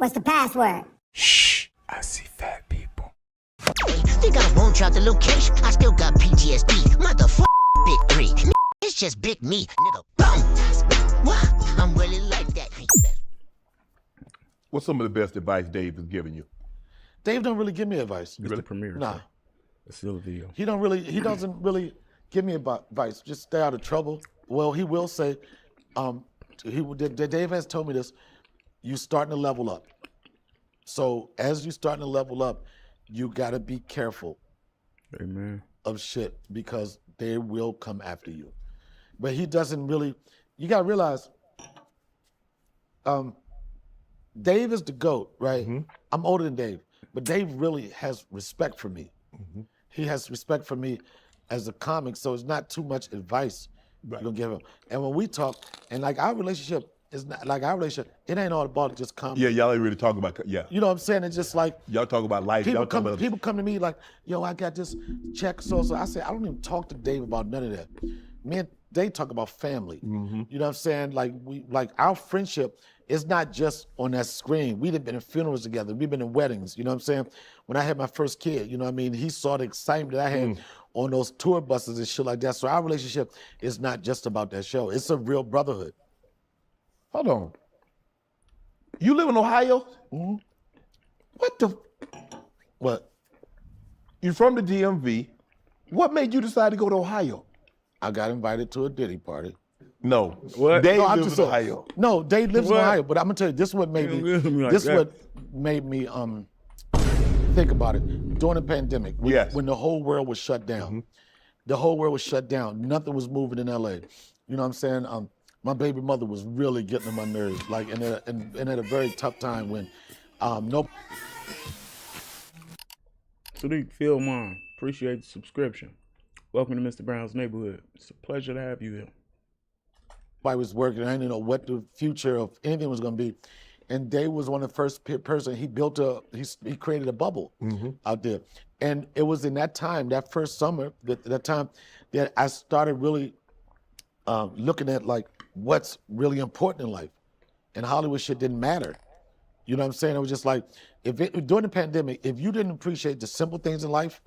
What's the password? Shh, I see fat people. Think I won't drop the location. I still got PTSD. Motherfucker, big three. It's just big me, nigga. Boom. What? I'm really like that. What's some of the best advice Dave has given you? Dave don't really give me advice. It's the premiere. Nah. Sir. It's still a video. He doesn't really give me advice. Just stay out of trouble. Well, he will say, Dave has told me this, you starting to level up. So as you starting to level up, you gotta be careful Amen. of shit because they will come after you. But he doesn't really, you gotta realize, Dave is the GOAT, right? Mm-hmm. I'm older than Dave, but Dave really has respect for me. Mm-hmm. He has respect for me as a comic, so it's not too much advice you're gonna give him. And when we talk, and like our relationship is not like our relationship, it ain't all about just comedy. Yeah, y'all ain't really talking about, yeah. You know what I'm saying? It's just like Y'all talk about life. people y'all come to me like, yo, I got this check, so I say, I don't even talk to Dave about none of that. Me and Dave talk about family. Mm-hmm. You know what I'm saying? Like our friendship is not just on that screen. We've been in funerals together. We've been in weddings. You know what I'm saying? When I had my first kid, you know what I mean? He saw the excitement that I had on those tour buses and shit like that. So our relationship is not just about that show. It's a real brotherhood. Hold on. You live in Ohio? Mm-hmm. What? You're from the DMV. What made you decide to go to Ohio? I got invited to a Diddy party. No. What? Dave No, I'm lives just in saying. Ohio. No, Dave lives What? in Ohio, but I'm gonna tell you, this is what made me. Like This is that. what made me think about it. During the pandemic, when the whole world was shut down, the whole world was shut down. Nothing was moving in LA. You know what I'm saying? My baby mother was really getting on my nerves, like, and at a very tough time when no. Sadiq Philmon, appreciate the subscription. Welcome to Mr. Brown's neighborhood. It's a pleasure to have you here. Nobody was working. I didn't know what the future of anything was going to be. And Dave was one of the first person. He he created a bubble out there. And it was in that time, that first summer, that time that I started really looking at like what's really important in life. And Hollywood shit didn't matter. You know what I'm saying? It was just like, during the pandemic, if you didn't appreciate the simple things in life,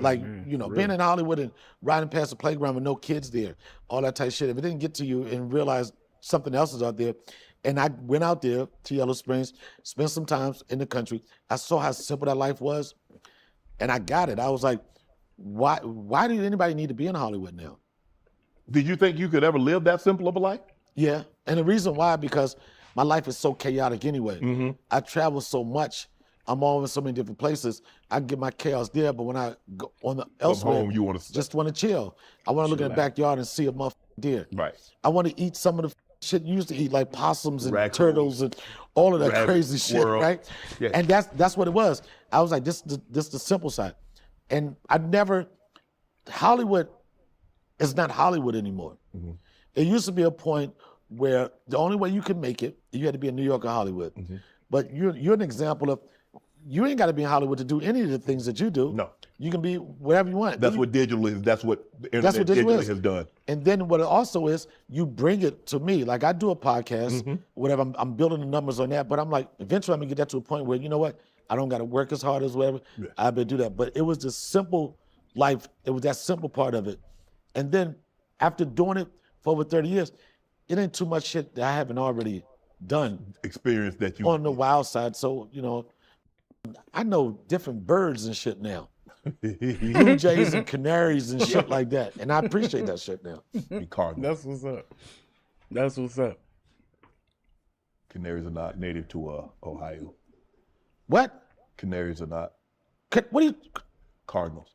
like, you know, being in Hollywood and riding past the playground with no kids there, all that type of shit. If it didn't get to you and realize something else is out there, and I went out there to Yellow Springs, spent some time in the country, I saw how simple that life was, and I got it. I was like, why did anybody need to be in Hollywood now? Did you think you could ever live that simple of a life? Yeah, and the reason why, because my life is so chaotic anyway. I travel so much. I'm all in so many different places. I get my chaos there, but when I go on the elsewhere, home, you want to just want to chill. I want to look in the backyard and see a motherfucking deer. Right. I want to eat some of the shit you used to eat, like possums and Raccoons, turtles and all of that rabbits, crazy squirrel. shit, right? Yeah. And that's what it was. I was like, this is the simple side. And Hollywood is not Hollywood anymore. It used to be a point where the only way you could make it, you had to be in New York or Hollywood. But you're an example of, you ain't got to be in Hollywood to do any of the things that you do. No. You can be wherever you want. That's what digital is. That's what the internet That's what digital digitally is. has done. And then what it also is, you bring it to me. Like I do a podcast, whatever, I'm building the numbers on that, but I'm like, eventually I'm gonna get that to a point where, you know what, I don't gotta work as hard as whatever, I better do that. But it was the simple life, it was that simple part of it. And then after doing it for over 30 years, it ain't too much shit that I haven't already done. Experience that you on the wild side. So, you know, I know different birds and shit now. Blue jays and canaries and shit like that. And I appreciate that shit now. Cardinal. That's what's up. That's what's up. Canaries are not native to Ohio. What? Canaries are not. What are you? Cardinals.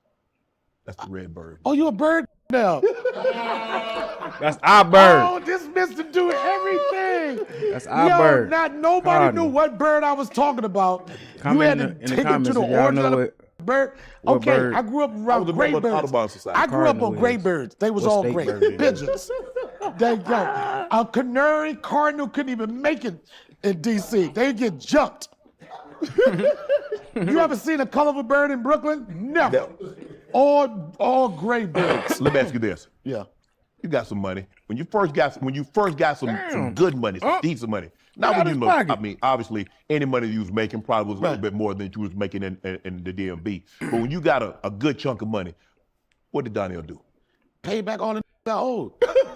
That's the red bird. Oh, you a bird now? That's our bird. Oh, this Mr. Do everything. That's our bird. Not nobody Cardinal. knew what bird I was talking about. Comment you in had the to take it to comments the if y'all origin know of the what- bird. what Okay, bird. I grew up I was around a great member of the birds. Audubon Society. I grew up Cardinal on great is- birds. They was what all state great. bird it is? Pigeons. They go. A canary, cardinal couldn't even make it in D.C. They get jumped. You ever seen a colorful bird in Brooklyn? Never. All gray birds. Let me ask you this. Yeah. You got some money. When you first got some good money, some decent money. Not when you know. I mean, obviously, any money you was making probably was a little bit more than you was making in the DMV. But when you got a good chunk of money, what did Donnell do? Pay back all the I owed.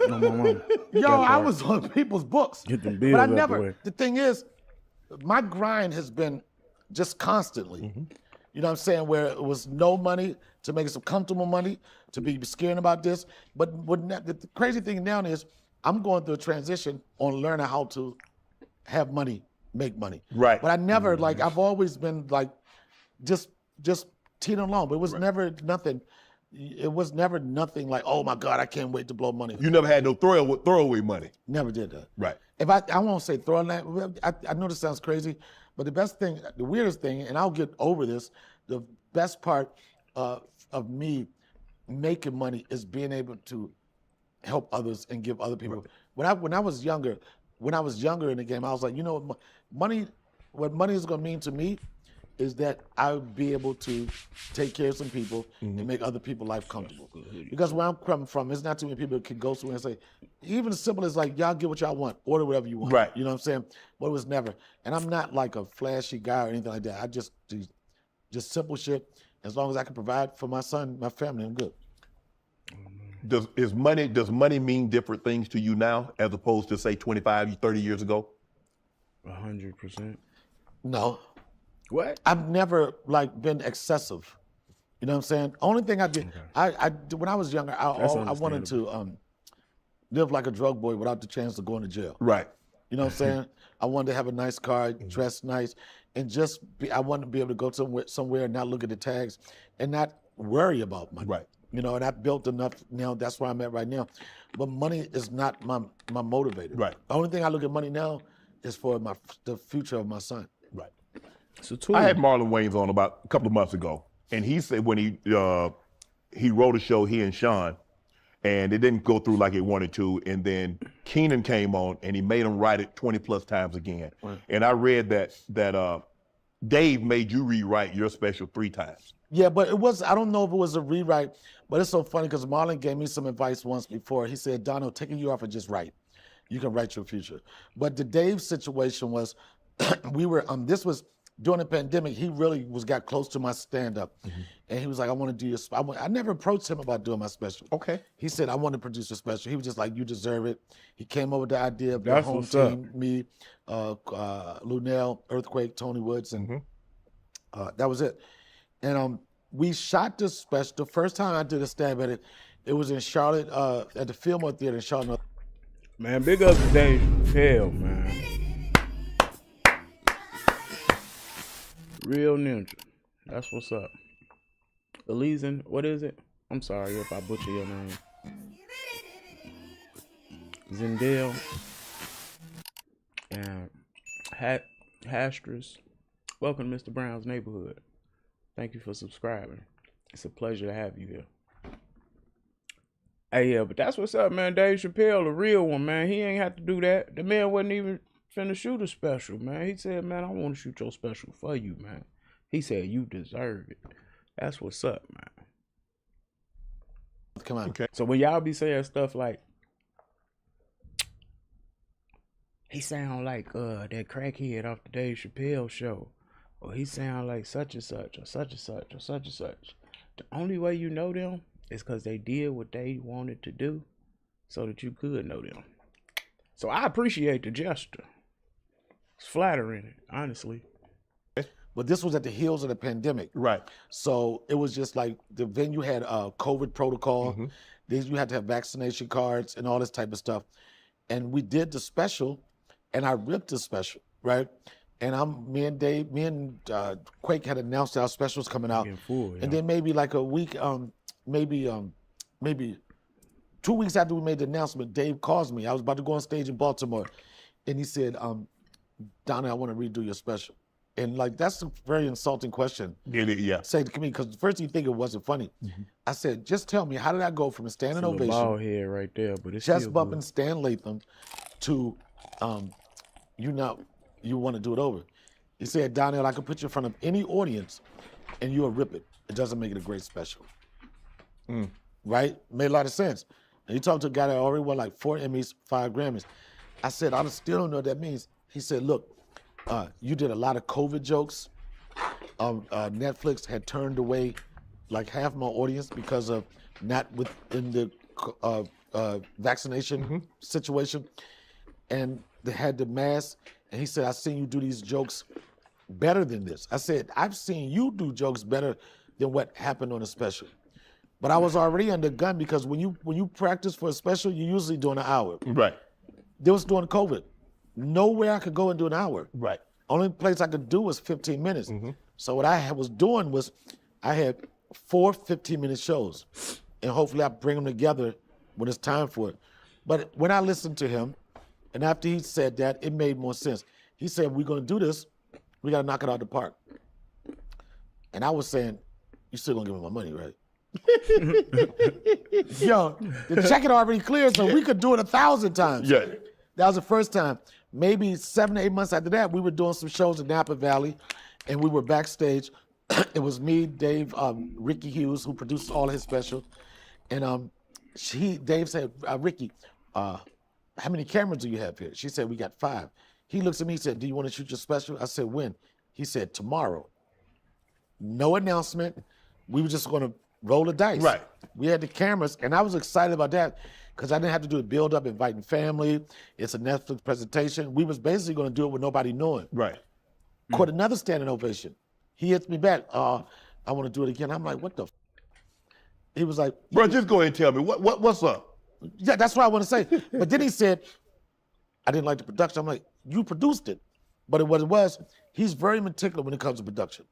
No, my mom. Yo, I was on people's books. Get them bills but I out the never. way. The thing is, my grind has been just constantly. You know what I'm saying? Where it was no money to make some comfortable money, to be scared about this. But the crazy thing now is I'm going through a transition on learning how to have money, make money. Right. But I never, like, I've always been like, just teeting along. But it was never nothing. It was never nothing like, oh my God, I can't wait to blow money. You never had no throwaway money. Never did that. Right. If I won't say throwing that, I know this sounds crazy, but the best thing, the weirdest thing, and I'll get over this, the best part of me making money is being able to help others and give other people. Right. When I was younger in the game, I was like, you know what money is gonna mean to me is that I would be able to take care of some people and make other people's life comfortable. Because where I'm coming from, there's not too many people that can go somewhere and say, even as simple as like, y'all get what y'all want, order whatever you want. Right. You know what I'm saying? But it was never. And I'm not like a flashy guy or anything like that. I just do just simple shit. As long as I can provide for my son, my family, I'm good. Does money mean different things to you now as opposed to say 25, 30 years ago? 100%. No. What? I've never like been excessive. You know what I'm saying? Only thing I did, I when I was younger, I wanted to live like a drug boy without the chance of going to jail. Right. You know what I'm saying? I wanted to have a nice car, dress nice, and I wanted to be able to go somewhere and not look at the tags and not worry about money. Right. You know, and I built enough now, that's where I'm at right now. But money is not my motivator. Right. The only thing I look at money now is for the future of my son. Right. So I had Marlon Wayans on about a couple of months ago, and he said when he wrote a show, he and Sean, and it didn't go through like it wanted to, and then Keenan came on, and he made him write it 20 plus times again. Right. And I read that Dave made you rewrite your special 3 times. Yeah, but I don't know if it was a rewrite, but it's so funny because Marlon gave me some advice once before. He said, Donnell, take a year off and just write. You can write your future. But the Dave situation was, this was during the pandemic, he really got close to my stand-up. And he was like, I want to do your, I never approached him about doing my special. Okay. He said, I want to produce a special. He was just like, you deserve it. He came up with the idea of the That's home what's team, up. me, Lunell, Earthquake, Tony Woods, and that was it. And we shot this special. The first time I did a stab at it, it was in Charlotte, at the Fillmore Theater in Charlotte. Man, big up to Dave Chappelle, man. Real ninja. That's what's up. Elysian, what is it? I'm sorry if I butcher your name. Zendale and Hastress. Welcome to Mr. Brown's neighborhood. Thank you for subscribing. It's a pleasure to have you here. Hey, yeah, but that's what's up, man. Dave Chappelle, the real one, man. He ain't have to do that. The man wasn't even finna shoot a special, man. He said, man, I want to shoot your special for you, man. He said, you deserve it. That's what's up, man. Come on. Okay. So when y'all be saying stuff like, he sound like that crackhead off the Dave Chappelle show, or he sound like such and such, or such and such, or such and such. The only way you know them is because they did what they wanted to do so that you could know them. So I appreciate the gesture. It's flattering, honestly. But this was at the heels of the pandemic. Right. So it was just like the venue had a COVID protocol. You had to have vaccination cards and all this type of stuff. And we did the special, and I ripped the special, right? And me and Quake had announced our specials coming out. And then maybe like a week, maybe 2 weeks after we made the announcement, Dave calls me. I was about to go on stage in Baltimore. And he said, Donnell, I want to redo your special. And like, that's a very insulting question. Yeah. Say to me, because first you think it wasn't funny. I said, just tell me, how did I go from a standing ovation, bald head right there, but it's chest still bumping good. Stan Latham, to you want to do it over? He said, Donnell, I could put you in front of any audience and you'll rip it. It doesn't make it a great special. Right? Made a lot of sense. And he talked to a guy that already won like 4 Emmys, 5 Grammys. I said, I still don't know what that means. He said, look, you did a lot of COVID jokes. Netflix had turned away like half my audience because of not within the vaccination situation. And they had the mask. And he said, I've seen you do these jokes better than this. I said, I've seen you do jokes better than what happened on a special. But I was already under gun because when you practice for a special, you're usually doing an hour. Right. This was during COVID. Nowhere I could go and do an hour. Right. Only place I could do was 15 minutes. So what I was doing was I had 4 15-minute shows. And hopefully I bring them together when it's time for it. But when I listened to him, and after he said that, it made more sense. He said, we're going to do this. We got to knock it out of the park. And I was saying, you still going to give me my money, right? Yo, the check had already cleared, so we could do it 1,000 times. Yeah. That was the first time. Maybe 7 to 8 months after that, we were doing some shows in Napa Valley, and we were backstage. It was me, Dave, Ricky Hughes, who produced all his specials. And Dave said, Ricky, how many cameras do you have here? She said, we got 5. He looks at me, he said, do you want to shoot your special? I said, when? He said, tomorrow. No announcement. We were just going to roll the dice. Right. We had the cameras, and I was excited about that because I didn't have to do a build-up, inviting family. It's a Netflix presentation. We was basically going to do it with nobody knowing. Right. Caught another standing ovation. He hits me back. I want to do it again. I'm like, what the f-? He was like, Bro, just go ahead and tell me, what's up? yeah, that's what I want to say. But then he said, I didn't like the production. I'm like, you produced it. But what it was, he's very meticulous when it comes to production.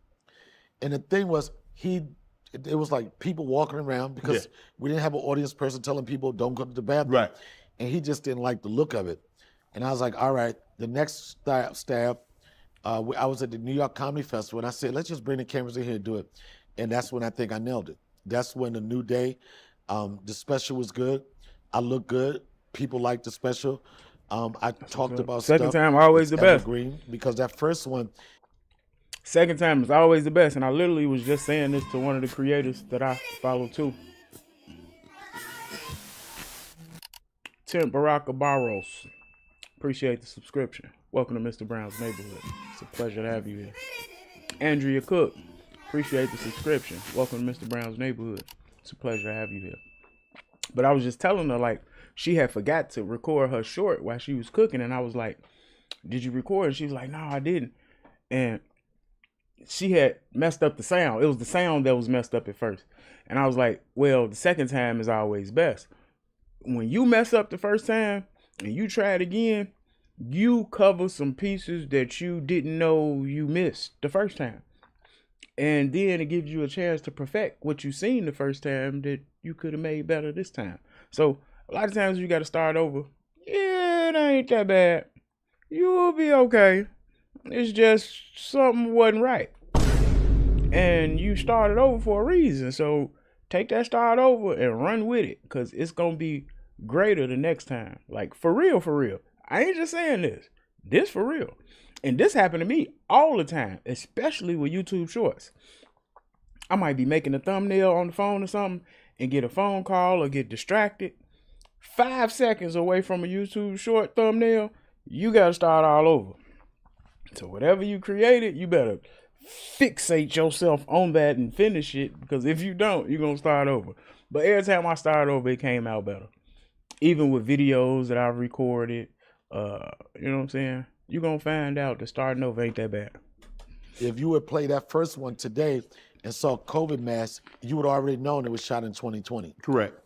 And the thing was, it was like people walking around because we didn't have an audience person telling people don't go to the bathroom. Right. And he just didn't like the look of it. And I was like, all right, the next staff, I was at the New York Comedy Festival, and I said, let's just bring the cameras in here and do it. And that's when I think I nailed it. That's when the New Day, the special was good. I looked good. People liked the special. I talked about Second stuff. time, always the best. Evergreen, because that first one, Second time is always the best. And I literally was just saying this to one of the creators that I follow too. Tim Baraka Barros. Appreciate the subscription. Welcome to Mr. Brown's Neighborhood. It's a pleasure to have you here. Andrea Cook. Appreciate the subscription. Welcome to Mr. Brown's Neighborhood. It's a pleasure to have you here. But I was just telling her, like, she had forgot to record her short while she was cooking. And I was like, did you record? And she was like, no, I didn't. And she had messed up the sound. It was the sound that was messed up at first. And I was like, well, the second time is always best. When you mess up the first time and you try it again, you cover some pieces that you didn't know you missed the first time. And then it gives you a chance to perfect what you seen the first time that you could have made better this time. So a lot of times you got to start over. Yeah, it ain't that bad. You'll be okay. It's just something wasn't right. And you started over for a reason. So take that start over and run with it, because it's going to be greater the next time. Like, for real, for real. I ain't just saying this. This for real. And this happened to me all the time, especially with YouTube Shorts. I might be making a thumbnail on the phone or something and get a phone call or get distracted. 5 seconds away from a YouTube Short thumbnail, you got to start all over. So whatever you created, you better fixate yourself on that and finish it, because if you don't, you're going to start over. But every time I started over, it came out better. Even with videos that I've recorded, you know what I'm saying? You're going to find out that starting over ain't that bad. if you would play that first one today and saw COVID masks, you would already known it was shot in 2020. Correct.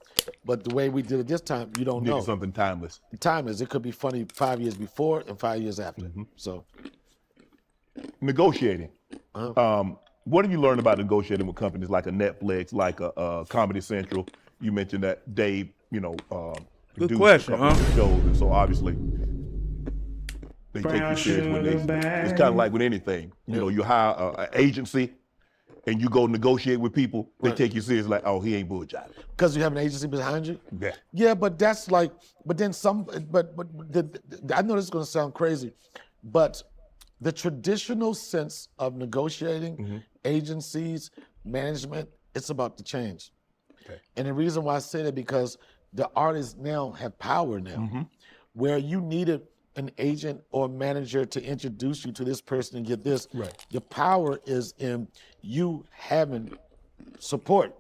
But the way we did it this time, you don't know. Needed something timeless. Timeless. It could be funny 5 years before and 5 years after. So Negotiating. What have you learned about negotiating with companies like a Netflix, like a Comedy Central? You mentioned that Dave, Good question, a couple of shows, and so obviously they take you serious when it's kind of like with anything. You hire an agency and you go negotiate with people, they take you serious like, oh, he ain't bullshitting. because you have an agency behind you? Yeah. Yeah, but that's like, but then some, I know this is going to sound crazy, but the traditional sense of negotiating, agencies, management, it's about to change. Okay. And the reason why I say that, because the artists now have power now, where you needed an agent or manager to introduce you to this person and get this. Right. The power is in you having support,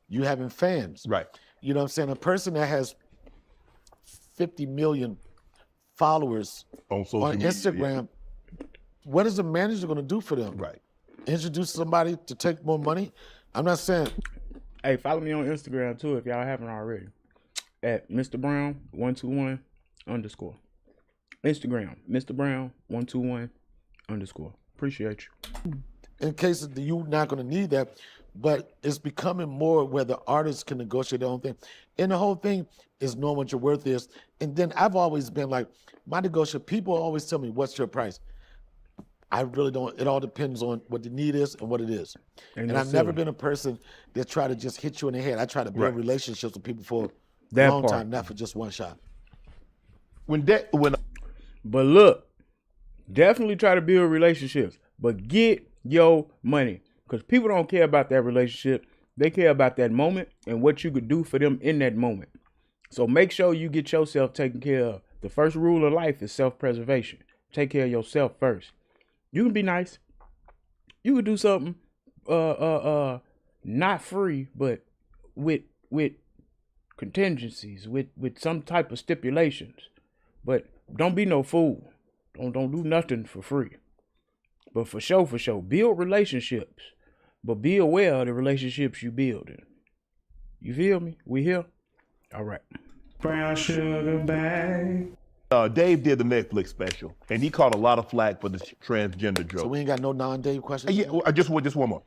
you having fans. Right. You know what I'm saying? A person that has 50 million followers On social on media, Instagram, what is the manager going to do for them? Right. Introduce somebody to take more money? I'm not saying. Hey, follow me on Instagram too if y'all haven't already. At Mr.Brown 121 _ Instagram, Mr.Brown 121 _ Appreciate you. In case of you're not going to need that, but it's becoming more where the artists can negotiate their own thing. And the whole thing is knowing what your worth is. And then I've always been like, my negotiation, people always tell me, what's your price? I really don't, it all depends on what the need is and what it is. And I've never been a person that try to just hit you in the head. I try to build relationships with people for a long time, not for just one shot. But look, definitely try to build relationships, but get your money. Because people don't care about that relationship. They care about that moment and what you could do for them in that moment. So make sure you get yourself taken care of. The first rule of life is self-preservation. Take care of yourself first. You can be nice. You can do something not free, but with contingencies, with some type of stipulations. But don't be no fool. Don't do nothing for free. But for sure, build relationships. But be aware of the relationships you building. You feel me? We here? All right. Brown sugar bag. Dave did the Netflix special, and he caught a lot of flack for the transgender joke. So we ain't got no non-Dave questions? Yeah, just one more.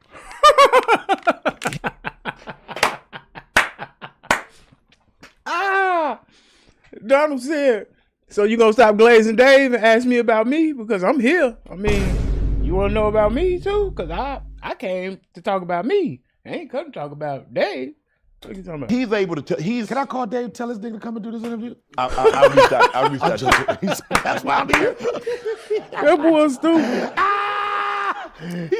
Donald said, so you gonna stop glazing Dave and ask me about me? Because I'm here. I mean, you wanna know about me too? Because I came to talk about me. I ain't come to talk about Dave. What are you talking about? He's able to tell. Can I call Dave, tell this nigga to come and do this interview? I'll reach out. That's why I'm here. That boy's stupid.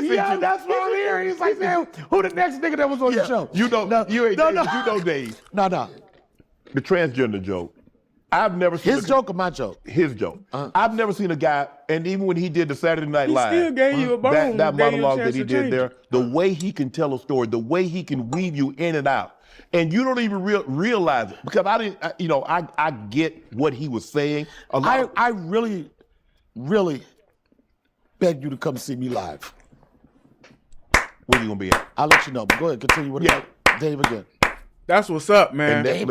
Yeah, that's why I'm here. He's like, man, who the next nigga that was on the show? You know, you know Dave. No. The transgender joke. I've never seen His joke or my joke? His joke. I've never seen a guy, and even when he did the Saturday Night Live, still gave you a bone. that Gave you a monologue chance that he to did change there, it. the way he can tell a story, the way he can weave you in and out, and you don't even realize it because I get what he was saying. I really, really beg you to come see me live. Where you gonna be at? I'll let you know. But go ahead, continue with Dave again. That's what's up, man. Dave.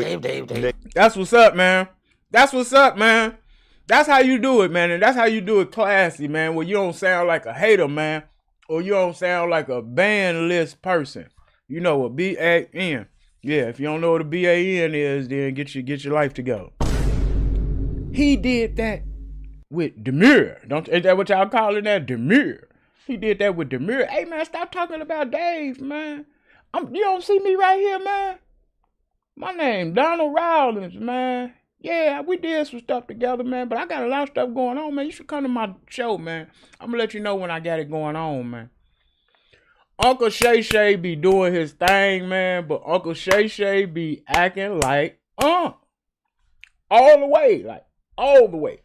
That's what's up, man. That's what's up, man. That's how you do it, man. And that's how you do it classy, man, where you don't sound like a hater, man. Or you don't sound like a ban list person. You know what B-A-N. Yeah, if you don't know what a B-A-N is, then get your life together. He did that with Demure. Ain't that what y'all calling that? Demure. He did that with Demure. Hey, man, stop talking about Dave, man. You don't see me right here, man. My name, Donnell Rawlings, man. Yeah, we did some stuff together, man, but I got a lot of stuff going on, man. You should come to my show, man. I'm going to let you know when I got it going on, man. Uncle Shay Shay be doing his thing, man, but Uncle Shay Shay be acting like, all the way, like, all the way.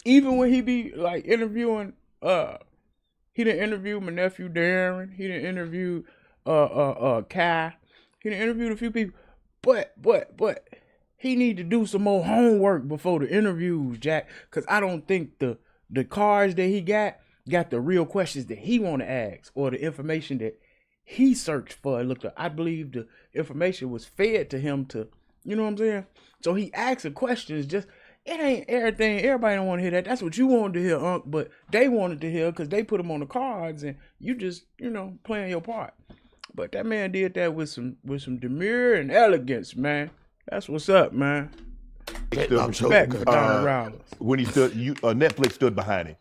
Even when he be, like, interviewing, he done interviewed my nephew Darren. He done interviewed, Kai. He done interviewed a few people. But he need to do some more homework before the interviews, Jack. Cause I don't think the cards that he got the real questions that he want to ask or the information that he searched for. Look, I believe the information was fed to him to, you know what I'm saying? So he asked the questions. Just it ain't everything. Everybody don't want to hear that. That's what you wanted to hear, Unc. But they wanted to hear because they put them on the cards, and you just playing your part. But that man did that with some demure and elegance, man. That's what's up, man. Respect for Donnell Rawlings. When he stood, Netflix stood behind him,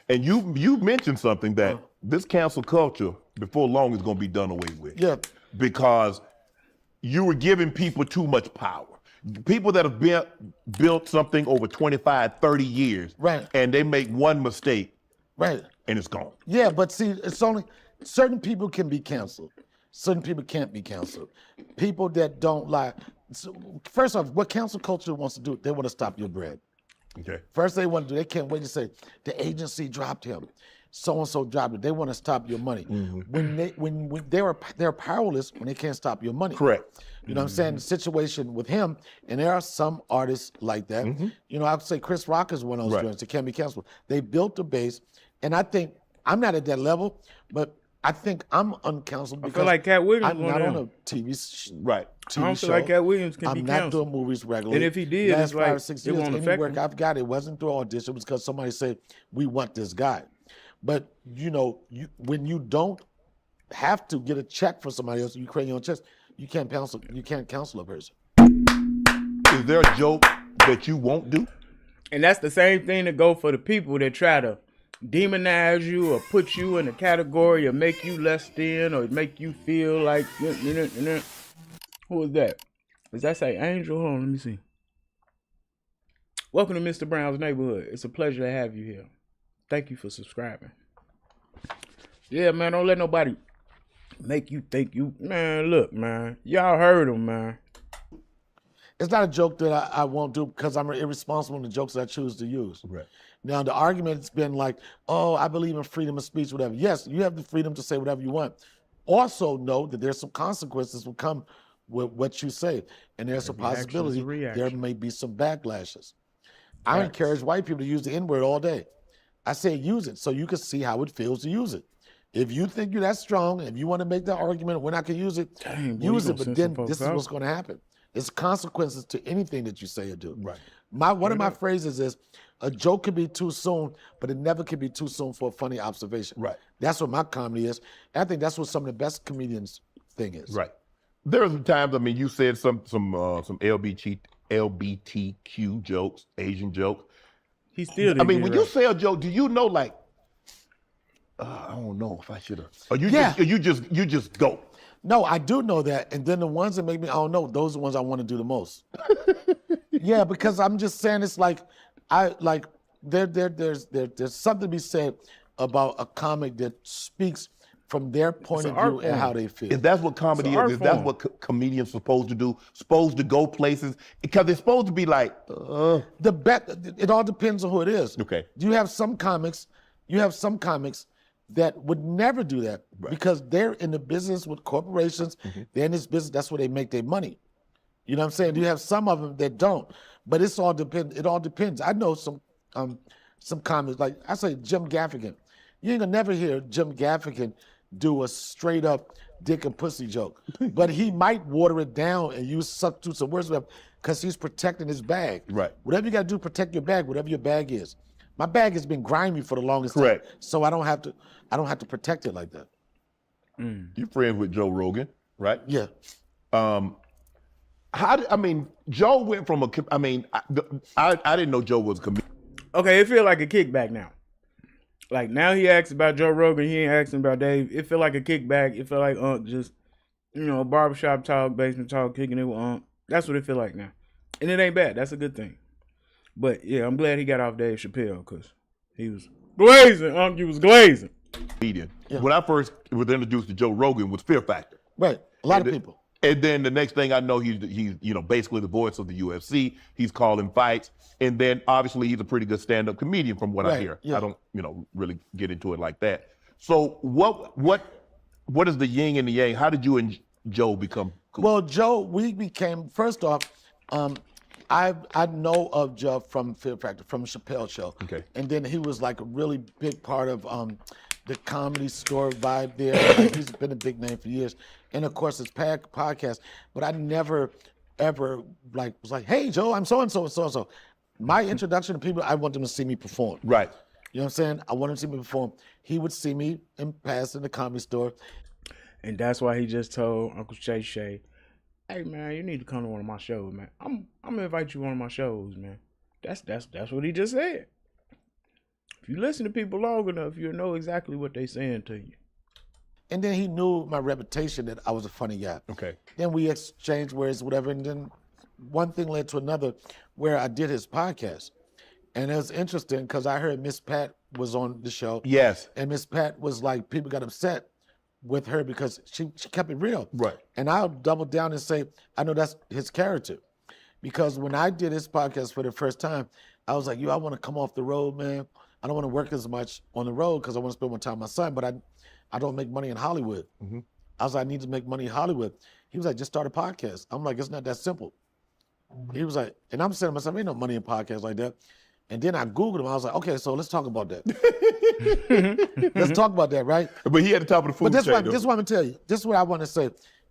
and you mentioned something that this cancel culture before long is going to be done away with. Yeah, because you were giving people too much power. People that have built something over 25, 30 years, right, and they make one mistake, right, and it's gone. Yeah, but see, it's only certain people can be canceled. Certain people can't be canceled. People that don't lie. So first off, what cancel culture wants to do, they want to stop your bread. Okay. First they want to do, they can't wait to say, the agency dropped him. So-and-so dropped it. They want to stop your money. When they're powerless when they can't stop your money. Correct. You know what I'm saying? The situation with him, and there are some artists like that. You know, I would say Chris Rock is one of those joints that can't be canceled. They built a base, and I think, I'm not at that level, but I think I'm uncancelable because I feel like Cat Williams I'm not on a TV Right. I don't feel like Cat Williams can be I'm canceled. not doing movies regularly. And if he did, last it's like 5 or 6 it years, won't any affect work him. I've got, it wasn't through audition. It was because somebody said, we want this guy. But, you know, when you don't have to get a check for somebody else, you create your own checks, you can't counsel a person. Is there a joke that you won't do? And that's the same thing that go for the people that try to demonize you or put you in a category or make you less than or make you feel like who is that? Does that say Angel? Hold on, let me see. Welcome to Mr. Brown's neighborhood. It's a pleasure to have you here. Thank you for subscribing. Yeah, man, don't let nobody make you think you, man, look, man, y'all heard him, man. It's not a joke that I won't do because I'm irresponsible in the jokes I choose to use. Right. Now, the argument's been like, oh, I believe in freedom of speech, whatever. Yes, you have the freedom to say whatever you want. Also know that there's some consequences will come with what you say. And there's a possibility there may be some backlashes. I encourage white people to use the N-word all day. I say use it so you can see how it feels to use it. If you think you're that strong, if you want to make that argument, we're not going to use it, use it, but then this is what's going to happen. It's consequences to anything that you say or do. Right. One of my phrases is, a joke can be too soon, but it never can be too soon for a funny observation. Right. That's what my comedy is. And I think that's what some of the best comedians' thing is. Right. There are some times, I mean, you said some LGBTQ jokes, Asian jokes. He still didn't I mean, get when it you right. say a joke, do you know like, I don't know if I should have. Or you just go. No, I do know that. And then the ones that make me, I don't know, those are the ones I want to do the most. Yeah, because I'm just saying it's like, there's something to be said about a comic that speaks from their point of view and how they feel. If that's what comedy is, that's what comedians supposed to do, supposed to go places, because they're supposed to be like, It all depends on who it is. Okay. You have some comics that would never do that because they're in the business with corporations. They're in this business. That's where they make their money. You know what I'm saying? You have some of them that don't, but it all depends. I know some comics, like I say Jim Gaffigan. You ain't gonna never hear Jim Gaffigan do a straight up dick and pussy joke, but he might water it down and use substitute some words because he's protecting his bag. Right. Whatever you gotta do, protect your bag, whatever your bag is. My bag has been grimy for the longest time, so I don't have to protect it like that. You're friends with Joe Rogan, right? Yeah. Joe went from I didn't know Joe was a comedian. Okay, it feel like a kickback now. Like now he asks about Joe Rogan, he ain't asking about Dave. It feel like a kickback. It feel like just, barbershop talk, basement talk, kicking it with That's what it feel like now. And it ain't bad. That's a good thing. But yeah, I'm glad he got off Dave Chappelle because he was glazing. He was glazing. Yeah. When I first was introduced to Joe Rogan was Fear Factor. Right. A lot of people. And then the next thing I know, he's basically the voice of the UFC. He's calling fights, and then obviously he's a pretty good stand-up comedian from what I hear. Yeah. I don't really get into it like that. So what is the yin and the yang? How did you and Joe become cool? Well, Joe, we became, first off, I know of Joe from Fear Factor, from Chappelle Show. Okay. And then he was like a really big part of the Comedy Store vibe there. He's been a big name for years. And of course, his podcast. But I never, ever was like, hey, Joe, I'm so-and-so and so-and-so. My introduction to people, I want them to see me perform. Right. You know what I'm saying? I want them to see me perform. He would see me in the Comedy Store. And that's why he just told Uncle Shay Shay, hey man, you need to come to one of my shows, man. I'm gonna invite you to one of my shows, man. That's what he just said. If you listen to people long enough, you'll know exactly what they saying to you. And then he knew my reputation that I was a funny guy. Okay. Then we exchanged words, whatever, and then one thing led to another where I did his podcast. And it was interesting because I heard Miss Pat was on the show. Yes. And Miss Pat was like, people got upset with her because she kept it real. Right. And I'll double down and say, I know that's his character. Because when I did this podcast for the first time, I was like, I want to come off the road, man. I don't want to work as much on the road because I want to spend more time with my son, but I don't make money in Hollywood. Mm-hmm. I was like, I need to make money in Hollywood. He was like, just start a podcast. I'm like, it's not that simple. He was like, and I'm saying to myself, ain't no money in podcasts like that. And then I Googled him. I was like, okay, so let's talk about that. Let's talk about that, right? But he at the top of the food But this chain. is what I'm gonna tell you. This is what I want to say.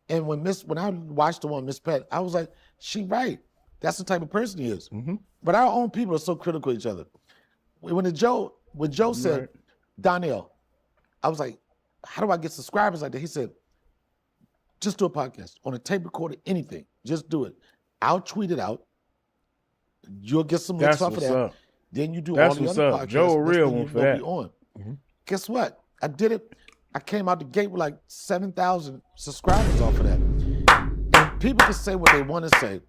And when I watched the one Miss Pat, I was like, she right. That's the type of person he is. Mm-hmm. But our own people are so critical of each other. When Joe said, Donnell, I was like, how do I get subscribers like that? He said, just do a podcast on a tape recorder, anything. Just do it. I'll tweet it out. You'll get some links off of that. Up. Then you do That's all the what's other up. podcasts. Joe a Next real thing one you for gonna that. be on. Mm-hmm. Guess what? I did it. I came out the gate with like 7,000 subscribers off of that. And people can say what they want to say.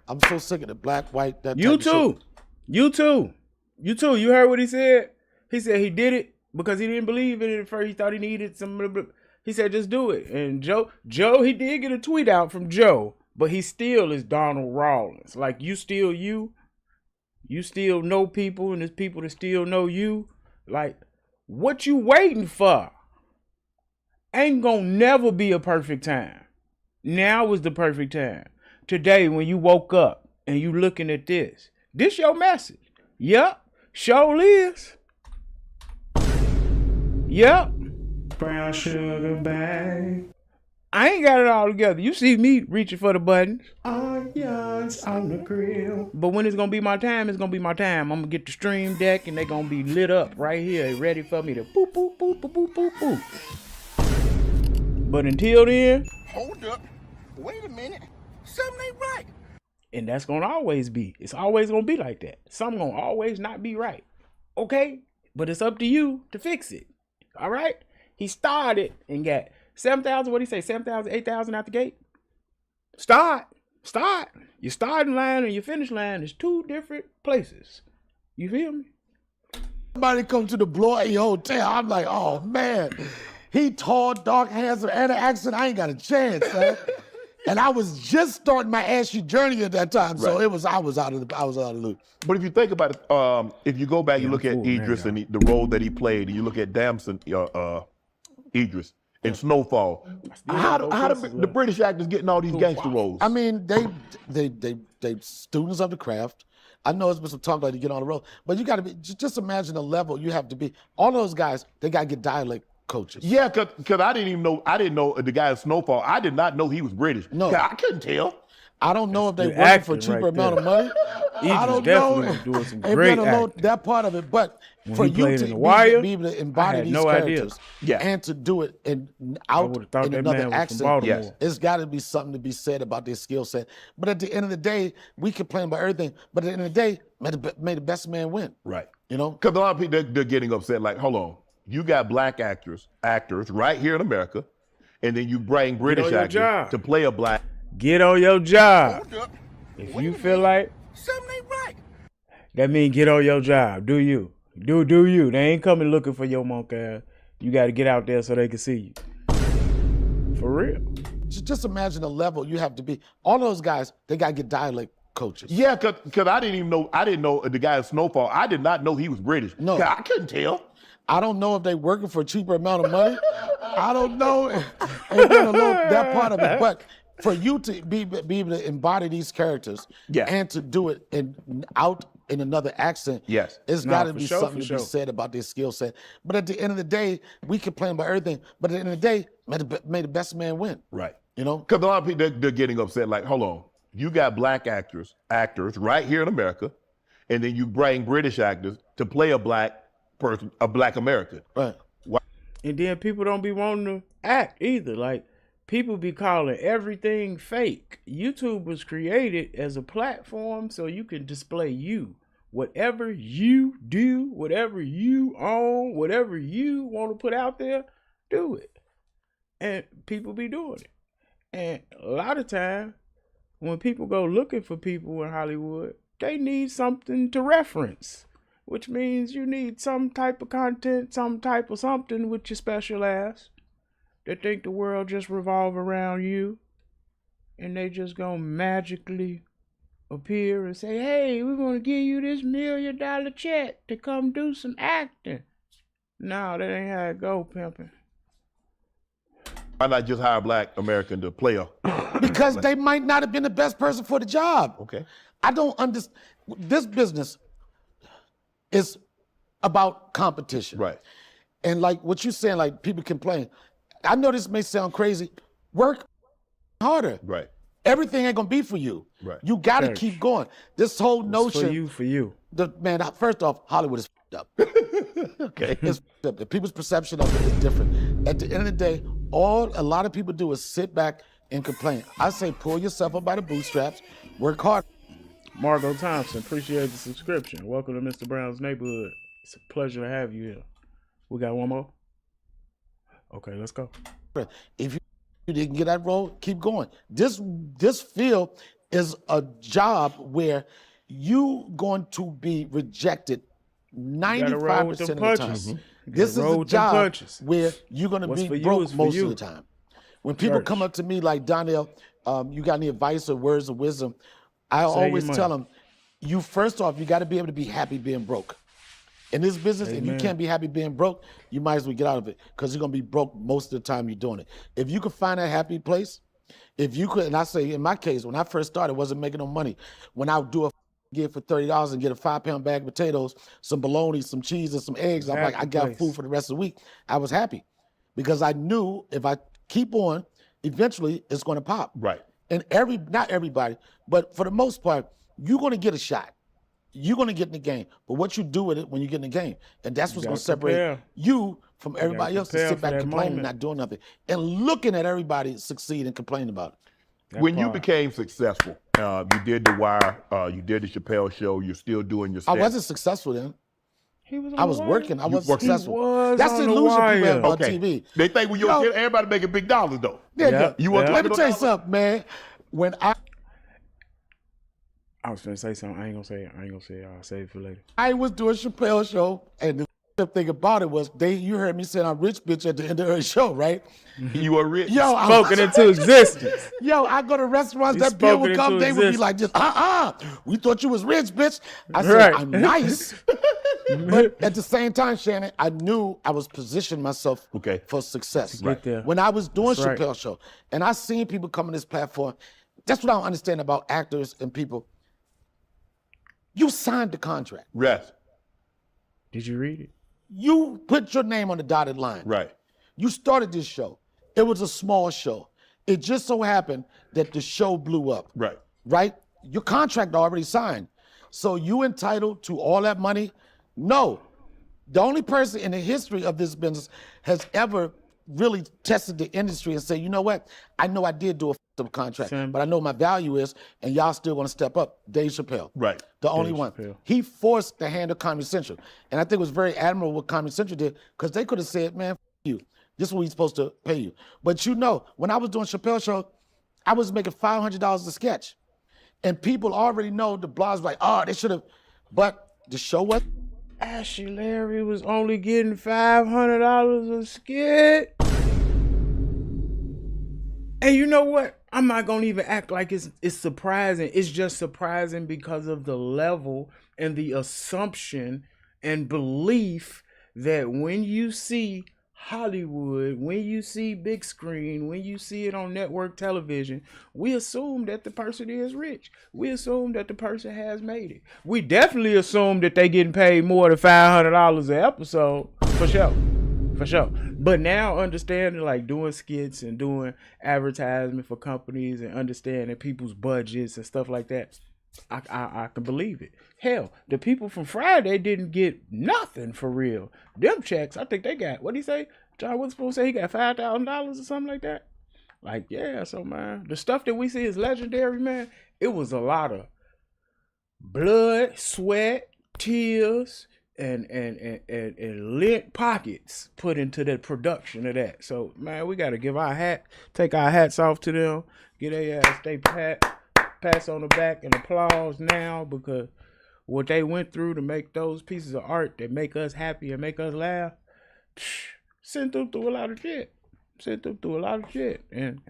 I'm so sick of the black, white, that You type of shit. too. You too. You too. You heard what he said? He said he did it because he didn't believe in it at first. He thought he needed some. He said just do it. And Joe, he did get a tweet out from Joe, but he still is Donnell Rawlings. Like you still you. You still know people, and there's people that still know you. Like, what you waiting for? Ain't gonna never be a perfect time. Now is the perfect time. Today, when you woke up and you looking at this your message. Yep, sure is. Yep. Brown sugar bag. I ain't got it all together. You see me reaching for the buttons. Onions on the grill. But when it's gonna be my time, it's gonna be my time. I'm gonna get the stream deck and they gonna be lit up right here, ready for me to boop, boop, boop, boop, boop, boop, boop. But until then, Hold up. Wait a minute. Something ain't right. and that's gonna always be. It's always gonna be like that. Something gonna always not be right. Okay? But it's up to you to fix it. All right? He started and got 7,000, what do you say, 7,000, 8,000 out the gate? Start. Your starting line and your finish line is two different places. You feel me? Somebody come to the Bloody Hotel. I'm like, oh man, he tall, dark, handsome, and an accent. I ain't got a chance, man. And I was just starting my Ashy journey at that time, so Right. I was out of the loop. But if you think about it, if you go back, you look at I'm cool, Idris man. and the role that he played, and you look at Damson, Idris in Snowfall. How the British actors getting all these gangster roles? I mean, they students of the craft. I know it's been some talk like to get on the road, but you got to be. Just imagine the level you have to be. All those guys, they got to get dialect coaches. Yeah, because I didn't know the guy in Snowfall. I did not know he was British. No. 'Cause I couldn't tell. I don't know if they Good working for acting cheaper right amount of there. money. I don't definitely know. doing some Ain't great been alone acting. that part of it, but for he you played to in The Wire, be able to I embody had these no idea. characters Yeah. and to do it I out would've thought in that another man was from accent, Baltimore. Yes. it's got to be something to be said about their skill set. But at the end of the day, we complain about everything. But at the end of the day, may the best man win. Right. You know? Because a lot of people, they're getting upset, like, hold on. You got black actors right here in America, and then you bring British your actors job. to play a black. Get on your job. Hold up. If Wait you a feel minute. like Something ain't right. that means get on your job. Do you. Do you. They ain't coming looking for your monkey ass. You got to get out there so they can see you. For real. Just imagine the level you have to be. All those guys, they got to get dialect coaches. Yeah, because I didn't know the guy in Snowfall. I did not know he was British. No. 'Cause I couldn't tell. I don't know if they working for a cheaper amount of money. I don't know. Ain't been alone that part of it. But for you to be able to embody these characters Yeah. and to do it out in another accent, Yes. it's No, got to for be sure, something for to be sure. said about their skill set. But at the end of the day, we complain about everything. But at the end of the day, may the best man win. Right. You know? Because a lot of people, they're getting upset, like, hold on. You got black actors right here in America, and then you bring British actors to play a black person, a black American. Right. And then people don't be wanting to act either. Like, people be calling everything fake. YouTube was created as a platform so you can display you. Whatever you do, whatever you own, whatever you want to put out there, do it. And people be doing it. And a lot of time, when people go looking for people in Hollywood, they need something to reference, which means you need some type of content, some type of something with your special ass. that think the world just revolve around you, and they just gonna magically appear and say, hey, we're gonna give you this $1 million check to come do some acting. No, that ain't how it go, pimping. Why not just hire a black American to play a? Because they might not have been the best person for the job. Okay. I don't understand. This business is about competition. Right. And like what you're saying, like people complain. I know this may sound crazy. Work harder. Right. Everything ain't gonna be for you. Right. You gotta Church. keep going. This whole notion. For you. Man, first off, Hollywood is f***ed up. Okay. It's f***ed up. The people's perception of it is different. At the end of the day, all a lot of people do is sit back and complain. I say pull yourself up by the bootstraps, work hard. Margot Thompson, appreciate the subscription. Welcome to Mr. Brown's neighborhood. It's a pleasure to have you here. We got one more? Okay, let's go. If you didn't get that role, keep going. This field is a job where you going to be rejected 95% of the time. Mm-hmm. This is a job where you're going to be broke most of the time. When people come up to me like, Donnell, you got any advice or words of wisdom? I always tell them, you first off, you got to be able to be happy being broke. In this business, if you can't be happy being broke, you might as well get out of it because you're going to be broke most of the time you're doing it. If you could find a happy place, if you could, and I say in my case, when I first started, I wasn't making no money. When I would do a gig for $30 and get a 5-pound bag of potatoes, some bologna, some cheese, and some eggs, I'm like, I got food for the rest of the week. I was happy because I knew if I keep on, eventually it's going to pop. Right. And not everybody, but for the most part, you're going to get a shot. You're going to get in the game. But what you do with it when you get in the game, and that's what's going to separate you from everybody else to sit back complaining and not doing nothing and looking at everybody succeed and complaining about it. When you became successful, you did The Wire, you did the Chappelle Show, you're still doing your I stand. wasn't successful then. I was working. I wasn't successful. That's the illusion people have on TV. They think when you're a kid, everybody making big dollars though. Let You me tell you something, man. When I was finna say something. I ain't gonna say it. I'll save it for later. I was doing Chappelle Show, and the thing about it was, you heard me saying I'm rich bitch at the end of her show, right? You were rich. Yo, Spoken into existence. Yo, I go to restaurants, that bill would come, they would be like, just, we thought you was rich, bitch. I said, I'm nice. But at the same time, Shannon, I knew I was positioning myself for success. When I was doing Chappelle Show, and I seen people come on this platform, that's what I don't understand about actors and people. You signed the contract. Yes. Did you read it? You put your name on the dotted line. Right. You started this show. It was a small show. It just so happened that the show blew up. Right. Right? Your contract already signed. So you entitled to all that money? No. The only person in the history of this business has ever really tested the industry and say, you know what? I know I did do a f***ed up contract, but I know my value is, and y'all still gonna step up. Dave Chappelle. Right. The only one. He forced the hand of Comedy Central. And I think it was very admirable what Comedy Central did, because they could have said, man, f*** you. This is what we're supposed to pay you. But you know, when I was doing Chappelle Show, I was making $500 a sketch. And people already know, the blogs like, oh, they should have, but the show was. Ashley Larry was only getting $500 a skit. And you know what? I'm not gonna even act like it's surprising. It's just surprising because of the level and the assumption and belief that when you see Hollywood, when you see big screen, when you see it on network television, we assume that the person is rich. We assume that the person has made it. We definitely assume that they getting paid more than $500 an episode, for sure. For sure. But now understanding, like doing skits and doing advertisement for companies and understanding people's budgets and stuff like that, I can believe it. Hell, the people from Friday didn't get nothing for real. Them checks, I think they got, what'd he say? John Witherspoon say he got $5,000 or something like that? Like, yeah, so man, the stuff that we see is legendary, man. It was a lot of blood, sweat, tears, and lint pockets put into the production of that. So, man, we got to take our hats off to them, get their ass, pass on the back and applause now, because what they went through to make those pieces of art that make us happy and make us laugh, sent them through a lot of shit. Sit through a lot of shit. And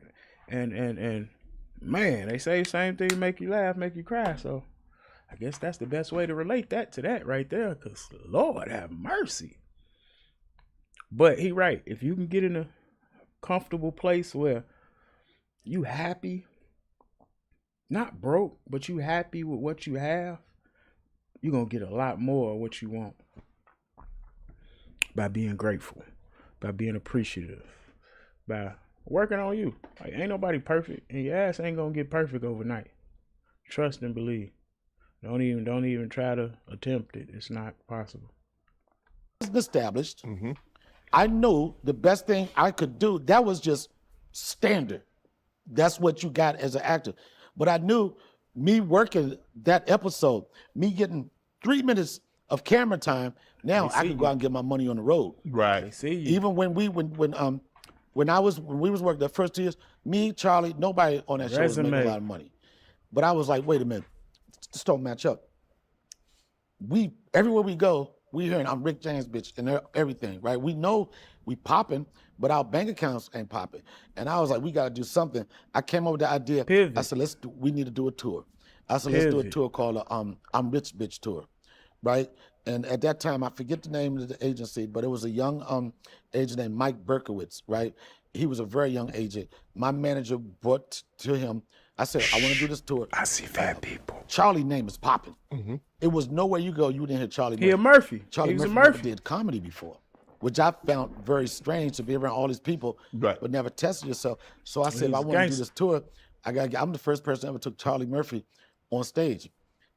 man, they say the same thing make you laugh, make you cry. So I guess that's the best way to relate that to that right there, because Lord have mercy. But he right. If you can get in a comfortable place where you happy, not broke, but you happy with what you have, you're going to get a lot more of what you want by being grateful, by being appreciative, by working on you. Like, ain't nobody perfect, and your ass ain't going to get perfect overnight. Trust and believe. Don't even try to attempt it. It's not possible. Established. I knew the best thing I could do, that was just standard. That's what you got as an actor. But I knew me working that episode, me getting 3 minutes of camera time, now I can go out and get my money on the road. Right. They see you. Even when we was working the first 2 years, me, Charlie, nobody on that show was making a lot of money. But I was like, wait a minute, this don't match up. Everywhere we go, we hearing I'm Rick James, bitch, and everything, right? We know we popping, but our bank accounts ain't popping. And I was like, we got to do something. I came up with the idea. Pivot. I said, we need to do a tour. I said, let's do a tour called I'm Rich Bitch Tour, right? And at that time, I forget the name of the agency, but it was a young agent named Mike Berkowitz, right? He was a very young agent. My manager brought to him, I said, I want to do this tour. I see fat people. Charlie's name is popping. It was nowhere you go, you didn't hear Charlie Murphy. He a Murphy. Charlie He was Murphy a Murphy. never did comedy before, which I found very strange to be around all these people, Right. but never tested yourself. So I said, if I He's a want to do gangster. this tour, I'm the first person ever took Charlie Murphy on stage.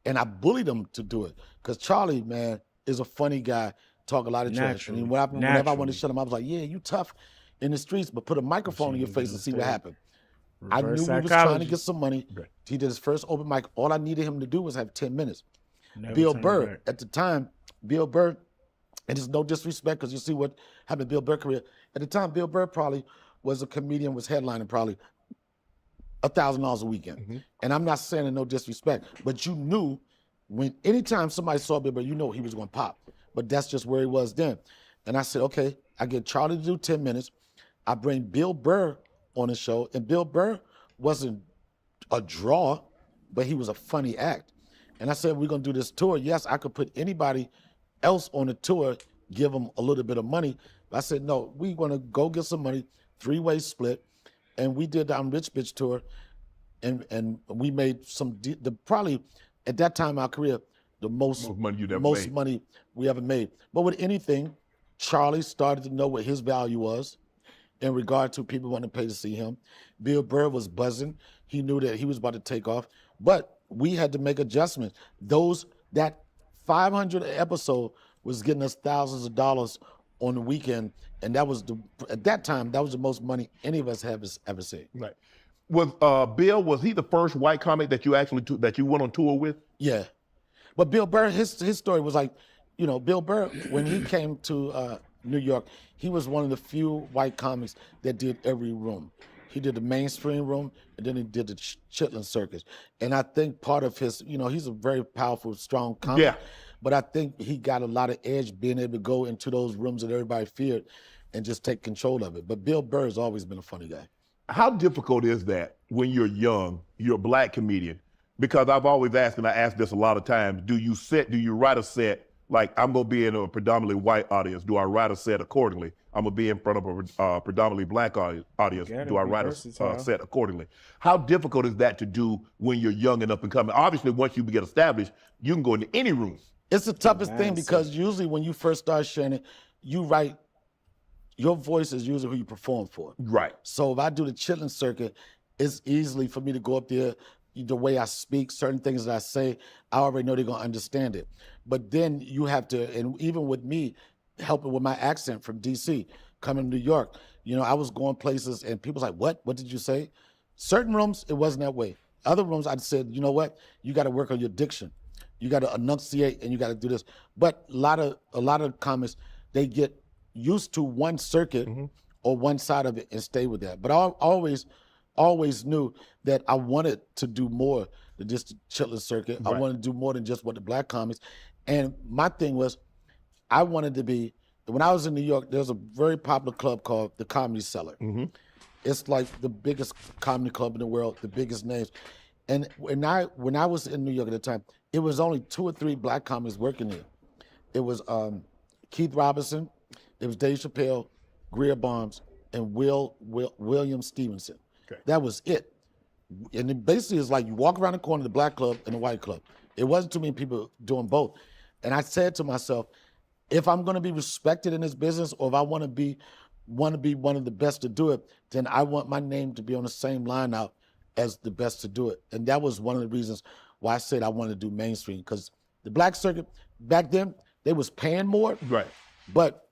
And I bullied him to do it. Because Charlie, man, is a funny guy, talk a lot of trash. And whenever I wanted to shut him, I was like, yeah, you tough in the streets, but put a microphone in your face and see what happened. I knew he was trying to get some money. Right. He did his first open mic. All I needed him to do was have 10 minutes. Never Bill turn Burr, back. at the time, Bill Burr, and it's no disrespect because you see what happened to Bill Burr's career. At the time, Bill Burr probably was a comedian, was headlining probably $1,000 a weekend. And I'm not saying it no disrespect, but you knew anytime somebody saw Bill Burr, you know he was going to pop. But that's just where he was then. And I said, okay, I get Charlie to do 10 minutes. I bring Bill Burr on the show, and Bill Burr wasn't a draw, but he was a funny act. And I said, we're going to do this tour. Yes, I could put anybody else on the tour, give them a little bit of money. But I said, no, we're going to go get some money, 3-way split. And we did the I'm Rich Bitch tour, and we made probably, at that time in our career, the most money we ever made. But with anything, Charlie started to know what his value was in regard to people wanting to pay to see him. Bill Burr was buzzing. He knew that he was about to take off. But we had to make adjustments. That 500 episode was getting us thousands of dollars on the weekend, and that was at that time, that was the most money any of us have ever seen. Right. Was Bill, was he the first white comic that you that you went on tour with? Yeah. But Bill Burr, his story was like, Bill Burr, when he came to New York, he was one of the few white comics that did every room. He did the mainstream room, and then he did the Chitlin Circus. And I think part of his, he's a very powerful, strong comic. Yeah. But I think he got a lot of edge being able to go into those rooms that everybody feared and just take control of it. But Bill Burr has always been a funny guy. How difficult is that when you're young, you're a black comedian? Because I've always asked, and I ask this a lot of times, do you write a set, like I'm gonna be in a predominantly white audience, do I write a set accordingly? I'm gonna be in front of a predominantly black audience, do I write a set accordingly? How difficult is that to do when you're young and up and coming? Obviously, once you get established, you can go into any room. It's the toughest thing because usually when you first start sharing it, your voice is usually who you perform for. Right. So if I do the Chitlin Circuit, it's easily for me to go up there, the way I speak, certain things that I say, I already know they're gonna understand it. But then you have to, and even with me, helping with my accent from DC, coming to New York, I was going places and people's like, what did you say? Certain rooms, it wasn't that way. Other rooms, I said, you know what? You gotta work on your diction. You gotta enunciate and you gotta do this. But a lot of comics, they get used to one circuit or one side of it and stay with that. But I always knew that I wanted to do more than just the Chitlin Circuit. Right. I wanted to do more than just what the black comics. And my thing was, I wanted to be when I was in New York, there's a very popular club called the Comedy Cellar. It's like the biggest comedy club in the world, the biggest names. And when I was in New York at the time, it was only 2 or 3 black comics working there. It was Keith Robinson, it was Dave Chappelle, Greer Barnes, and William Stevenson. Okay. That was it. And it basically is like you walk around the corner, the black club and the white club. It wasn't too many people doing both. And I said to myself, if I'm gonna be respected in this business, or if I wanna be one of the best to do it, then I want my name to be on the same line out as the best to do it. And that was one of the reasons why I said I wanted to do mainstream, because the black circuit back then, they was paying more, Right. but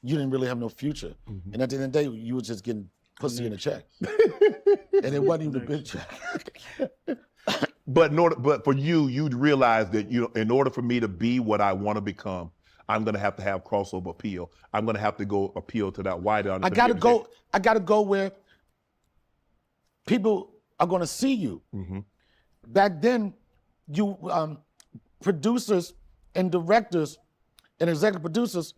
you didn't really have no future. And at the end of the day, you were just getting pussy in a check. And it wasn't even a big check. But for you, you'd realize that in order for me to be what I want to become, I'm gonna have to have crossover appeal. I'm gonna have to go appeal to that wide audience. I gotta go where people are gonna see you. Back then, you producers and directors and executive producers,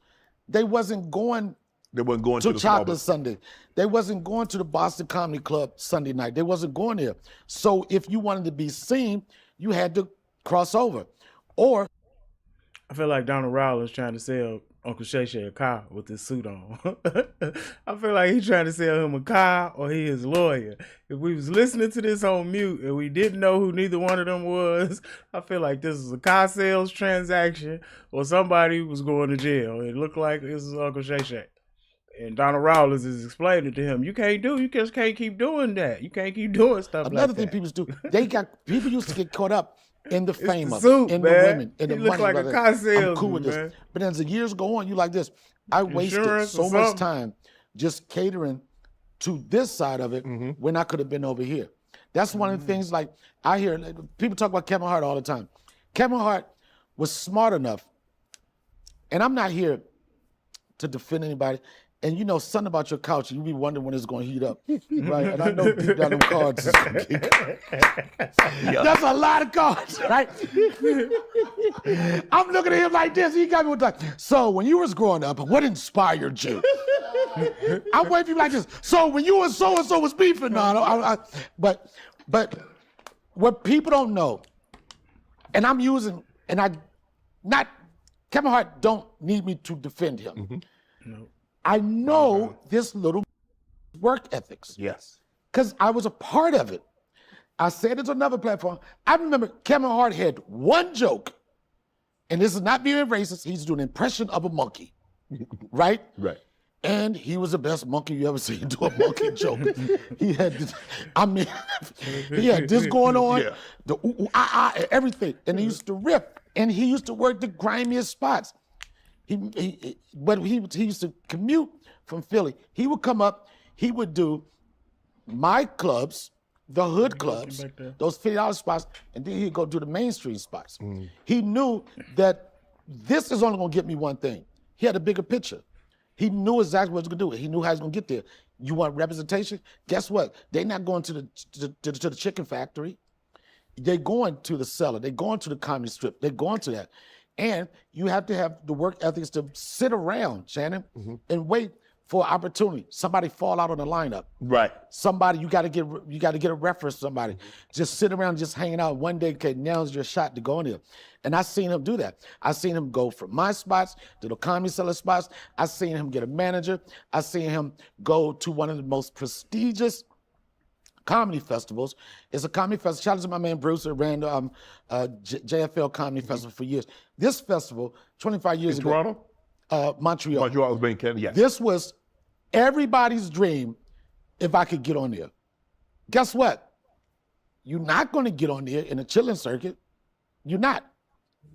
they wasn't going to the Chocolate Sunday. They wasn't going to the Boston Comedy Club Sunday night. They wasn't going there. So if you wanted to be seen, you had to cross over. Or I feel like Donnell Rawlings trying to sell Uncle Shay Shay a car with his suit on. I feel like he's trying to sell him a car, or he his lawyer. If we was listening to this on mute and we didn't know who neither one of them was, I feel like this is a car sales transaction, or somebody was going to jail. It looked like this is Uncle Shay Shay. And Donnell Rawlings is explaining to him, you just can't keep doing that. You can't keep doing stuff like that. Another thing people do, people used to get caught up in the fame of suit, it, in man. the women, in the He money. look like a brother. car salesman, I'm cool with this. man. But as the years go on, you like this. I wasted Insurance so or much something. time just catering to this side of it when I could have been over here. That's one of the things, like, I hear people talk about Kevin Hart all the time. Kevin Hart was smart enough, and I'm not here to defend anybody. And you know something about your couch, and you be wondering when it's going to heat up, right? And I know deep down them cards is going to get That's a lot of cards, right? I'm looking at him like this. He got me with like, so when you was growing up, what inspired you? I'm waiting for you like this. So when you and so-and-so was beefing, but what people don't know, and I'm using, and Kevin Hart don't need me to defend him. No. I know this little work ethics. Yes. Because I was a part of it. I said it on another platform. I remember Kevin Hart had one joke, and this is not being racist, he's doing an impression of a monkey, right? Right. And he was the best monkey you ever seen do a monkey joke. He had this, he had this going on, the ooh, ooh, ah, and everything. And he used to rip, and he used to work the grimiest spots. But he used to commute from Philly. He would come up, he would do my clubs, the hood clubs, those $50 spots, and then he'd go do the mainstream spots. He knew that this is only gonna get me one thing. He had a bigger picture. He knew exactly what he was gonna do. He knew how he was gonna get there. You want representation? Guess what? They're not going to the chicken factory. They're going to the cellar. They're going to the comedy strip. They're going to that. And you have to have the work ethics to sit around, Shannon, and wait for opportunity. Somebody fall out on the lineup. Right. Somebody, you gotta get a reference to somebody. Just sit around just hanging out. One day, okay, now's your shot to go in there. And I seen him do that. I seen him go from my spots to the Comedy Cellar spots. I seen him get a manager. I seen him go to one of the most prestigious comedy festivals. It's a comedy festival. Shout out to my man Bruce, who ran the JFL Comedy Festival for years. This festival, 25 years ago. Toronto? Montreal. Montreal was being Canada, yes. This was everybody's dream if I could get on there. Guess what? You're not going to get on there in a chilling circuit. You're not.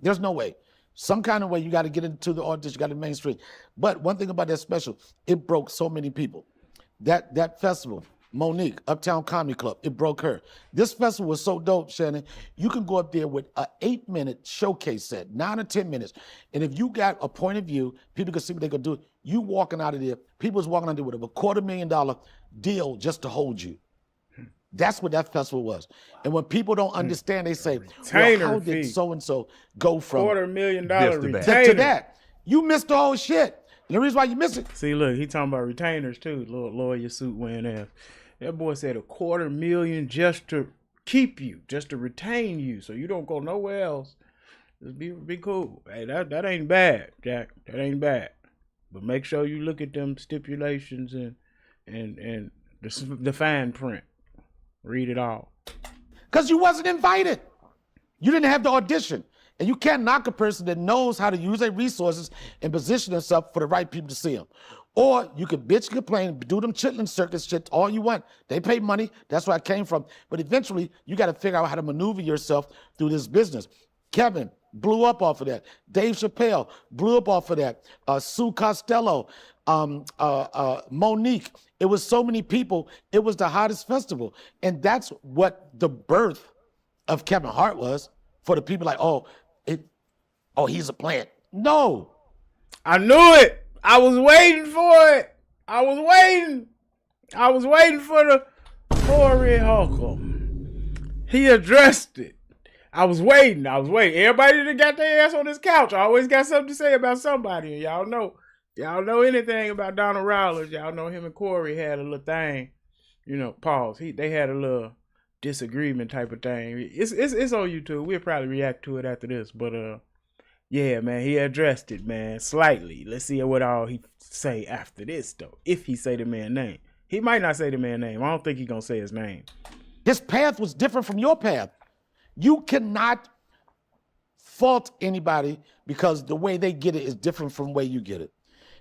There's no way. Some kind of way you got to get into the audition, you got to mainstream. But one thing about that special, it broke so many people. That festival, Monique, Uptown Comedy Club, it broke her. This festival was so dope, Shannon. You can go up there with an 8-minute showcase set, 9 or 10 minutes. And if you got a point of view, people can see what they can do. You walking out of there, people was walking out there with a $250,000 deal just to hold you. That's what that festival was. And when people don't understand, they say, well, how did so-and-so go from $250,000 to retainer. that? You missed the whole shit. And the reason why you miss it. See, look, he talking about retainers too. Little lawyer suit wearing ass. That boy said $250,000 just to keep you, just to retain you, so you don't go nowhere else. Just be cool. Hey, that ain't bad, Jack. That ain't bad. But make sure you look at them stipulations and the fine print. Read it all. Because you wasn't invited. You didn't have the audition. And you can't knock a person that knows how to use their resources and position themselves for the right people to see them. Or you could bitch, complain, do them chitlin circus shit all you want. They pay money. That's where I came from. But eventually, you got to figure out how to maneuver yourself through this business. Kevin blew up off of that. Dave Chappelle blew up off of that. Sue Costello, Monique. It was so many people. It was the hottest festival. And that's what the birth of Kevin Hart was for the people like, oh, he's a plant. No. I knew it. I was waiting for it. I was waiting for the Corey Holcomb. He addressed it. I was waiting. Everybody that got their ass on this couch always got something to say about somebody. And y'all know anything about Donnell Rawlings. Y'all know him and Corey had a little thing. You know, pause. They had a little disagreement type of thing. It's on YouTube. We'll probably react to it after this. But yeah, man, he addressed it, man, slightly. Let's see what all he say after this, though. If he say the man's name. He might not say the man's name. I don't think he gonna say his name. His path was different from your path. You cannot fault anybody because the way they get it is different from the way you get it.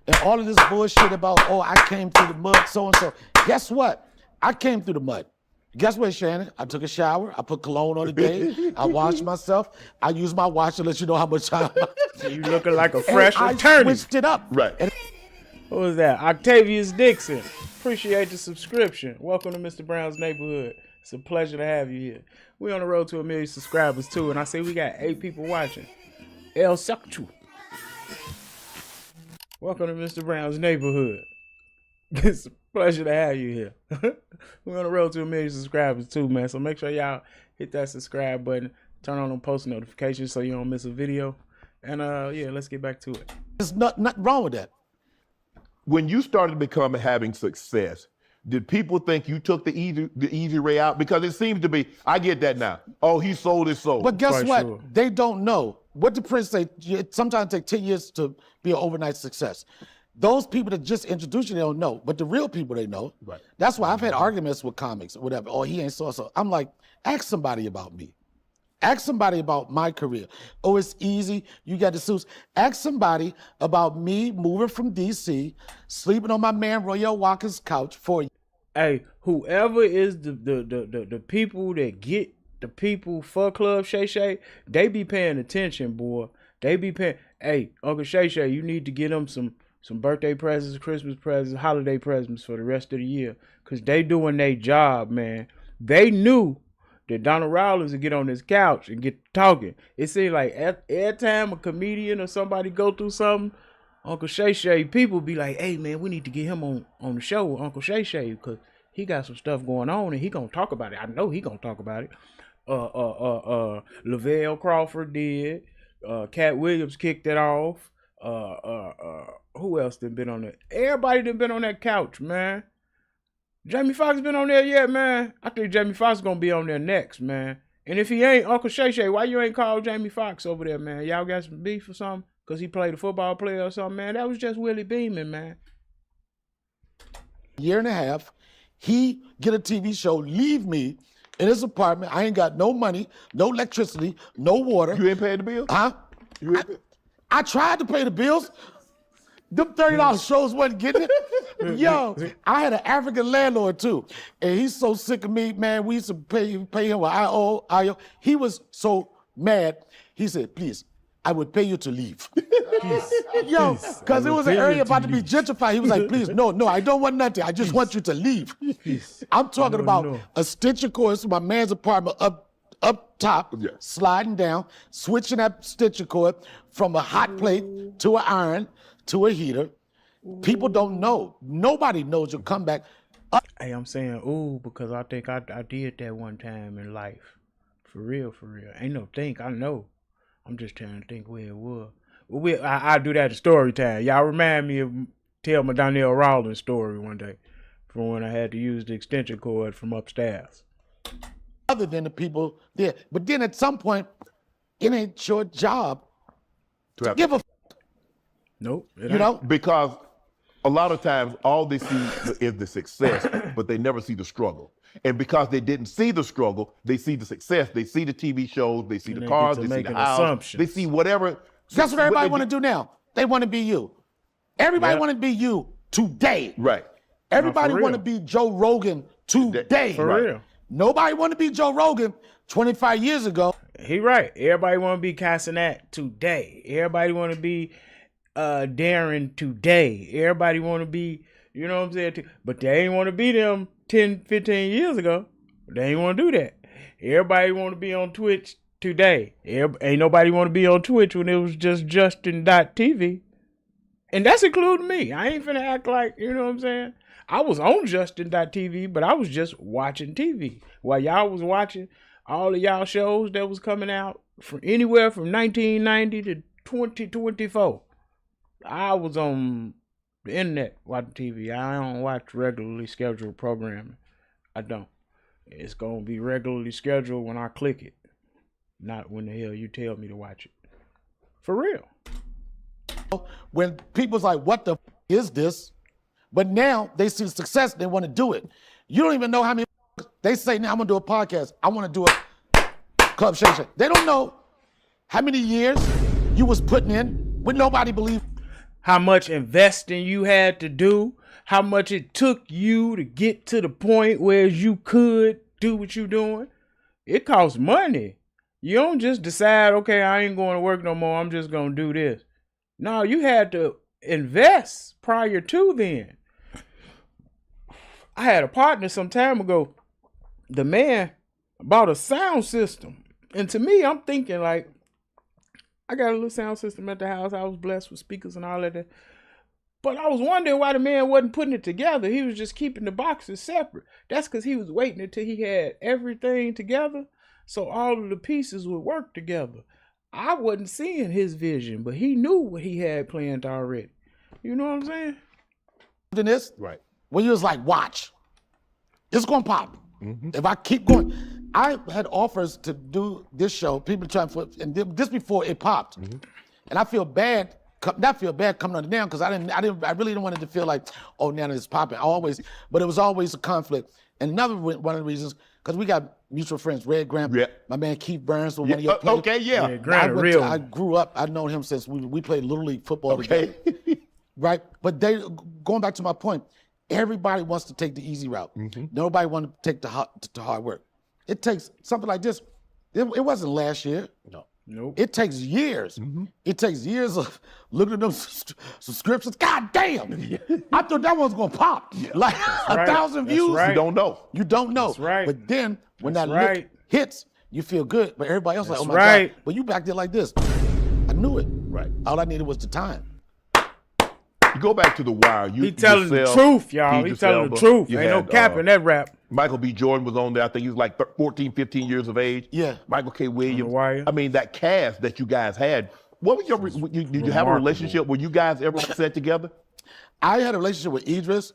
And all of this bullshit about, oh, I came through the mud, so-and-so. Guess what? I came through the mud. Guess what, Shannon? I took a shower. I put cologne on the day. I washed myself. I used my watch to let you know how much time. You looking like a fresh attorney. I switched it up. Right. What was that? Octavius Dixon. Appreciate the subscription. Welcome to Mr. Brown's neighborhood. It's a pleasure to have you here. We're on the road to 1 million subscribers too, and I say we got 8 people watching. El Sakchu. Welcome to Mr. Brown's neighborhood. It's a pleasure to have you here. We're on the road to 1 million subscribers too, man. So make sure y'all hit that subscribe button, turn on them post notifications so you don't miss a video. And yeah, let's get back to it. There's nothing wrong with that. When you started having success, did people think you took the easy way out? Because it seems to be, I get that now. Oh, he sold his soul. But guess Quite what? sure. They don't know. What did Prince say? It sometimes take 10 years to be an overnight success. Those people that just introduce you, they don't know. But the real people, they know. Right. That's why I've had arguments with comics or whatever. Oh, he ain't so. I'm like, ask somebody about me. Ask somebody about my career. Oh, it's easy. You got the suits. Ask somebody about me moving from D.C., sleeping on my man Royale Walker's couch for. Hey, whoever is the people that get the people for Club Shay Shay, they be paying attention, boy. They be paying. Hey, Uncle Shay Shay, you need to get them some birthday presents, Christmas presents, holiday presents for the rest of the year, cause they doing their job, man. They knew that Donnell Rawlings would get on this couch and get talking. It seemed like every time a comedian or somebody go through something, Uncle Shay Shay, people be like, hey man, we need to get him on the show with Uncle Shay Shay because he got some stuff going on and he gonna talk about it. I know he gonna talk about it. Lavelle Crawford did. Cat Williams kicked it off. Who else done been on there? Everybody done been on that couch, man. Jamie Foxx been on there yet, man? I think Jamie Foxx gonna be on there next, man. And if he ain't, Uncle Shay Shay, why you ain't called Jamie Foxx over there, man? Y'all got some beef or something? Because he played a football player or something, man? That was just Willie Beeman, man. Year and a half, he get a TV show, leave me in his apartment. I ain't got no money, no electricity, no water. You ain't paying the bill? Huh? I tried to pay the bills. Them $30 shows wasn't getting it. Yo, I had an African landlord too. And he's so sick of me, man. We used to pay him with IO. He was so mad. He said, please, I would pay you to leave. Yo, because it was an area about to be gentrified. He was like, please, no, I don't want nothing. I just want you to leave. I'm talking about a stitcher cord to my man's apartment up top, sliding down, switching that stitcher cord from a hot plate to an iron to a heater. People don't know. Nobody knows your comeback. Hey, I'm saying, ooh, because I think I did that one time in life. For real. Ain't no think, I know. I'm just trying to think where it was. I do that at story time. Y'all remind me of tell my Donnell Rawlings story one day from when I had to use the extension cord from upstairs. Other than the people there. But then at some point, it ain't your job to give a Nope. you know? Because a lot of times all they see is the success, but they never see the struggle. And because they didn't see the struggle, they see the success. They see the TV shows, they see And the they cars, get to they see the making house, assumptions. they see whatever. That's what everybody they want to do now. They want to be you. Everybody Yep. want to be you today. Right. Everybody No, for want to real. be Joe Rogan today. For Right. real. Nobody want to be Joe Rogan 25 years ago. He right. Everybody want to be Casanat today. Everybody want to be Darren today. Everybody want to be, you know what I'm saying? But they ain't want to be them 10, 15 years ago. They ain't want to do that. Everybody want to be on Twitch today. Ain't nobody want to be on Twitch when it was just Justin.tv. And that's including me. I ain't finna act like, you know what I'm saying? I was on Justin.tv, but I was just watching TV. While y'all was watching all of y'all shows that was coming out from anywhere from 1990 to 2024. I was on the internet watching TV. I don't watch regularly scheduled programming. I don't. It's going to be regularly scheduled when I click it. Not when the hell you tell me to watch it. For real. When people's like, what the is this? But now they see success, they want to do it. You don't even know how many they say, now I'm going to do a podcast. I want to do a Club Shay Shay. They don't know how many years you was putting in when nobody believed. How much investing you had to do, how much it took you to get to the point where you could do what you're doing. It costs money. You don't just decide, okay, I ain't going to work no more. I'm just going to do this. No, you had to invest prior to then. I had a partner some time ago. The man bought a sound system. And to me, I'm thinking like, I got a little sound system at the house. I was blessed with speakers and all of that. But I was wondering why the man wasn't putting it together. He was just keeping the boxes separate. That's because he was waiting until he had everything together so all of the pieces would work together. I wasn't seeing his vision, but he knew what he had planned already. You know what I'm saying? In this, Right. when you was like, watch, it's going to pop. If I keep going. I had offers to do this show, people trying to, and this before it popped. And I feel bad, not feel bad coming on it down, because I really didn't want it to feel like, oh, now it's popping. But it was always a conflict. And another one of the reasons, because we got mutual friends, Red Graham, my man Keith Burns was one of your players. Okay, yeah. Grant, real. I grew up, I've known him since we played Little League football together. Right? But going back to my point, everybody wants to take the easy route. Nobody wants to take the hard work. It takes something like this. It wasn't last year. No. Nope. It takes years. It takes years of looking at those subscriptions. God damn! I thought that one was gonna pop. Like right. 1,000 That's views. right. You don't know. You don't know. That's right. But then when That's that right. lick hits, you feel good. But everybody else like, oh That's my right. God. But you back there like this. I knew it. Right. All I needed was the time. You go back to The Wire. He telling the truth, y'all. He telling the truth. Ain't no cap in that rap. Michael B. Jordan was on there. I think he was like 14, 15 years of age. Yeah. Michael K. Williams. Wire. I mean, that cast that you guys had. What was did you have a remarkable. relationship? Were you guys ever set together? I had a relationship with Idris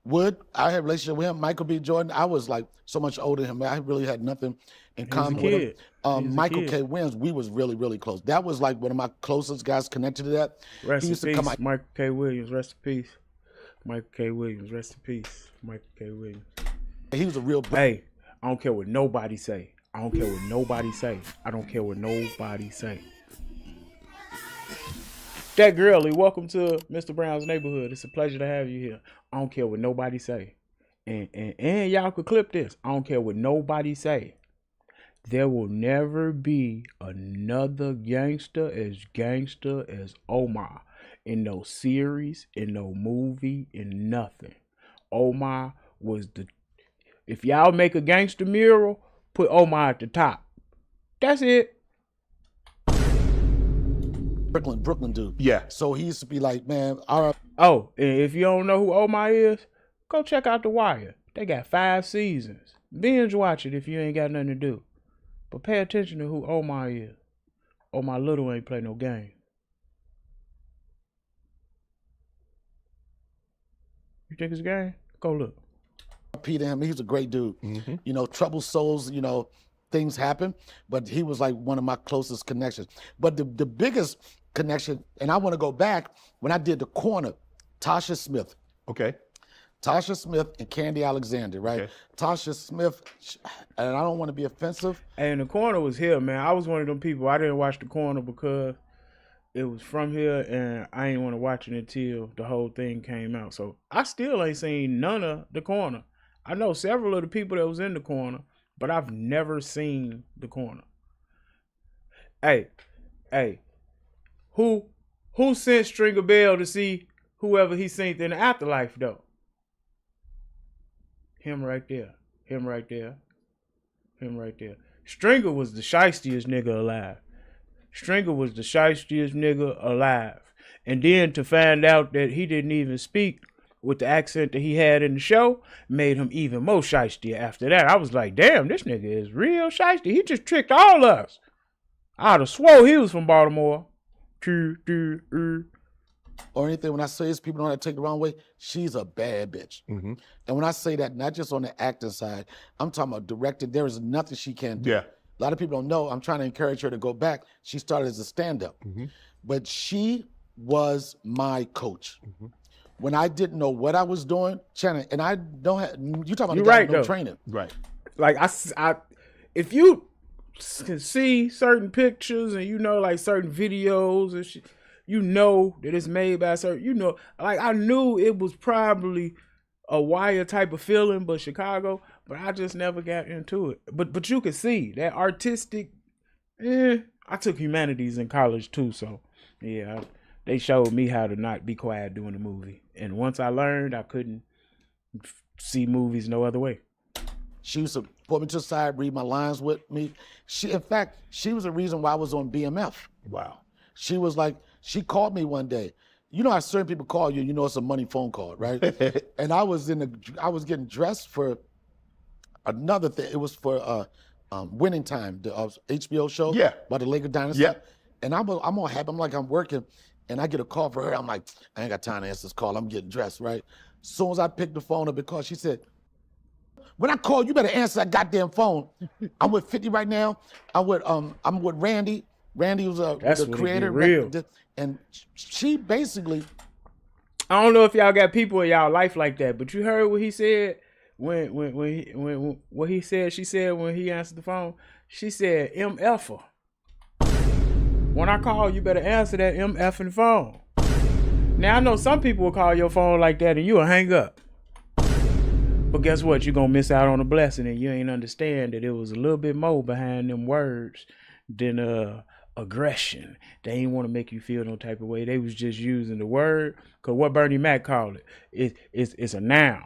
Wood. I had a relationship with him. Michael B. Jordan. I was like so much older than him. I really had nothing in common with him. kid. He was a Michael kid. K. Williams, we was really, really close. That was like one of my closest guys connected to that. Rest he in used to peace, come out. Michael K. Williams. Rest in peace. Michael K. Williams. Rest in peace. Michael K. Williams. He was a real. Hey, I don't care what nobody say. I don't care what nobody say. I don't care what nobody say. That girlie, welcome to Mr. Brown's neighborhood. It's a pleasure to have you here. I don't care what nobody say. And y'all could clip this. I don't care what nobody say. There will never be another gangster as Omar in no series, in no movie, in nothing. Omar was if y'all make a gangster mural, put Omar at the top. That's it. Brooklyn dude. Yeah. So he used to be like, man, all right. Oh, and if you don't know who Omar is, go check out The Wire. They got 5 seasons. Binge watch it if you ain't got nothing to do. But pay attention to who Omar is. Omar Little ain't play no game. You think it's a game? Go look. Peter him, he's a great dude. You know, troubled souls, you know, things happen, but he was like one of my closest connections. But the biggest connection, and I want to go back when I did The Corner, Tasha Smith. Okay. Tasha Smith and Candy Alexander, right? Okay. Tasha Smith, and I don't want to be offensive. And The Corner was here, man. I was one of them people. I didn't watch The Corner because it was from here, and I didn't want to watch it until the whole thing came out. So I still ain't seen none of The Corner. I know several of the people that was in The Corner, but I've never seen The Corner. Hey, who sent Stringer Bell to see whoever he seen in the afterlife though? Him right there. Stringer was the shystiest nigga alive. And then to find out that he didn't even speak with the accent that he had in the show made him even more shysty after that. I was like, damn, this nigga is real shysty. He just tricked all of us. I'd have swore he was from Baltimore. Or anything, when I say this, people don't have to take it the wrong way. She's a bad bitch. And when I say that, not just on the acting side, I'm talking about directing. There is nothing she can't do. Yeah. A lot of people don't know. I'm trying to encourage her to go back. She started as a stand-up. But she was my coach. When I didn't know what I was doing, Shannon, and I don't have, you talking about the guy with no training. Right. Like I if you can see certain pictures and you know like certain videos and shit, you know that it's made by certain, you know, like I knew it was probably a Wire type of feeling, but Chicago, but I just never got into it. But you can see that artistic, I took humanities in college too, so yeah, they showed me how to not be quiet doing the movie. And once I learned, I couldn't see movies no other way. She used to pull me to the side, read my lines with me. In fact, she was the reason why I was on BMF. Wow. She was like, she called me one day. You know how certain people call you, you know it's a money phone call, right? And I was getting dressed for another thing. It was for Winning Time, the HBO show about the Laker dynasty. Yeah. And I'm all happy. I'm like, I'm working, and I get a call for her. I'm like, I ain't got time to answer this call. I'm getting dressed, right? As soon as I picked the phone up, because she said, when I call, you better answer that goddamn phone. I'm with 50 right now. I'm with Randy. Randy was the creator. Real. And she basically, I don't know if y'all got people in y'all life like that, but you heard what he said when what he said. She said when he answered the phone, she said MF'er. When I call, you better answer that MF'ing phone. Now I know some people will call your phone like that and you'll hang up. But guess what? You're gonna miss out on a blessing, and you ain't understand that it was a little bit more behind them words than aggression. They ain't want to make you feel no type of way. They was just using the word, cause what Bernie Mac called it's a noun.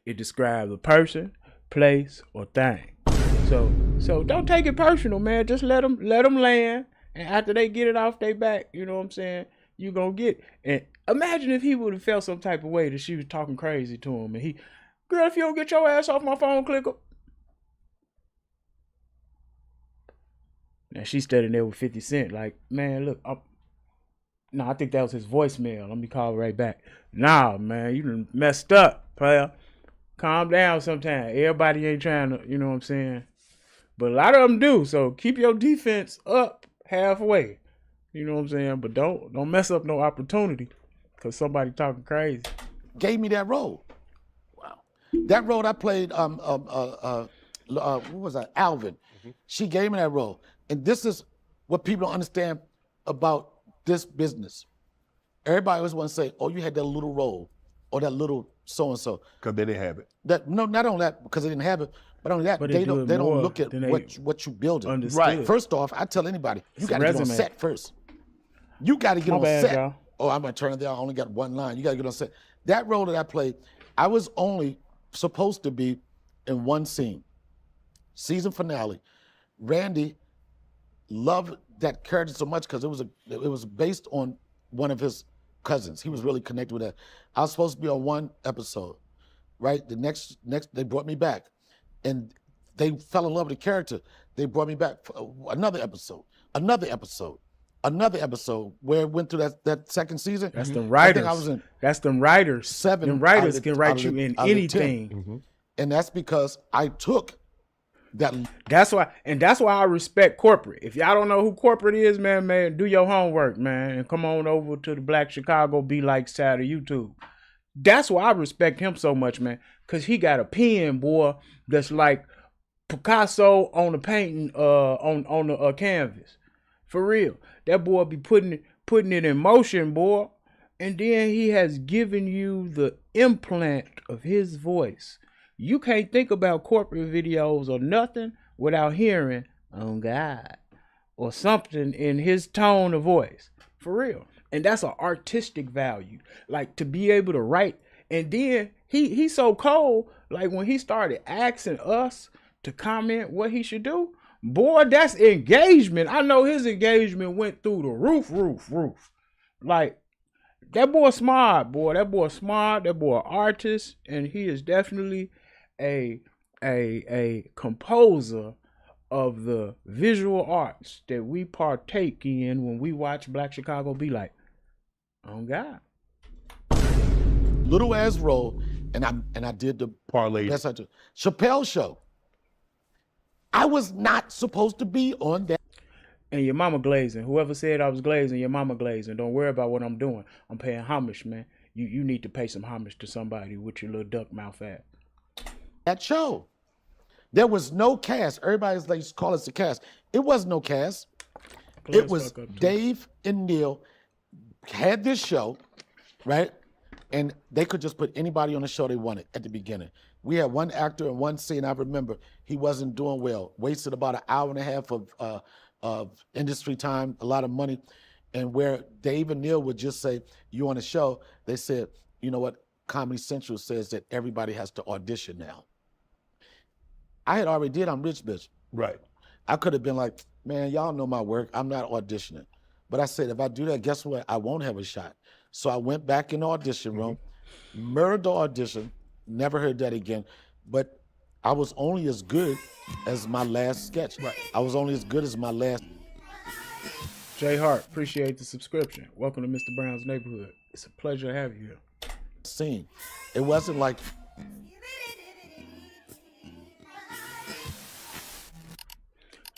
It describes a person, place, or thing. So don't take it personal, man. Just let them land, and after they get it off their back, you know what I'm saying, you gonna get it. And imagine if he would have felt some type of way that she was talking crazy to him, and he, girl, if you don't get your ass off my phone, click up. Now she's standing there with 50 Cent, like, man, look, I think that was his voicemail. Let me call right back. Nah, man, you done messed up, player. Calm down sometime. Everybody ain't trying to, you know what I'm saying? But a lot of them do, so keep your defense up halfway. You know what I'm saying? But don't mess up no opportunity because somebody talking crazy. Gave me that role. Wow. That role I played, what was that? Alvin. She gave me that role. And this is what people don't understand about this business. Everybody always want to say, oh, you had that little role or that little so-and-so. Because they didn't have it. No, not only that, because they didn't have it, but only that, they don't look at what you building. Understood. Right. First off, I tell anybody, you got to get on set first. You got to get on set. Y'all. Oh, I'm going to turn it down. I only got one line. You got to get on set. That role that I played, I was only supposed to be in one scene. Season finale. Randy loved that character so much because it was based on one of his cousins. He was really connected with that. I was supposed to be on one episode, right? The next they brought me back, and they fell in love with the character. They brought me back for another episode, another episode where it went through that second season. That's them I writers. think I was in That's them writers. 7. Them writers out of can the- write out you of the- in out of the 10. anything. And that's because I took that. That's why I respect corporate. If y'all don't know who corporate is, man, do your homework, man, and come on over to the Black Chicago Be Like side of YouTube. That's why I respect him so much, man, because he got a pen, boy, that's like Picasso on the painting, on the canvas, for real. That boy be putting it in motion, boy, and then he has given you the implant of his voice. You can't think about corporate videos or nothing without hearing "Oh God" or something in his tone of voice, for real. And that's an artistic value, like to be able to write. And then he's so cold, like when he started asking us to comment what he should do, boy, that's engagement. I know his engagement went through the roof. Like, that boy smart, boy. That boy smart. That boy artist, and he is definitely a composer of the visual arts that we partake in when we watch Black Chicago Be Like. Oh God. Little ass role, and I did the Parlay. best I did. Chappelle Show. I was not supposed to be on that. And your mama glazing. Whoever said I was glazing, your mama glazing. Don't worry about what I'm doing. I'm paying homage, man. You need to pay some homage to somebody with your little duck mouth ass. That show. There was no cast. Everybody's like call us the cast. It was no cast. It was Dave and Neil had this show, right? And they could just put anybody on the show they wanted at the beginning. We had one actor and one scene. I remember he wasn't doing well. Wasted about an hour and a half of industry time, a lot of money. And where Dave and Neil would just say, "You on the show?" They said, "You know what? Comedy Central says that everybody has to audition now." I had already did I'm Rich Bitch. Right. I could have been like, "Man, y'all know my work. I'm not auditioning." But I said, if I do that, guess what? I won't have a shot. So I went back in the audition room, murdered the audition, never heard that again. But I was only as good as my last sketch. Right. I was only as good as my last. Jay Hart, appreciate the subscription. Welcome to Mr. Brown's Neighborhood. It's a pleasure to have you here. Scene. It wasn't like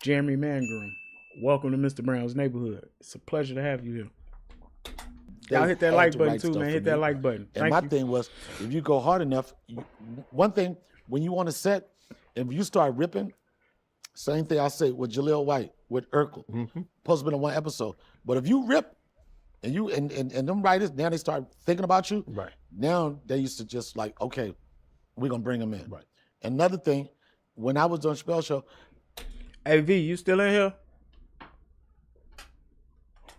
Jeremy Mangrum, welcome to Mr. Brown's Neighborhood. It's a pleasure to have you here. Y'all hit that had like to button write too, stuff man. for Hit that me. like button. And my thing was, if you go hard enough, one thing, when you want to set, if you start ripping, same thing I say with Jaleel White, with Urkel, supposed to be in one episode. But if you rip, and you and them writers, now they start thinking about you. Right. Now they used to just like, okay, we're gonna bring them in. Right. Another thing, when I was on Chappelle Show, Hey V, you still in here?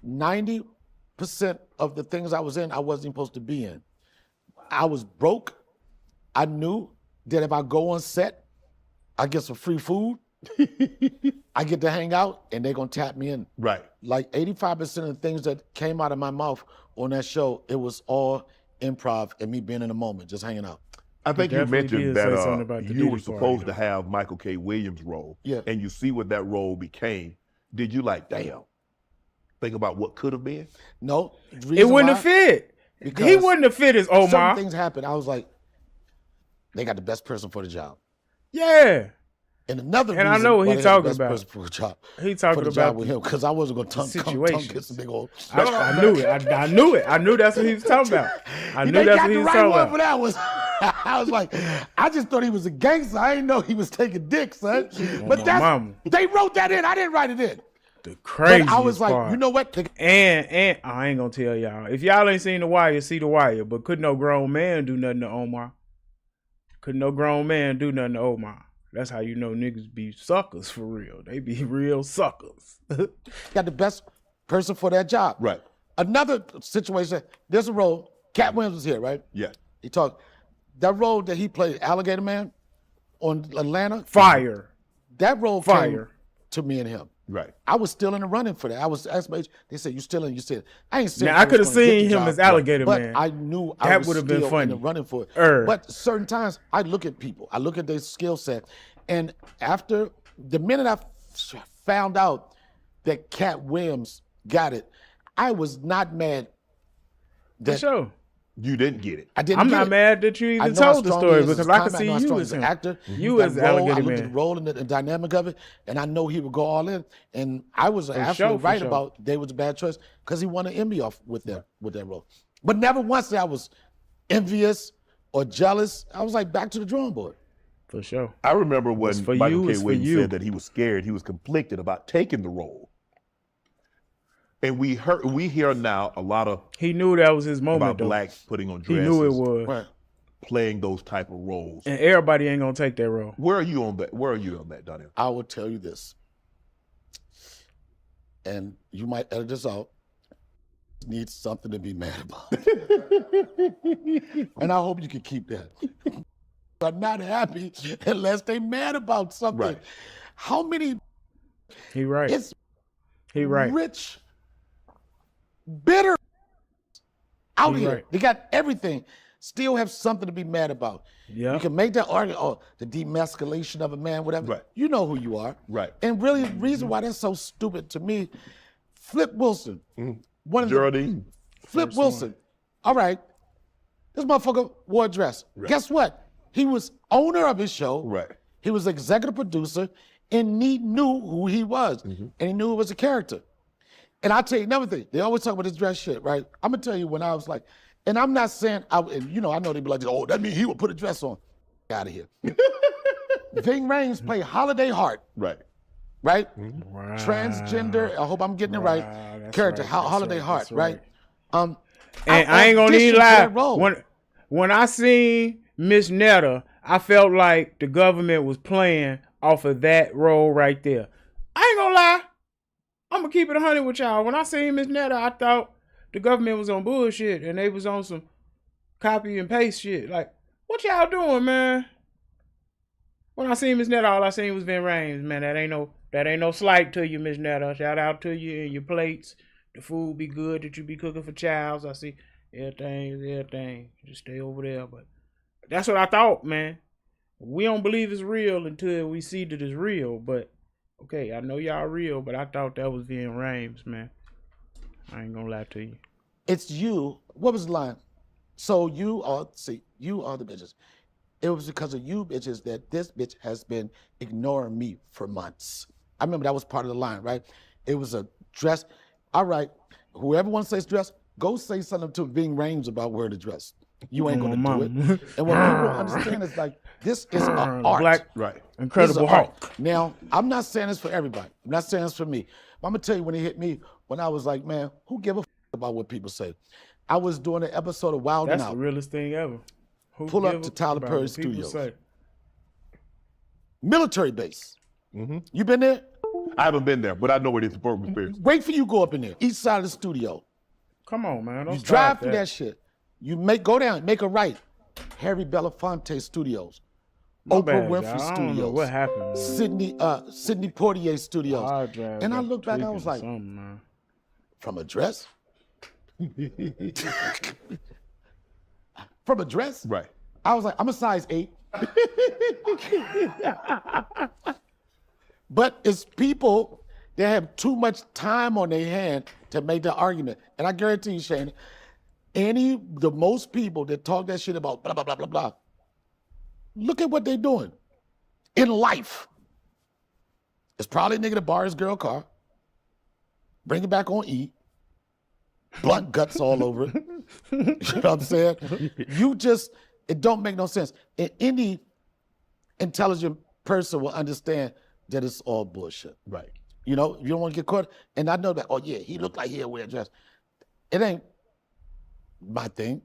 90% of the things I was in, I wasn't supposed to be in. I was broke. I knew that if I go on set, I get some free food. I get to hang out, and they're gonna tap me in. Right. Like 85% of the things that came out of my mouth on that show, it was all improv and me being in the moment, just hanging out. I think you definitely mentioned did say something about that the you were Diddy party, supposed though. to have Michael K. Williams' role. Yeah. And you see what that role became. Did you like, damn, think about what could have been? No, It wouldn't have fit. He Because wouldn't have fit as some Omar. things happened. I was like, they got the best person for the job. Yeah. And another And I reason know what why he they had the talking best about. person for the job. He talking for the about job with him, because I wasn't gonna tongue situations. kiss a big old. I knew it. I knew it. I knew that's what he was talking about. I knew They that's got what he the was right talking one about. for that was. I was like, I just thought he was a gangster. I didn't know he was taking dick, son. But my that's mama. they wrote that in. I didn't write it in. The craziest But I was like, part. you know what? And I ain't gonna tell y'all. If y'all ain't seen The Wire, see The Wire. But couldn't no grown man do nothing to Omar. Couldn't no grown man do nothing to Omar. That's how you know niggas be suckers for real. They be real suckers. Got the best person for that job. Right. Another situation, there's a role, Cat Williams was here, right? Yeah. He talked, that role that he played, Alligator Man, on Atlanta, Fire. that role Fire. came to me and him. Right. I was still in the running for that. I was asked my agent, they said, you still in? You said, I ain't saying Now, I was could have gonna get seen the him job, as Alligator but Man. I knew I That was would've been still funny. in the running for it. Er. But certain times, I look at people. I look at their skill set. And after, the minute I found out that Cat Williams got it. I was not mad For sure. You didn't get it. I didn't. I'm get not it. mad that you I even know how told the strong story he is because as I could a see comic, I know how you strong as he's an him. actor. You That as role, I Alligator looked at the Man. role and the dynamic of it, and I know he would go all in. And I was absolutely right about Dave was a bad choice because he won an Emmy off with that role. But never once that I was envious or jealous. I was like back to the drawing board. For sure. I remember when for Michael you, K. it's for Williams you. said that he was scared, he was conflicted about taking the role. And we hear now a lot of He knew that was his moment, about though. blacks putting on He dresses, knew it was. Right. playing those type of roles. And everybody ain't gonna take that role. Where are you on that? Where are you on that, Donnell? I will tell you this, and you might edit this out. Needs something to be mad about, and I hope you can keep that. I'm not happy unless they mad about something. Right. How many? He right. It's He right. rich, bitter out He here. right. They got everything. Still have something to be mad about. Yeah. You can make that argument, oh, the demasculation of a man, whatever. Right. You know who you are. Right. And really, the reason why that's so stupid to me, Flip Wilson. One of Geraldine. Flip Wilson. All right. This motherfucker wore a dress. Right. Guess what? He was owner of his show. Right. He was executive producer, and he knew who he was, and he knew it was a character. And I'll tell you another thing. They always talk about this dress shit, right? I'm gonna tell you when I was like, and I'm not saying, I know they be like, oh, that means he would put a dress on. Out of here. Ving Rhames played Holiday Heart, Right. right? Wow. Transgender, I hope I'm getting it right. That's Character, right, Holiday that's Heart, right? And I ain't gonna need auditioned for lie. that role. When I seen Miss Netta, I felt like the government was playing off of that role right there. I ain't gonna lie. I'm gonna keep it 100 with y'all. When I seen Miss Netta, I thought the government was on bullshit and they was on some copy and paste shit. Like, what y'all doing, man? When I seen Miss Netta, all I seen was Ving Rhames, man. That ain't no slight to you, Miss Netta. Shout out to you and your plates. The food be good that you be cooking for Childs. I see everything. Just stay over there. But that's what I thought, man. We don't believe it's real until we see that it's real. But okay, I know y'all real, but I thought that was Ving Rhames, man. I ain't gonna lie to you. It's you. What was the line? So you are the bitches. It was because of you bitches that this bitch has been ignoring me for months. I remember that was part of the line, right? It was a dress. All right, whoever wants to say it's dress, go say something to Ving Rhames about wearing the dress. You ain't gonna do it. And what people don't understand is like, this is an art. Black, Right. Incredible This is art. Hulk. Now, I'm not saying this for everybody. I'm not saying this for me. But I'm gonna tell you when it hit me, when I was like, man, who give a about what people say? I was doing an episode of Wild 'N That's Out. the realest thing ever. Who Pull up give to a Tyler about Perry what people Studios. say? Military base. You been there? I haven't been there, but I know where it's supposed to be. Wait for you to go up in there. East side of the studio. Come on, man. Don't You stop drive through that shit. You go down, make a right. Harry Belafonte Studios. My Oprah bad, Winfrey y'all. I don't know Studios. what happened, man. Sidney Poitier Studios. Hard drive And I got look back, I tweaking was or like, something, man. from a dress? From a dress? Right. I was like, I'm a size 8. But it's people that have too much time on their hand to make the argument. And I guarantee you, Shane, the most people that talk that shit about blah, blah, blah, blah, blah, look at what they're doing in life. It's probably a nigga that borrow his girl car, bring it back on E, blunt guts all over it. You know what I'm saying? It don't make no sense. And any intelligent person will understand that it's all bullshit. Right. You know, you don't want to get caught. And I know that, oh yeah, he looked like he'll wear a dress. It ain't my thing.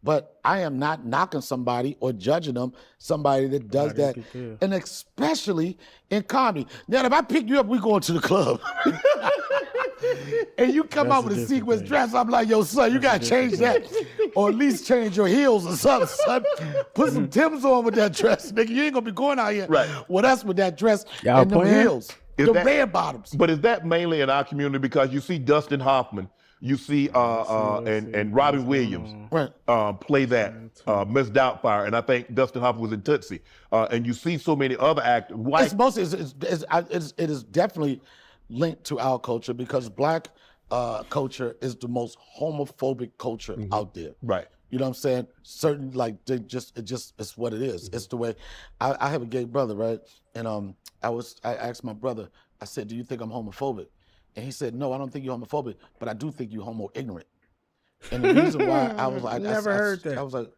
But I am not knocking somebody or judging them, somebody that does that. And especially in comedy. Now, if I pick you up, we going to the club. And you come out with a sequence dress, I'm like, yo, son, you got to change that. Or at least change your heels or something, son. Put some Timbs on with that dress. Nigga, you ain't going to be going out here with us with that dress and them heels. The red bottoms. But is that mainly in our community? Because you see Dustin Hoffman, you see and Robin Williams play that Miss Doubtfire, and I think Dustin Hoffman was in Tootsie, and you see so many other actors. It's mostly it is definitely linked to our culture because black culture is the most homophobic culture out there. Right. You know what I'm saying? Certain, like, it's what it is. It's the way. I have a gay brother, right? And I asked my brother, I said, do you think I'm homophobic? And he said, no, I don't think you're homophobic, but I do think you're homo ignorant. And the reason why I was like, Never heard that. I was like,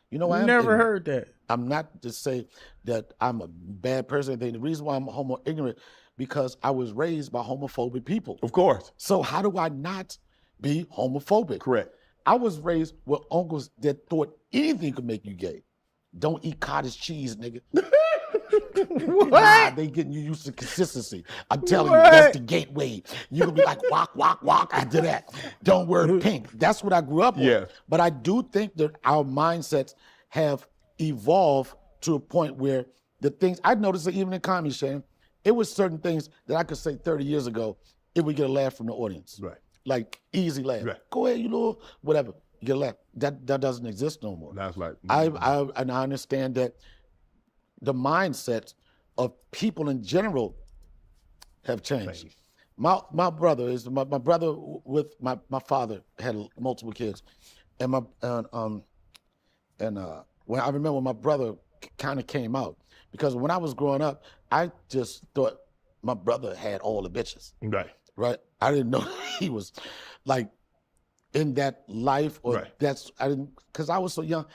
you know, I am Never ignorant. heard that. I'm not to say that I'm a bad person. The reason why I'm homo ignorant, because I was raised by homophobic people. Of course. So how do I not be homophobic? Correct. I was raised with uncles that thought anything could make you gay. Don't eat cottage cheese, nigga. What? Nah, they getting you used to consistency. I'm telling you, that's the gateway. You're gonna be like, walk, walk, walk after that. Don't wear pink. That's what I grew up with. Yeah. But I do think that our mindsets have evolved to a point where the things, I noticed that even in comedy, Shane, it was certain things that I could say 30 years ago, it would get a laugh from the audience. Right. Like easy laugh. Right. Go ahead, you know, whatever. You get a laugh. That doesn't exist no more. That's like And I understand that the mindset of people in general have changed. My brother is my brother with my father had multiple kids, and when I remember when my brother kind of came out, because when I was growing up, I just thought my brother had all the bitches. Right. Right. I didn't know he was like in that life, or Right. because I was so young,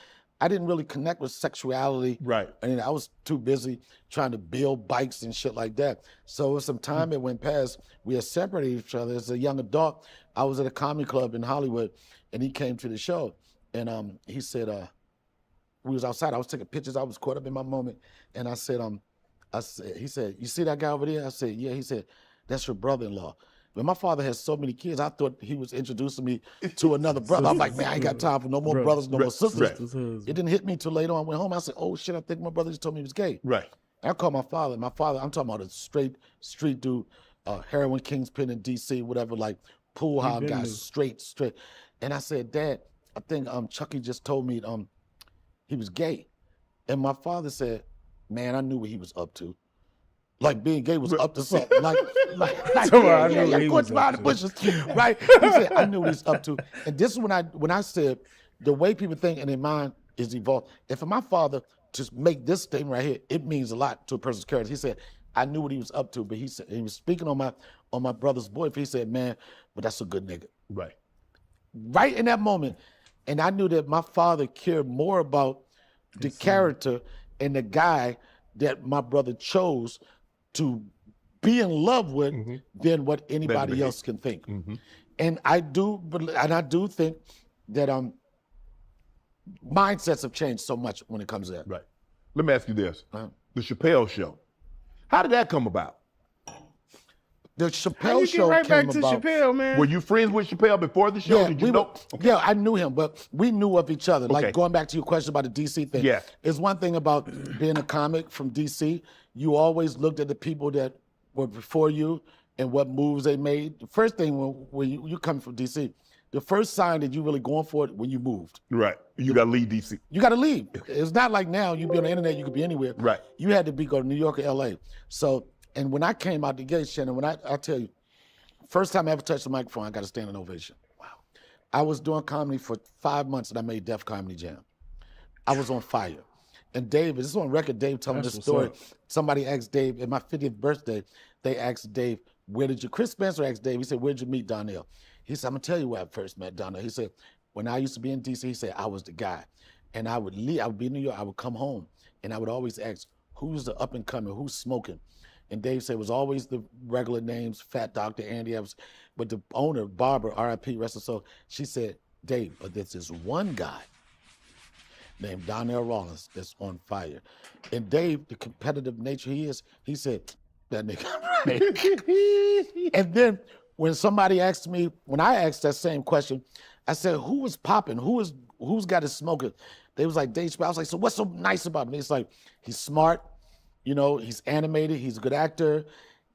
I didn't really connect with sexuality. Right. I mean, I was too busy trying to build bikes and shit like that. So some time it went past, we had separated each other. As a young adult, I was at a comedy club in Hollywood, and he came to the show, and he said, we was outside, I was taking pictures, I was caught up in my moment, and I said, he said, you see that guy over there? I said, yeah. He said, that's your brother-in-law. But my father has so many kids, I thought he was introducing me to another brother. I'm like, man, I ain't got time for no more brothers, no more sisters. It didn't hit me till later on. I went home, I said, oh shit, I think my brother just told me he was gay. Right. I called my father. My father, I'm talking about a straight street dude, heroin kingpin in DC, whatever, like pool hall guy, straight. And I said, Dad, I think Chucky just told me he was gay. And my father said, man, I knew what he was up to. Like being gay was up to something. Like going around the bushes, right? He said, I knew what he's up to. And this is when I said, the way people think in their mind is evolved. And for my father to make this statement right here, it means a lot to a person's character. He said, I knew what he was up to, but he said, he was speaking on my brother's boyfriend. He said, man, but that's a good nigga. Right. Right in that moment. And I knew that my father cared more about the character and the guy that my brother chose to be in love with than what anybody else can think. And I do think that mindsets have changed so much when it comes to that. Right. Let me ask you this. The Chappelle Show. How did that come about? The Chappelle Show right came back to about. Chappelle, man. Were you friends with Chappelle before the show? Yeah, Did you know? Yeah, I knew him, but we knew of each other. Okay. Like going back to your question about the DC thing. Yeah. It's one thing about being a comic from DC. You always looked at the people that were before you and what moves they made. The first thing when you come from DC, the first sign that you really going for it when you moved. Right. You got to leave DC. You got to leave. It's not like now you be on the internet, you could be anywhere. Right. You had to go to New York or LA. So, and when I came out the gate, Shannon, when I tell you, first time I ever touched the microphone, I got a standing ovation. Wow. I was doing comedy for 5 months and I made Def Comedy Jam. I was on fire. And Dave, this is on record, Dave telling this story. Somebody asked Dave, at my 50th birthday, they asked Dave, Chris Spencer asked Dave, he said, where'd you meet Donnell? He said, I'm gonna tell you where I first met Donnell. He said, when I used to be in DC, he said, I was the guy. And I would leave, I would be in New York, I would come home, and I would always ask, who's the up and coming, who's smoking? And Dave said it was always the regular names, Fat Doctor, Andy Evans. But the owner, Barbara, RIP, rest her soul, she said, Dave, but there's this one guy named Donnell Rawlings that's on fire. And Dave, the competitive nature he is, he said, that nigga. And then when somebody asked me, when I asked that same question, I said, who is popping? Who's got it smoking? They was like, Dave Chappelle. I was like, so what's so nice about him? It's like, he's smart, you know, he's animated, he's a good actor.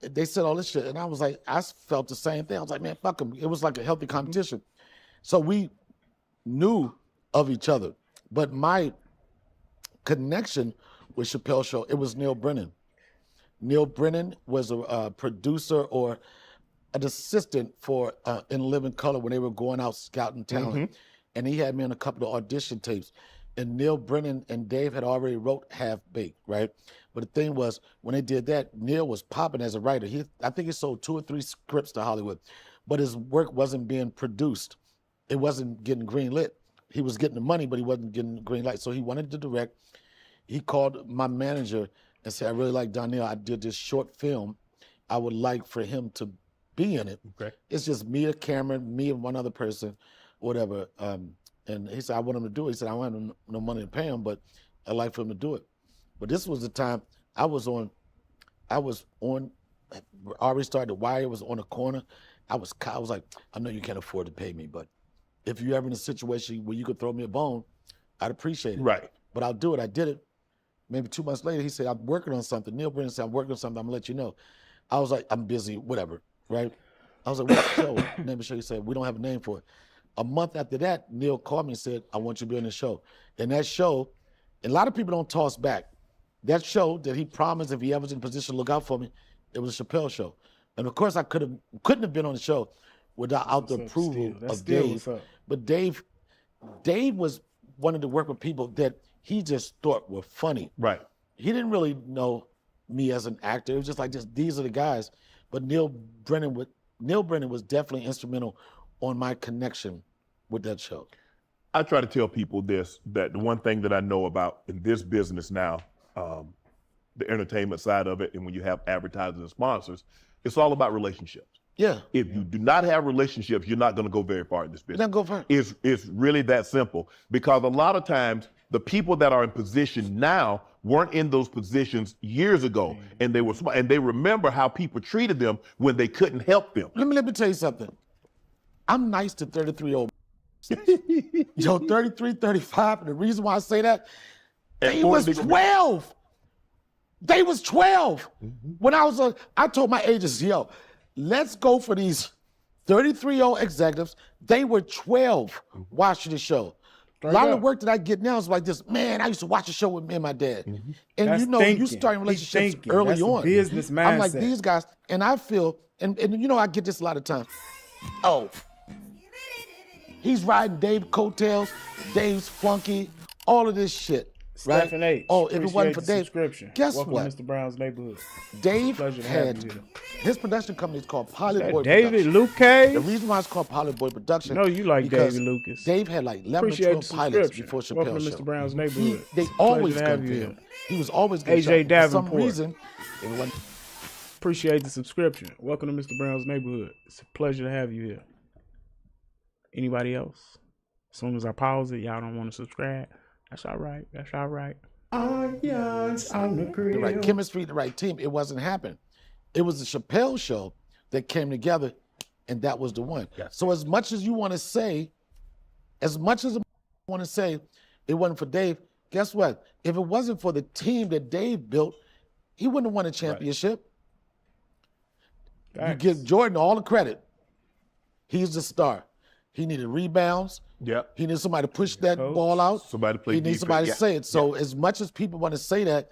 They said all this shit. And I was like, I felt the same thing. I was like, man, fuck him. It was like a healthy competition. So we knew of each other. But my connection with Chappelle Show, it was Neil Brennan. Neil Brennan was a producer or an assistant for In Living Color when they were going out scouting talent. And he had me on a couple of audition tapes. And Neil Brennan and Dave had already wrote Half Baked, right? But the thing was, when they did that, Neil was popping as a writer. I think he sold 2 or 3 scripts to Hollywood, but his work wasn't being produced. It wasn't getting greenlit. He was getting the money, but he wasn't getting the green light. So he wanted to direct. He called my manager and said, I really like Donnell. I did this short film. I would like for him to be in it. Okay. It's just me, a camera, me and one other person, whatever. And he said, I want him to do it. He said, I don't have no money to pay him, but I'd like for him to do it. But this was the time I was on, already started The Wire, was on the corner. I was like, I know you can't afford to pay me, but if you're ever in a situation where you could throw me a bone, I'd appreciate it. Right. But I'll do it. I did it. Maybe 2 months later, he said, I'm working on something. Neil Brennan said, I'm working on something. I'm gonna let you know. I was like, I'm busy, whatever, right? I was like, what's the show? Name the show. He said, we don't have a name for it. A month after that, Neil called me and said, I want you to be on the show. And that show, and a lot of people don't toss back. That show that he promised if he ever was in a position to look out for me, it was a Chappelle show. And of course, I couldn't have been on the show without the approval of Dave. But Dave was wanted to work with people that he just thought were funny. Right. He didn't really know me as an actor. It was just like, these are the guys. But Neil Brennan was definitely instrumental on my connection with that show. I try to tell people this, that the one thing that I know about in this business now, the entertainment side of it, and when you have advertisers and sponsors, it's all about relationships. Yeah. If you do not have relationships, you're not going to go very far in this business. Not go far. It's really that simple, because a lot of times the people that are in position now weren't in those positions years ago, and they were smart, and they remember how people treated them when they couldn't help them. Let me tell you something. I'm nice to 33-year-old. Yo, 33, 35, and the reason why I say that, they was 12. They was 12. When I told my agents, yo, let's go for these 33-year-old executives. They were 12 watching the show. A lot of the work that I get now is like this. Man, I used to watch a show with me and my dad. And That's you know, thinking. you starting relationships He's early That's on. Business mindset. I'm like, these guys, and I feel, and you know, I get this a lot of times. Oh, he's riding Dave coattails, Dave's flunky, all of this shit. Right? Stephen H. Oh, if it wasn't for Dave, guess Welcome what? To Mr. Brown's neighborhood. Dave Pleasure to have had you here. his production company is called Pilot Boy David Production. Luke. The reason why it's called Pilot Boy Production. No, you like because David Lucas. Dave had like 11 or Appreciate 12 the pilots subscription. before Chappelle's Welcome to show. Mr. Brown's neighborhood. They It's a always pleasure to have good you for here. him. He was always good. AJ For some Davenport. reason, everyone. Appreciate the subscription. Welcome to Mr. Brown's neighborhood. It's a pleasure to have you here. Anybody else? As soon as I pause it, y'all don't want to subscribe. That's all right. That's all right. The right chemistry, the right team. It wasn't happening. It was the Chappelle show that came together, and that was the one. Yes. So as much as you want to say, it wasn't for Dave, guess what? If it wasn't for the team that Dave built, he wouldn't have won a championship. You give Jordan all the credit. He's the star. He needed rebounds. Yep. He needed somebody to push that ball out. Somebody to play He needs defense. somebody Yeah. to say it. So as much as people want to say that,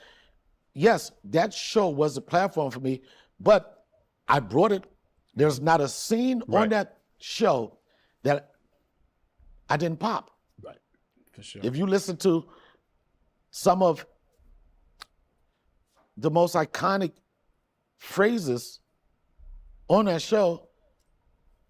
yes, that show was a platform for me, but I brought it. There's not a scene on that show that I didn't pop. Right. For sure. If you listen to some of the most iconic phrases on that show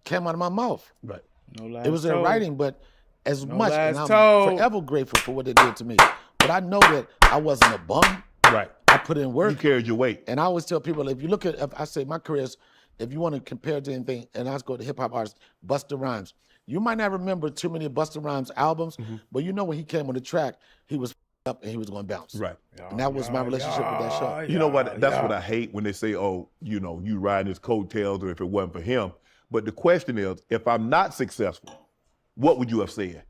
came out of my mouth. Right. No lies It was their told. writing, but as No much, lies and I'm told. forever grateful for what they did to me. But I know that I wasn't a bum. Right. I put in work. You carried your weight. And I always tell people, if you look at, I say my career is, if you want to compare it to anything, and I go to hip hop artists, Busta Rhymes. You might not remember too many of Busta Rhymes albums, but you know when he came on the track, he was up and he was going to bounce. Right. And that was my relationship with that show. You know what? That's what I hate when they say, oh, you know, you riding his coattails, or if it wasn't for him. But the question is, if I'm not successful, what would you have said?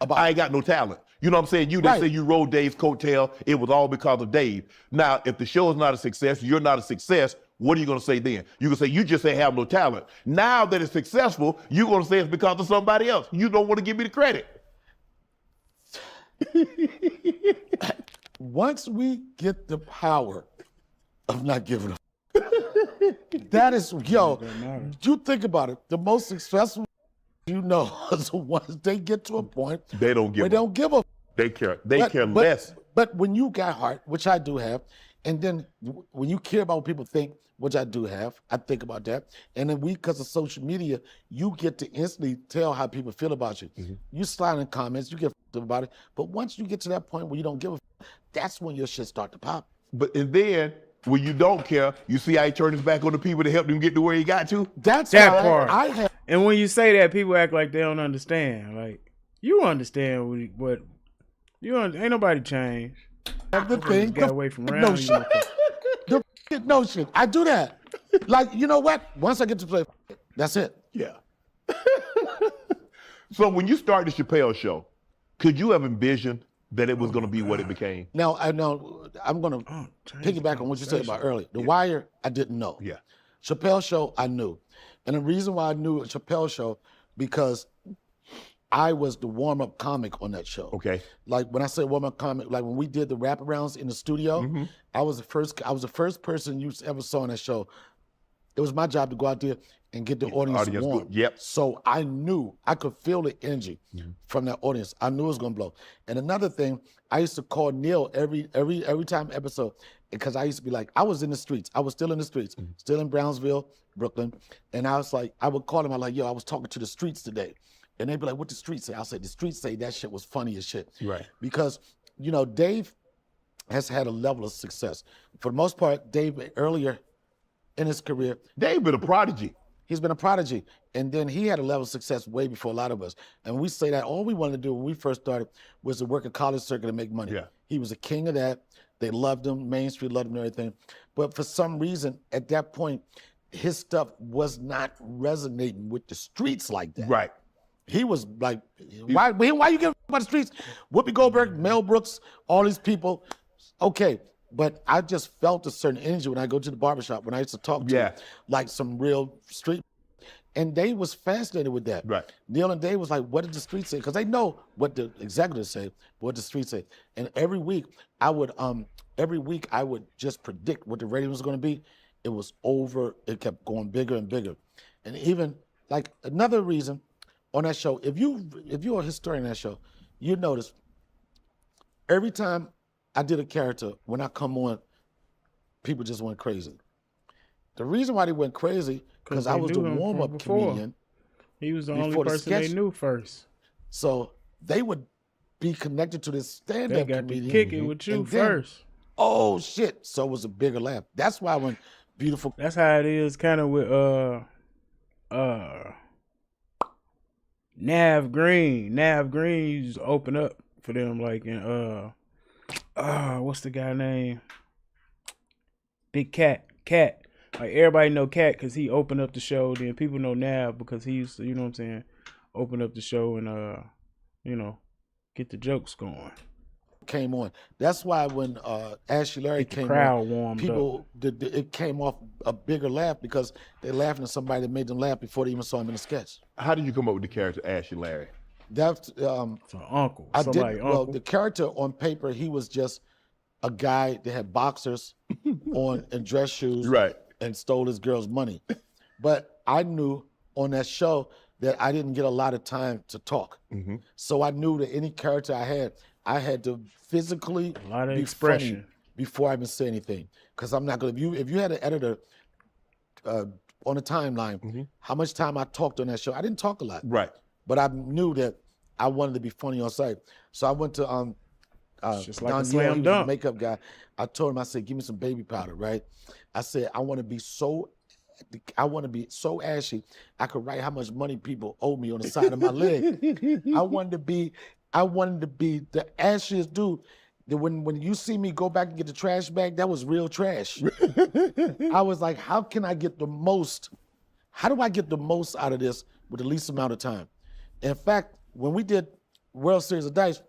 I ain't got no talent. You know what I'm saying? You didn't say you rode Dave's coattail. It was all because of Dave. Now, if the show is not a success, you're not a success, what are you going to say then? You're going to say, you just ain't have no talent. Now that it's successful, you're going to say it's because of somebody else. You don't want to give me the credit. Once we get the power of not giving a That is, yo, Doesn't matter. you think about it. The most successful, you know, is the ones they get to a point They don't give where they don't give a. They care. They But- care but- less. But when you got heart, which I do have, and then when you care about what people think, which I do have, I think about that. And then because of social media, you get to instantly tell how people feel about you. You slide in comments, you get f***ed about it. But once you get to that point where you don't give a f***, that's when your shit start to pop. But and then when you don't care, you see how he turned his back on the people to help him get to where he got to. That's That why part. I have. And when you say that, people act like they don't understand. Like, you understand what ain't nobody changed. The thing, Got away from no around shit. you. No shit. I do that. Like, you know what? Once I get to play, that's it. Yeah. So when you started the Chappelle Show, could you have envisioned that it was going to be what it became? Now, I'm going to piggyback on what you said about earlier. The Wire, I didn't know. Yeah. Chappelle Show, I knew. And the reason why I knew a Chappelle Show, because I was the warm-up comic on that show. Okay. Like when I say warm-up comic, like when we did the wraparounds in the studio, I was the first person you ever saw on that show. It was my job to go out there and get the audience warm. good. Yep. So I knew, I could feel the energy from that audience. I knew it was gonna blow. And another thing, I used to call Neil every time episode, because I used to be like, I was in the streets. I was still in the streets, still in Brownsville, Brooklyn. And I was like, I would call him, I'm like, yo, I was talking to the streets today. And they'd be like, what the streets say? I'll say, the streets say that shit was funny as shit. Right. Because, you know, Dave has had a level of success. For the most part, Dave, earlier in his career, They've been a prodigy. he's been a prodigy. And then he had a level of success way before a lot of us. And we say that all we wanted to do when we first started was to work a college circuit and make money. Yeah. He was a king of that. They loved him. Main Street loved him and everything. But for some reason, at that point, his stuff was not resonating with the streets like that. Right. He was like, why you giving about the streets? Whoopi Goldberg, Mel Brooks, all these people. Okay, but I just felt a certain energy when I go to the barbershop, when I used to talk to like some real street. And Dave was fascinated with that. Right. Neil and Dave was like, what did the streets say? Because they know what the executives say, what the streets say. And every week I would just predict what the rating was going to be. It was over, it kept going bigger and bigger. And even like another reason on that show, if you're a historian on that show, you notice every time I did a character, when I come on, people just went crazy. The reason why they went crazy, because I was the warm-up comedian. He was the only before the person they sketch. knew first. So they would be connected to this They stand-up got comedian. to kick it with you And then, first. oh shit! So it was a bigger laugh. That's why when Beautiful, That's how it is kind of with Nav Green. Nav Green used to open up for them like in what's the guy name? Big Cat. Like everybody know Cat because he opened up the show. Then people know Nav because he used to, you know what I'm saying, open up the show and get the jokes going. came on. That's why when Ashley Larry Get the came crowd on, warmed people it came off a bigger laugh because they're laughing at somebody that made them laugh before they even saw him in the sketch. How did you come up with the character Ashley Larry? That's So uncle. I Somebody did. uncle. Well, the character on paper, he was just a guy that had boxers on and dress shoes, Right. and stole his girl's money. But I knew on that show that I didn't get a lot of time to talk. Mm-hmm. So I knew that any character I had to physically A lot of be expression. funny before I even say anything. Because I'm not gonna. If you had an editor on a timeline, how much time I talked on that show? I didn't talk a lot. Right. But I knew that I wanted to be funny on site. So I went to just like a Donnell, slam he was dunk. a makeup guy. I told him, I said, give me some baby powder, right? I said, I want to be so ashy, I could write how much money people owe me on the side of my leg. I wanted to be the ashiest dude. That when you see me go back and get the trash bag, that was real trash. I was like, how do I get the most out of this with the least amount of time? In fact, when we did World Series of Dice,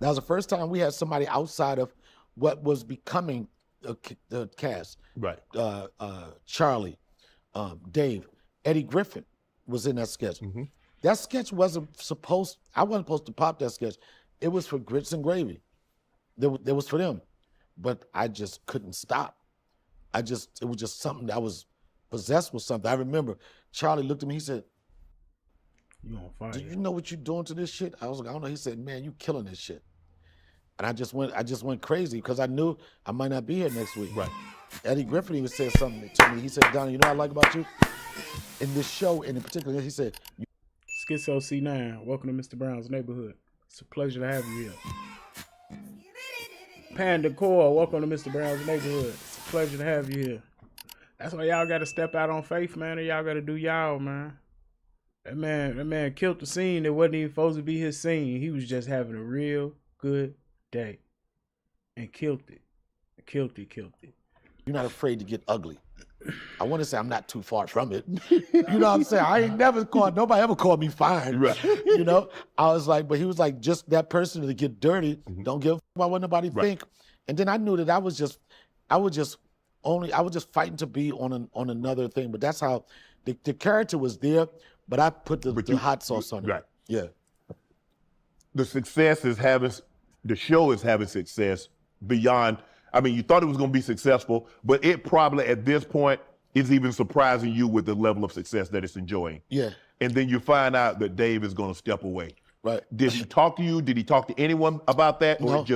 that was the first time we had somebody outside of what was becoming the cast. Right. Charlie, Dave, Eddie Griffin was in that sketch. That sketch I wasn't supposed to pop that sketch. It was for Grits and Gravy. It was for them. But I just couldn't stop. It was just something that possessed with something. I remember Charlie looked at me. He said, You on fire? "Do you know what you're doing to this shit?" I was like, "I don't know." He said, "Man, you killing this shit." And I just went crazy because I knew I might not be here next week. Right. Eddie Griffin even said something to me. He said, "Donnell, you know what I like about you? In this show, and in particular," he said, Schizo C9, welcome to Mr. Brown's neighborhood. It's a pleasure to have you here. Panda Core, welcome to Mr. Brown's neighborhood. It's a pleasure to have you here. That's why y'all got to step out on faith, man, and y'all got to do y'all, man. That man killed the scene that wasn't even supposed to be his scene. He was just having a real good day. And killed it. Killed it. "You're not afraid to get ugly." I want to say I'm not too far from it. You know what I'm saying? I ain't nobody ever called me fine. Right. You know? I was like, but he was like, just that person to get dirty. Don't give a fuck about what nobody think. And then I knew that I was just fighting to be on another thing. But that's how the character was there, but I put the hot sauce on it. Right. Yeah. The show is having success beyond, I mean, you thought it was going to be successful, but it probably at this point is even surprising you with the level of success that it's enjoying. Yeah. And then you find out that Dave is going to step away. Right. Did he talk to you? Did he talk to anyone about that? Or No.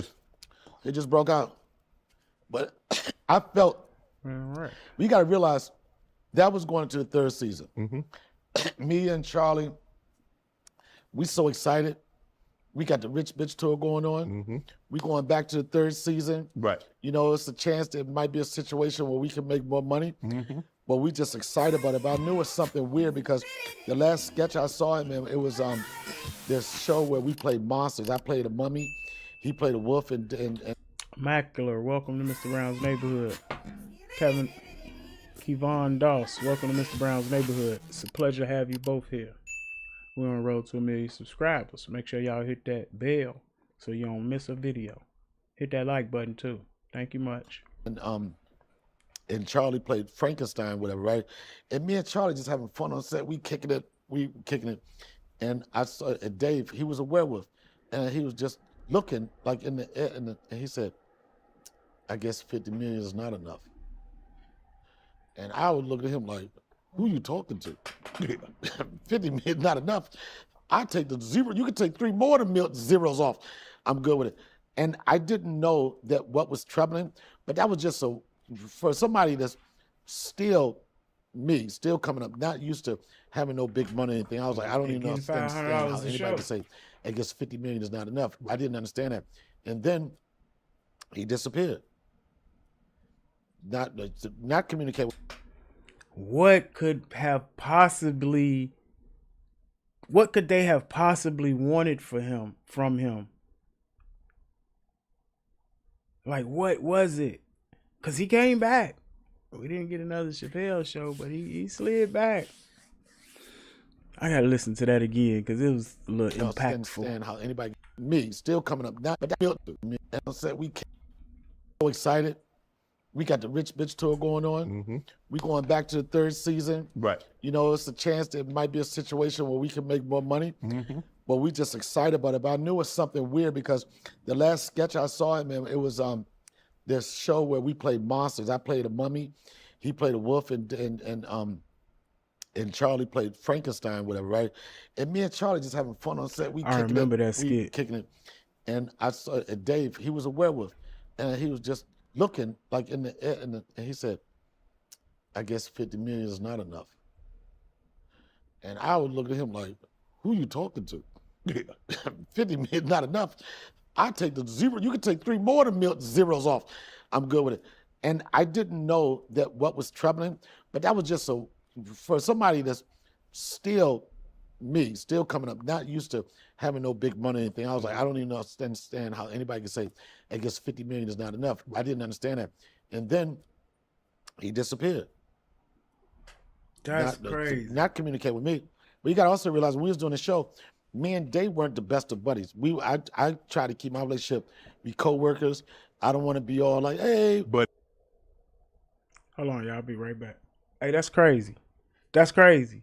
It just broke out. But I felt, All right. you got to realize that was going into the third season. Me and Charlie, we so excited. We got the Rich Bitch Tour going on. We going back to the third season. Right. You know, it's a chance that it might be a situation where we can make more money. But we just excited about it. But I knew it was something weird because the last sketch I saw him in, it was this show where we played monsters. I played a mummy. He played a wolf and Macular, welcome to Mr. Brown's neighborhood. Kevon Doss, welcome to Mr. Brown's neighborhood. It's a pleasure to have you both here. We're on the road to 1 million subscribers. Make sure y'all hit that bell so you don't miss a video. Hit that like button too. Thank you much. and Charlie played Frankenstein, whatever, right? And me and Charlie just having fun on set. We kicking it. And I saw Dave, he was a werewolf. And he was just looking like in the air, and he said, "I guess 50 million is not enough." And I would look at him like, "Who you talking to? 50 million not enough. I take the zero. You can take 3 more to milk zeros off. I'm good with it." And I didn't know that what was troubling, but that was just for somebody that's still coming up, not used to having no big money or anything. I was like, I don't even understand how anybody can say, "I guess 50 million is not enough." I didn't understand that. And then he disappeared. Not communicate. What could they have possibly wanted from him? Like, what was it? Because he came back. We didn't get another Chappelle show, but he slid back. I got to listen to that again because it was a little impactful. Understand how anybody, me, still coming up. But that said, we so excited. We got the Rich Bitch Tour going on. We going back to the third season. Right. You know, it's a chance that it might be a situation where we can make more money. But we just excited about it. But I knew it was something weird because the last sketch I saw him in, it was this show where we played monsters. I played a mummy. He played a wolf and Charlie played Frankenstein, whatever, right? And me and Charlie just having fun on set. I remember that skit. Kicking it. And I saw Dave, he was a werewolf. And he was just looking like in the air, and he said, "I guess 50 million is not enough." And I would look at him like, "Who you talking to? 50 million not enough. I take the zero. You can take 3 more to milk zeros off. I'm good with it." And I didn't know that what was troubling, but that was just for somebody that's still coming up, not used to having no big money or anything. I was like, I don't even understand how anybody can say, "I guess 50 million is not enough." I didn't understand that. And then he disappeared. That's crazy. Not communicate with me. But you got to also realize when we was doing the show, me and Dave weren't the best of buddies. I try to keep my relationship, be co-workers. I don't want to be all like, "Hey." But Hold on, y'all. I'll be right back. Hey, that's crazy. That's crazy.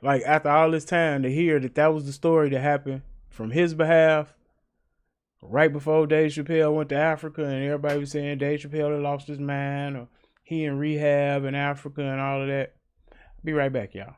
Like, after all this time to hear that was the story that happened from his behalf right before Dave Chappelle went to Africa, and everybody was saying Dave Chappelle had lost his mind, or he in rehab in Africa and all of that. Be right back, y'all.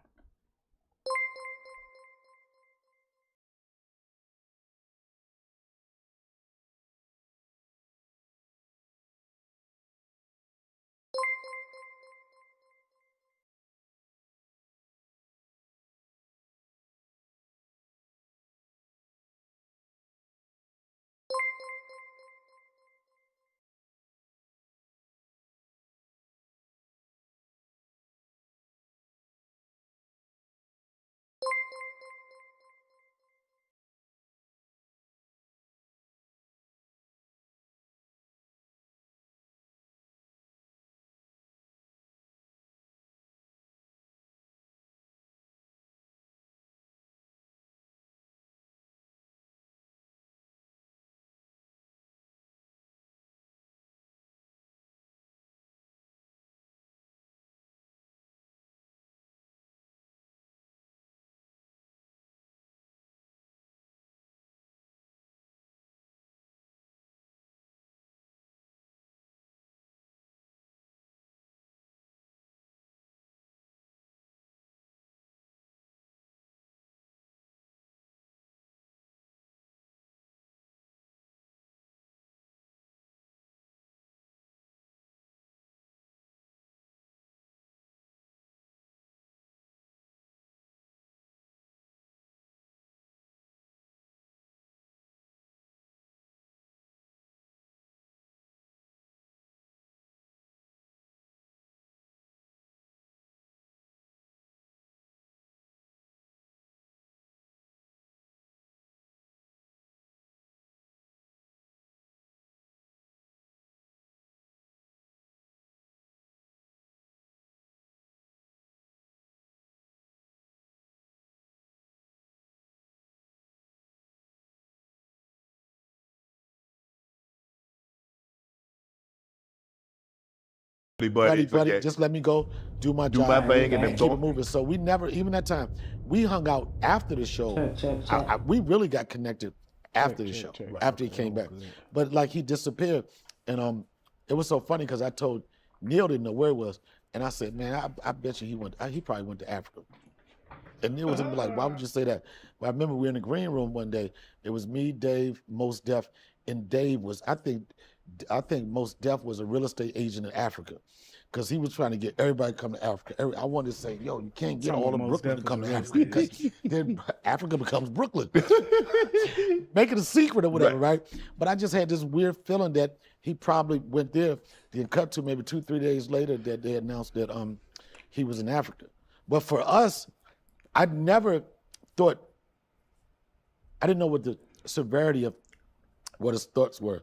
buddy, just let me go do my job. my thing and then keep go. it moving. So we never, even that time, we hung out after the show. We really got connected after the show, after he came back. But like he disappeared, and it was so funny because I told Neil didn't know where he was, and I said, man, I bet you he probably went to Africa. And Neil was like, why would you say that? Well, I remember we were in the green room one day. It was me, Dave, Mos Def, and Dave was, I think Mos Def was a real estate agent in Africa, because he was trying to get everybody to come to Africa. I wanted to say, yo, you can't get all of Brooklyn to come to Africa, because then Africa becomes Brooklyn. Make it a secret or whatever, right? But I just had this weird feeling that he probably went there. Then cut to maybe 2-3 days later that they announced that he was in Africa. But for us, I never thought, I didn't know what the severity of what his thoughts were.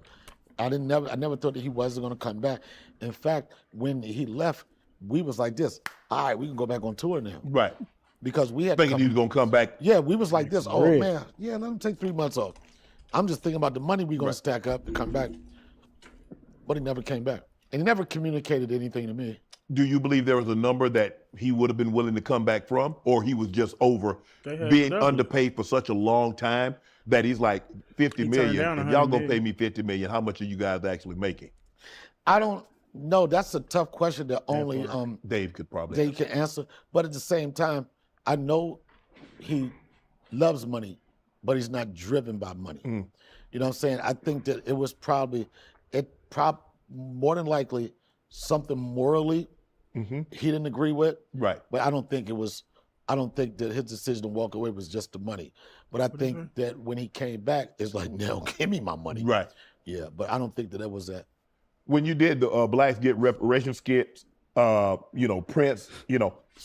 I never thought that he wasn't going to come back. In fact, when he left, we was like this, all right, we can go back on tour now. Right. Because we had thinking he was going to come back. Yeah, we was like this, oh man, yeah, let him take 3 months off. I'm just thinking about the money we're going to stack up and come back. But he never came back. And he never communicated anything to me. Do you believe there was a number that he would have been willing to come back from, or he was just over being underpaid for such a long time that he's like 50 million, and y'all gonna pay me 50 million, how much are you guys actually making? I don't know. That's a tough question that only Dave could probably answer. But at the same time, I know he loves money, but he's not driven by money. You know what I'm saying? I think that it was probably more than likely something morally he didn't agree with. Right. But I don't think that his decision to walk away was just the money. But I think that when he came back, it's like, no, give me my money. Right. Yeah, but I don't think that it was that. When you did the Blacks Get Reparation skits, Prince,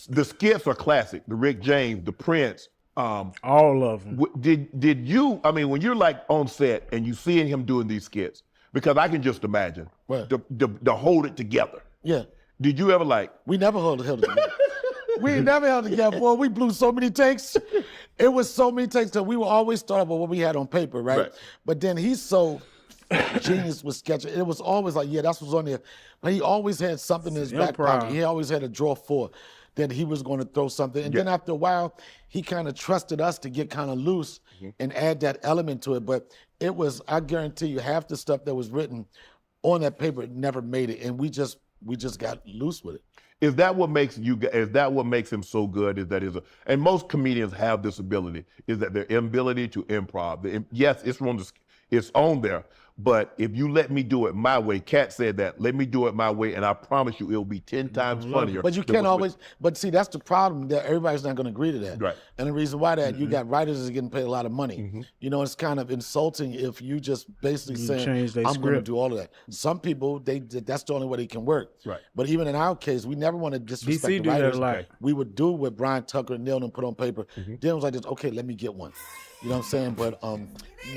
the skits are classic. The Rick James, the Prince. All of them. Did you, when you're like on set and you seeing him doing these skits, because I can just imagine to hold it together. Yeah. Did you ever We never held it together. We never held it together, boy. We blew so many takes. It was so many takes that we would always start off with what we had on paper, right? But then he's so genius with sketching. It was always like, yeah, that's what's on there. But he always had something in his back pocket. He always had a drawer full that he was going to throw something. And then after a while, he kind of trusted us to get kind of loose and add that element to it. But it was, I guarantee you, half the stuff that was written on that paper never made it. And we just got loose with it. Is that what makes him so good? And most comedians have this ability, is that their ability to improv. Yes, it's on there, but if you let me do it my way, Kat said that, let me do it my way, and I promise you it'll be 10 times funnier. But you can't always, but see, that's the problem, that everybody's not going to agree to that. Right. And the reason why that, you got writers that's getting paid a lot of money. You know, it's kind of insulting if you just basically saying, I'm going to do all of that. Some people, that's the only way they can work. Right. But even in our case, we never want to disrespect the writers. We would do what Brian Tucker and Neil and put on paper. Then it was like this, okay, let me get one. You know what I'm saying? But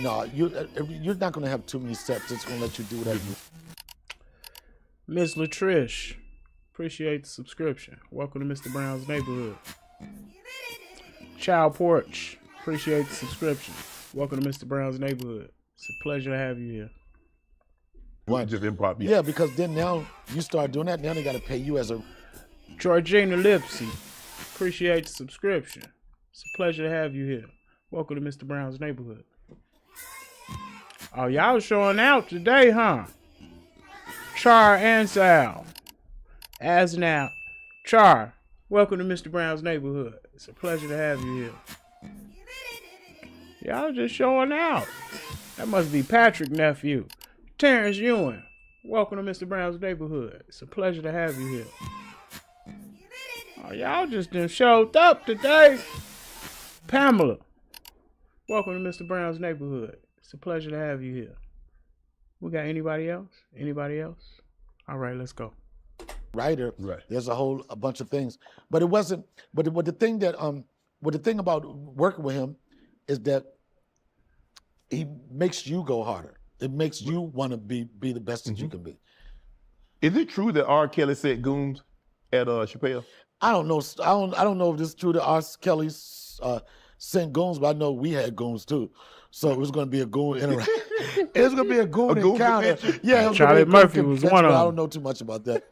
no, you're not going to have too many steps. It's going to let you do whatever you. Miss Latrish, appreciate the subscription. Welcome to Mr. Brown's neighborhood. Child Porch, appreciate the subscription. Welcome to Mr. Brown's neighborhood. It's a pleasure to have you here. What? Just improv. Yeah, because then now you start doing that. Now they got to pay you as a. Georgina Lipsy, appreciate the subscription. It's a pleasure to have you here. Welcome to Mr. Brown's neighborhood. Oh, y'all showing out today, huh? Char and Sal. As now, Char, welcome to Mr. Brown's neighborhood. It's a pleasure to have you here. Y'all just showing out. That must be Patrick nephew. Terrence Ewing, welcome to Mr. Brown's neighborhood. It's a pleasure to have you here. Oh, y'all just done showed up today. Pamela, welcome to Mr. Brown's neighborhood. It's a pleasure to have you here. We got anybody else? Anybody else? All right, let's go. Writer, right? There's a bunch of things, but it wasn't. But the thing that the thing about working with him is that he makes you go harder. It makes you want to be the best that you can be. Is it true that R. Kelly said goons at Chappelle? I don't know. I don't know if it's true that R. Kelly sent goons, but I know we had goons too. So it was going to be a goon interaction. It was going to be a goon encounter. Yeah, Charlie Murphy was one of them. I don't know too much about that.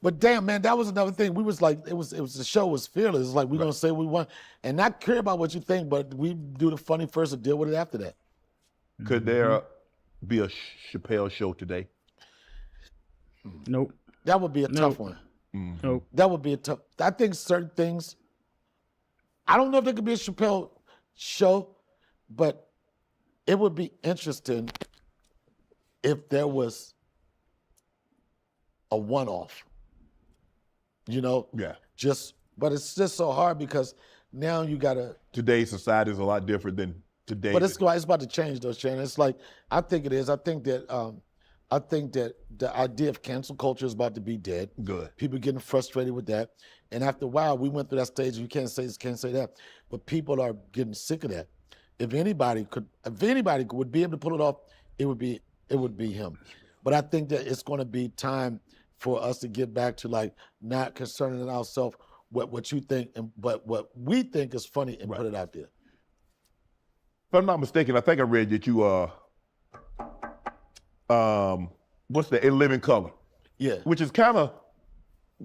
But damn, man, that was another thing. We was like, it was the show was fearless. It's like we're going to say what we want and not care about what you think, but we do the funny first and deal with it after that. Could there be a Chappelle show today? Nope. That would be a tough one. Nope. That would be a tough. I think certain things. I don't know if there could be a Chappelle show, but it would be interesting if there was a one-off. You know? Yeah. But it's just so hard because now you gotta. Today's society is a lot different than today. But it's about to change, though, Shannon. It's like I think it is. I think that the idea of cancel culture is about to be dead. Good. People getting frustrated with that, and after a while, we went through that stage. You can't say this, can't say that, but people are getting sick of that. If anybody would be able to pull it off, it would be him. But I think that it's going to be time for us to get back to like not concerning ourselves what you think, but what we think is funny and put it out there. If I'm not mistaken, I think I read that you what's that? In Living Color. Yeah. Which is kind of,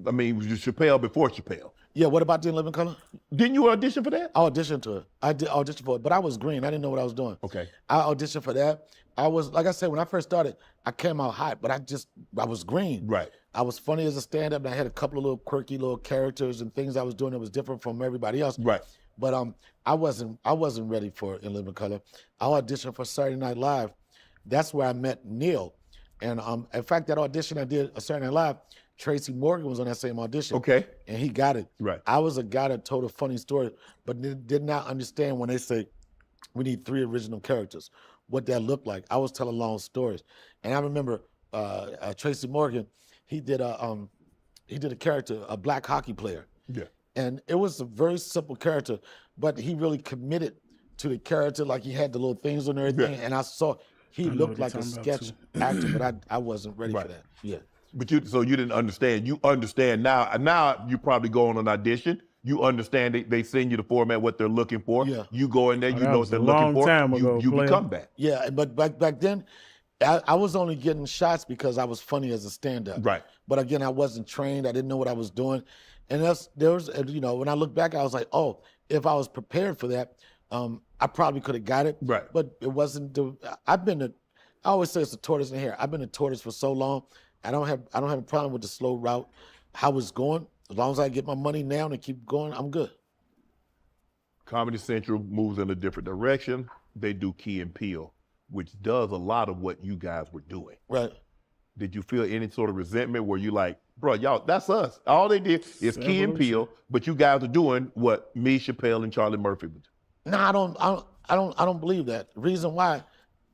I mean, was Chappelle before Chappelle. Yeah, what about In Living Color? Didn't you audition for that? I auditioned to it. I did audition for it, but I was green. I didn't know what I was doing. Okay. I auditioned for that. I was, like I said, when I first started, I came out hot, but I was green. Right. I was funny as a stand-up, and I had a couple of little quirky little characters and things I was doing that was different from everybody else. Right. But I wasn't ready for In Living Color. I auditioned for Saturday Night Live. That's where I met Neil. And in fact, that audition I did a Saturday Night Live, Tracy Morgan was on that same audition. Okay. And he got it. Right. I was a guy that told a funny story, but did not understand when they say we need 3 original characters, what that looked like. I was telling long stories. And I remember Tracy Morgan, he did a character, a black hockey player. Yeah. And it was a very simple character, but he really committed to the character, like he had the little things on everything. Yeah. And I saw he looked like a sketch actor, but I wasn't ready for that. Yeah. But you didn't understand. You understand now. Now you probably go on an audition. You understand they send you the format, what they're looking for. Yeah. You go in there, you know what they're looking for. You become that. Yeah, but back then, I was only getting shots because I was funny as a stand-up. Right. But again, I wasn't trained. I didn't know what I was doing. And there was, when I look back, I was like, oh, if I was prepared for that, I probably could have got it. Right. But it wasn't. I always say it's a tortoise in the hare. I've been a tortoise for so long. I don't have a problem with the slow route, how it's going. As long as I get my money now and keep going, I'm good. Comedy Central moves in a different direction. They do Key and Peele, which does a lot of what you guys were doing. Right. Did you feel any sort of resentment where you like, bro, y'all, that's us. All they did is Key and Peele, but you guys are doing what me, Chappelle, and Charlie Murphy would do? No, I don't believe that. The reason why,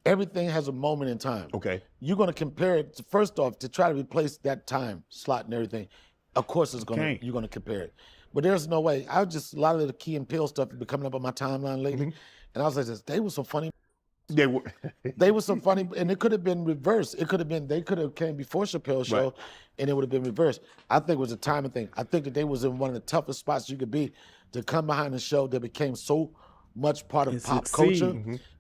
everything has a moment in time. Okay. You're gonna compare it to, first off, to try to replace that time slot and everything. Of course, you're gonna compare it. But there's no way. A lot of the Key and Peele stuff has been coming up on my timeline lately, and I was like, they were so funny. They were. They were so funny, and it could have been reversed. It could have been, they could have came before Chappelle's show, and it would have been reversed. I think it was a timing thing. I think that they was in one of the toughest spots you could be to come behind a show that became so much part of pop culture.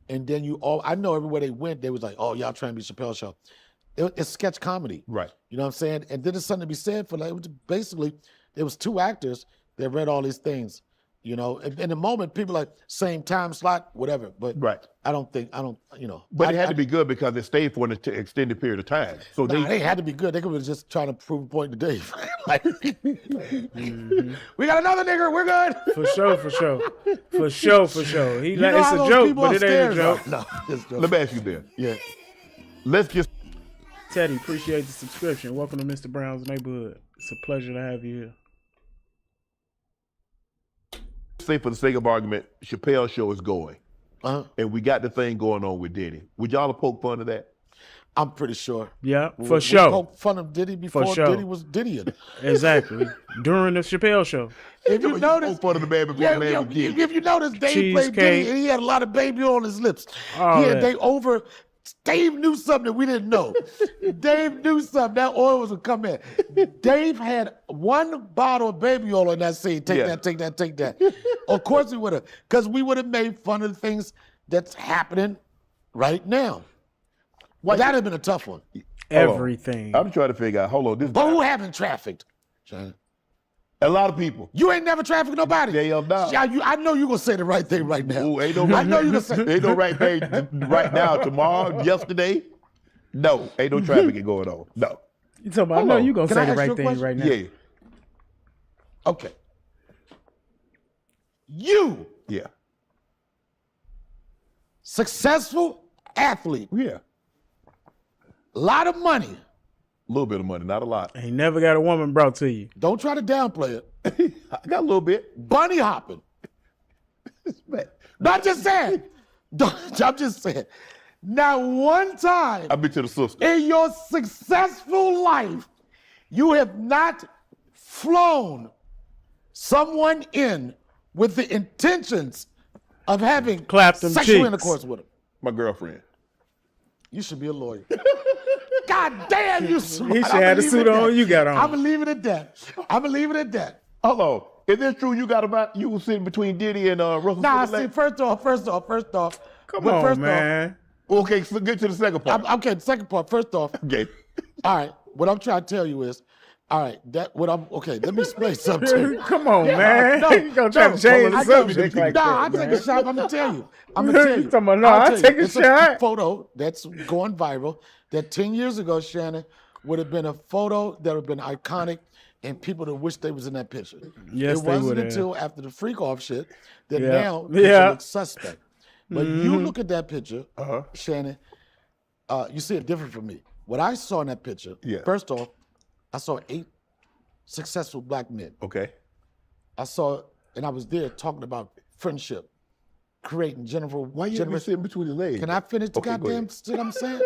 And then I know everywhere they went, they was like, oh, y'all trying to be Chappelle's show. It's sketch comedy. Right. You know what I'm saying? And then there's something to be said for, like, basically, there was two actors that read all these things. You know, in the moment, people like, same time slot, whatever. But I don't, you know. But it had to be good because it stayed for an extended period of time. So they had to be good. They could have just trying to prove a point to Dave. Like, we got another nigger, we're good. For sure. It's a joke, but it ain't a joke. No, it's a joke. Let me ask you then. Yeah. Let's just. Teddy, appreciate the subscription. Welcome to Mr. Brown's Neighborhood. It's a pleasure to have you here. Say for the sake of argument, Chappelle's show is going. And we got the thing going on with Diddy. Would y'all have poked fun of that? I'm pretty sure. Yeah, for sure. We poked fun of Diddy before Diddy was Diddying. Exactly. During the Chappelle show. If you notice, fun of the man before the man was Diddy. If you notice, Dave played Diddy and he had a lot of baby on his lips. Dave knew something that we didn't know. Dave knew something. That oil was going to come in. Dave had one bottle of baby oil in that scene. Take that. Of course we would have. Because we would have made fun of the things that's happening right now. Well, that would have been a tough one. Everything. I'm trying to figure out, hold on. But who haven't trafficked? China? A lot of people. You ain't never trafficked nobody. Hell no. I know you're going to say the right thing right now. Ooh, ain't no right, I know you're going to say ain't no right thing right now, tomorrow, yesterday. No, ain't no trafficking going on. No. You talking about, I know you're going to say the right thing right now. Yeah. Okay. You. Yeah. Successful athlete. Yeah. A lot of money. A little bit of money, not a lot. Ain't never got a woman brought to you. Don't try to downplay it. I got a little bit. Bunny hopping. Not just saying. I'm just saying. Now, one time I've been to the sister. in your successful life, you have not flown someone in with the intentions of having sexual intercourse with them. My girlfriend. You should be a lawyer. God damn, you smart. He should have the suit on you got on. I'm going to leave it at that. Hold on. Is it true you was sitting between Diddy and Russell? Nah, see, first off. Come on, man. Okay, so get to the second part. Okay, the second part. First off. Okay. All right, what I'm trying to tell you is, let me explain something to you. Come on, man. You gonna try to change the subject like that, I take a shot. I'm gonna tell you. You talking about, no, I take a shot. A photo that's going viral that 10 years ago, Shannon, would have been a photo that would have been iconic and people that wish they was in that picture. Yes, it they wasn't would until after the freak off shit that Yeah. now people Yeah. look suspect. But you look at that picture, Shannon, you see it different from me. What I saw in that picture, first off, I saw 8 successful black men. Okay. I saw, and I was there talking about friendship, creating general. Why you ever sitting between the legs? Can I finish the goddamn shit I'm saying?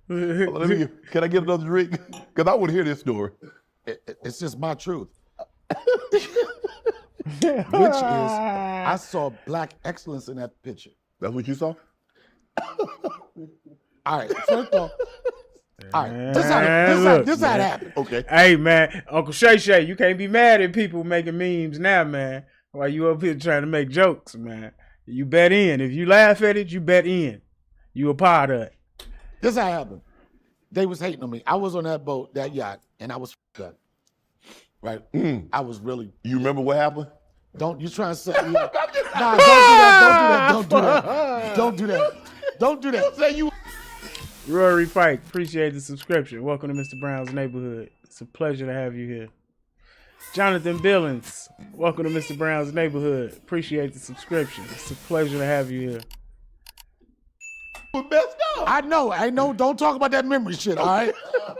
Can I get another drink? Because I want to hear this story. It's just my truth. Which is, I saw black excellence in that picture. That's what you saw? All right, first off, all right, this how it happened. Okay. Hey, man, Uncle Shay Shay, you can't be mad at people making memes now, man. While you up here trying to make jokes, man. You bet in. If you laugh at it, you bet in. You a part of it. This how it happened. They was hating on me. I was on that boat, that yacht, and I was up. Right? I was really. You remember what happened? Don't you try and say? Nah, don't do that. Don't do that. Don't do that. Don't do that. Say you. Rory Pike, appreciate the subscription. Welcome to Mr. Brown's neighborhood. It's a pleasure to have you here. Jonathan Billings, welcome to Mr. Brown's neighborhood. Appreciate the subscription. It's a pleasure to have you here. We're messed up. I know. Don't talk about that memory shit, all right?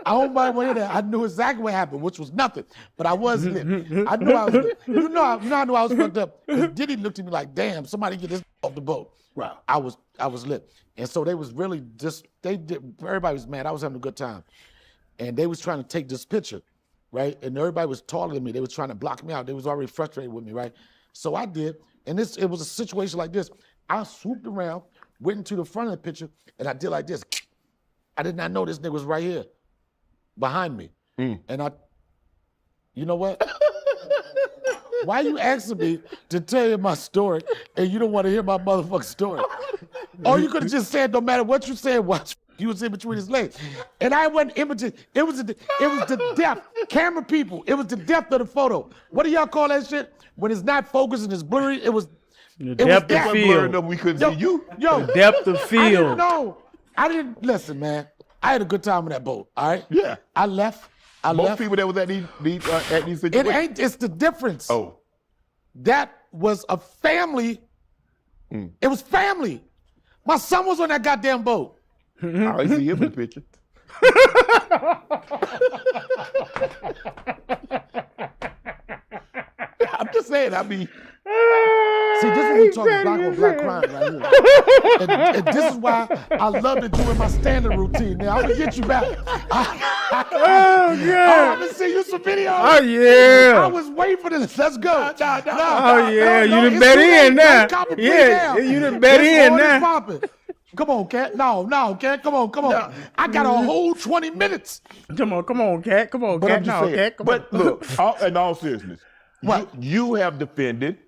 I don't want to hear that. I knew exactly what happened, which was nothing. But I was lit. I knew I was lit. You know I knew I was fucked up. Because Diddy looked at me like, damn, somebody get this off the boat. Right. I was lit. And so they was really just, everybody was mad. I was having a good time. And they was trying to take this picture, right? And everybody was taller than me. They was trying to block me out. They was already frustrated with me, right? So I did. And it was a situation like this. I swooped around, went into the front of the picture, and I did like this. I did not know this nigga was right here behind me. And you know what? Why you asking me to tell you my story and you don't want to hear my motherfucking story? Or you could have just said, no matter what you said, what you was in between his legs. And I wasn't imaging. It was the depth. Camera people, it was the depth of the photo. What do y'all call that shit? When it's not focused and it's blurry, it was the depth of field. We couldn't see you. Yo, The depth of field. I didn't listen, man. I had a good time on that boat. All right. Yeah. I left. Most people that was at these situations. It's the difference. Oh. That was a family. It was family. My son was on that goddamn boat. I see him in the picture. I'm just saying, See, this is when we talking black on black crime right here. And this is why I love to do in my standing routine. Now, I'm going to get you back. I'm going to send you some videos. Oh, yeah. I was waiting for this. Let's go. Oh, yeah. You done bet in now. Yeah, you done bet in now. Come on, Cat. No, Cat. Come on. I got a whole 20 minutes. Come on, Cat. Come on, But Cat. I'm just No, saying. Cat. Come But on. look, in all seriousness, What? You have defended.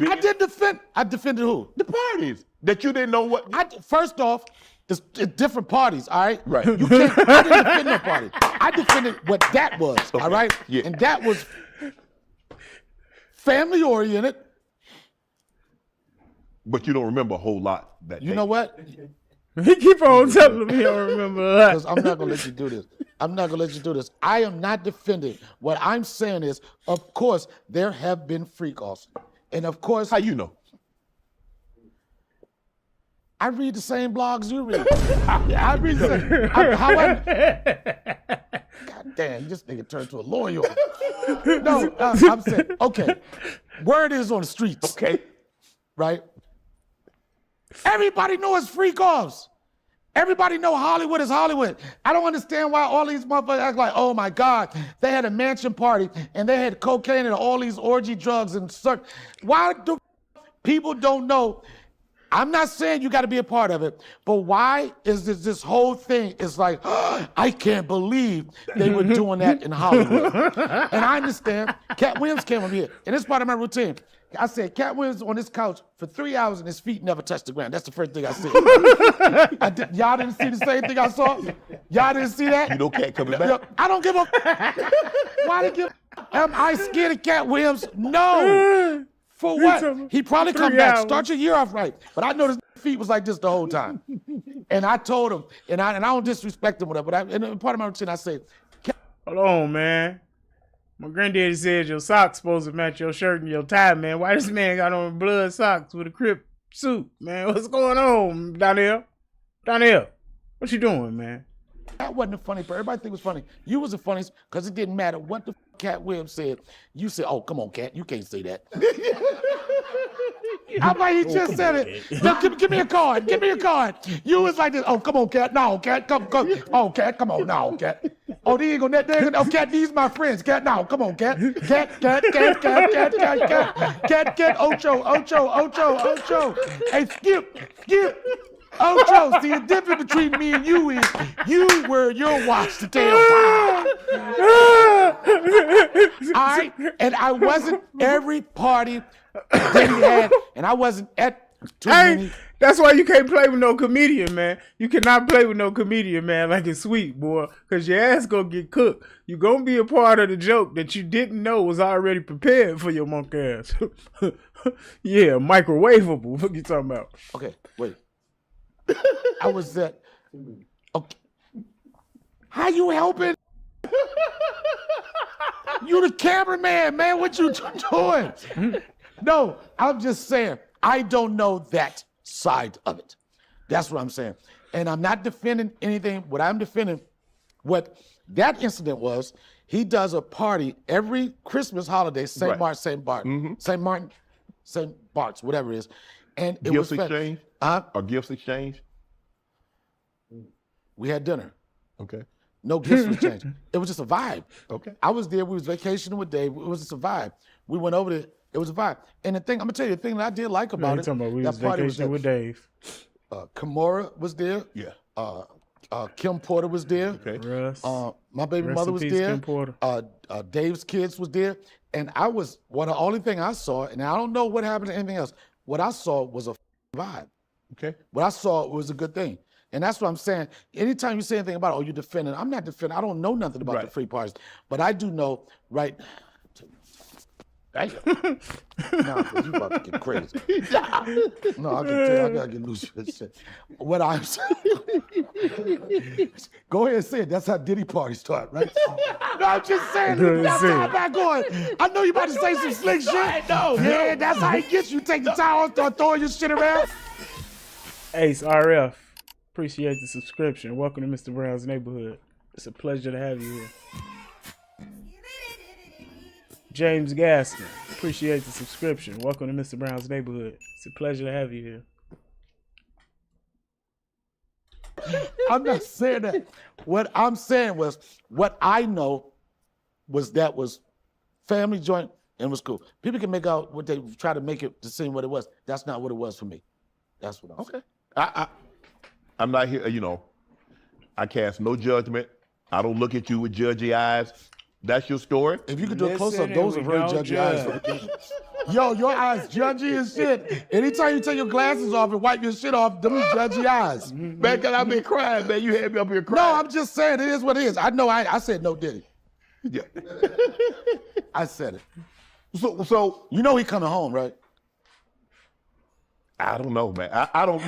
I defended who? The parties that you didn't know what. First off, it's different parties, all right? Right. I didn't defend no party. I defended what that was, all right? Yeah. And that was family oriented. But you don't remember a whole lot that day. You know what? He keep on telling me I don't remember that. Because I'm not going to let you do this. I am not defending. What I'm saying is, of course, there have been freak-offs. And of course... How you know? I read the same blogs you read. I read the same... God damn, this nigga turned to a lawyer. No, I'm saying, okay, word is on the streets. Okay. Right? Everybody knows freak-offs. Everybody know Hollywood is Hollywood. I don't understand why all these motherfuckers act like, oh my God, they had a mansion party and they had cocaine and all these orgy drugs and certain. Why do people don't know? I'm not saying you got to be a part of it, but why is this whole thing is like, I can't believe they were doing that in Hollywood. And I understand. Cat Williams came over here, and it's part of my routine. I said, Cat Williams on this couch for 3 hours and his feet never touched the ground. That's the first thing I said. Y'all didn't see the same thing I saw? Y'all didn't see that? You know Cat coming back? I don't give a Why did give Am I scared of Cat Williams? No. For what? He probably come back. Start your year off right. But I know his feet was like this the whole time. And I told him, and I don't disrespect him, whatever, but in part of my routine, I say, Hold on, man. My granddaddy said your socks supposed to match your shirt and your tie, man. Why this man got on blood socks with a Crip suit, man? What's going on, Donnell? Donnell, what you doing, man? That wasn't a funny part. Everybody think it was funny. You was the funniest because it didn't matter what the Cat Williams said. You said, oh, come on, Cat. You can't say that. I'm like, he just said it. No, give me a card. Give me a card. You was like this. Oh, come on, Cat. No, Cat. Come. Oh, Cat. Come on. No, Cat. Oh, they ain't gonna. Oh, Cat. These my friends. Cat. No, come on, Cat. Cat. Ocho. Hey, skip. Ocho, see, the difference between me and you is you wear your watch to tail time. All right? And I wasn't every party that he had, and I wasn't at too many. That's why you can't play with no comedian, man. You cannot play with no comedian, man, like it's sweet, boy, because your ass gonna get cooked. You gonna be a part of the joke that you didn't know was already prepared for your monk ass. Yeah, microwavable. What you talking about? Okay, wait. I was at Okay. How you helping? You the cameraman, man. What you doing? No, I'm just saying, I don't know that side of it. That's what I'm saying. And I'm not defending anything. What I'm defending, what that incident was, he does a party every Christmas holiday, St. Martin, St. Barton, St. Martin, St. Bart's, whatever it is. And it Gifts was exchange? Or gifts exchange? We had dinner. Okay. No gifts was changed. It was just a vibe. Okay. I was there. We was vacationing with Dave. It was just a vibe. We went over there. It was a vibe. And the thing, I'm gonna tell you, the thing that I did like about it. Talking about we was that party vacationing with Dave. Kimora was there. Yeah. Kim Porter was there. Okay. Russ. My baby Rest mother in was peace, there. Kim Porter. Dave's kids was there. And I was, the only thing I saw, and I don't know what happened to anything else, what I saw was a vibe. Okay. What I saw was a good thing. And that's what I'm saying. Anytime you say anything about, you're defending, I'm not defending. I don't know nothing about the free parties. But I do know, right? Nah, you about to get crazy. No, I can tell you, I gotta get loose with this shit. What I'm saying, go ahead and say it. That's how Diddy parties start, right? No, I'm just saying, that's how I'm not going. I know you about to say some slick shit. Yeah, that's how he gets you. Take the towel, start throwing your shit around. Ace RF, appreciate the subscription. Welcome to Mr. Brown's neighborhood. It's a pleasure to have you here. James Gaston, appreciate the subscription. Welcome to Mr. Brown's neighborhood. It's a pleasure to have you here. I'm not saying that. What I'm saying was, what I know was that was family joint and it was cool. People can make out what they try to make it to seem what it was. That's not what it was for me. That's what I'm saying. I'm not here, I cast no judgment. I don't look at you with judgy eyes. That's your story. If you could do a close-up, those are very judgy eyes. Yo, your eyes judgy as shit. Anytime you take your glasses off and wipe your shit off, them judgy eyes. Man, cause I've been crying, man. You had me up here crying. No, I'm just saying it is what it is. I know I said no Diddy. Yeah. I said it. So you know he coming home, right? I don't know, man. I don't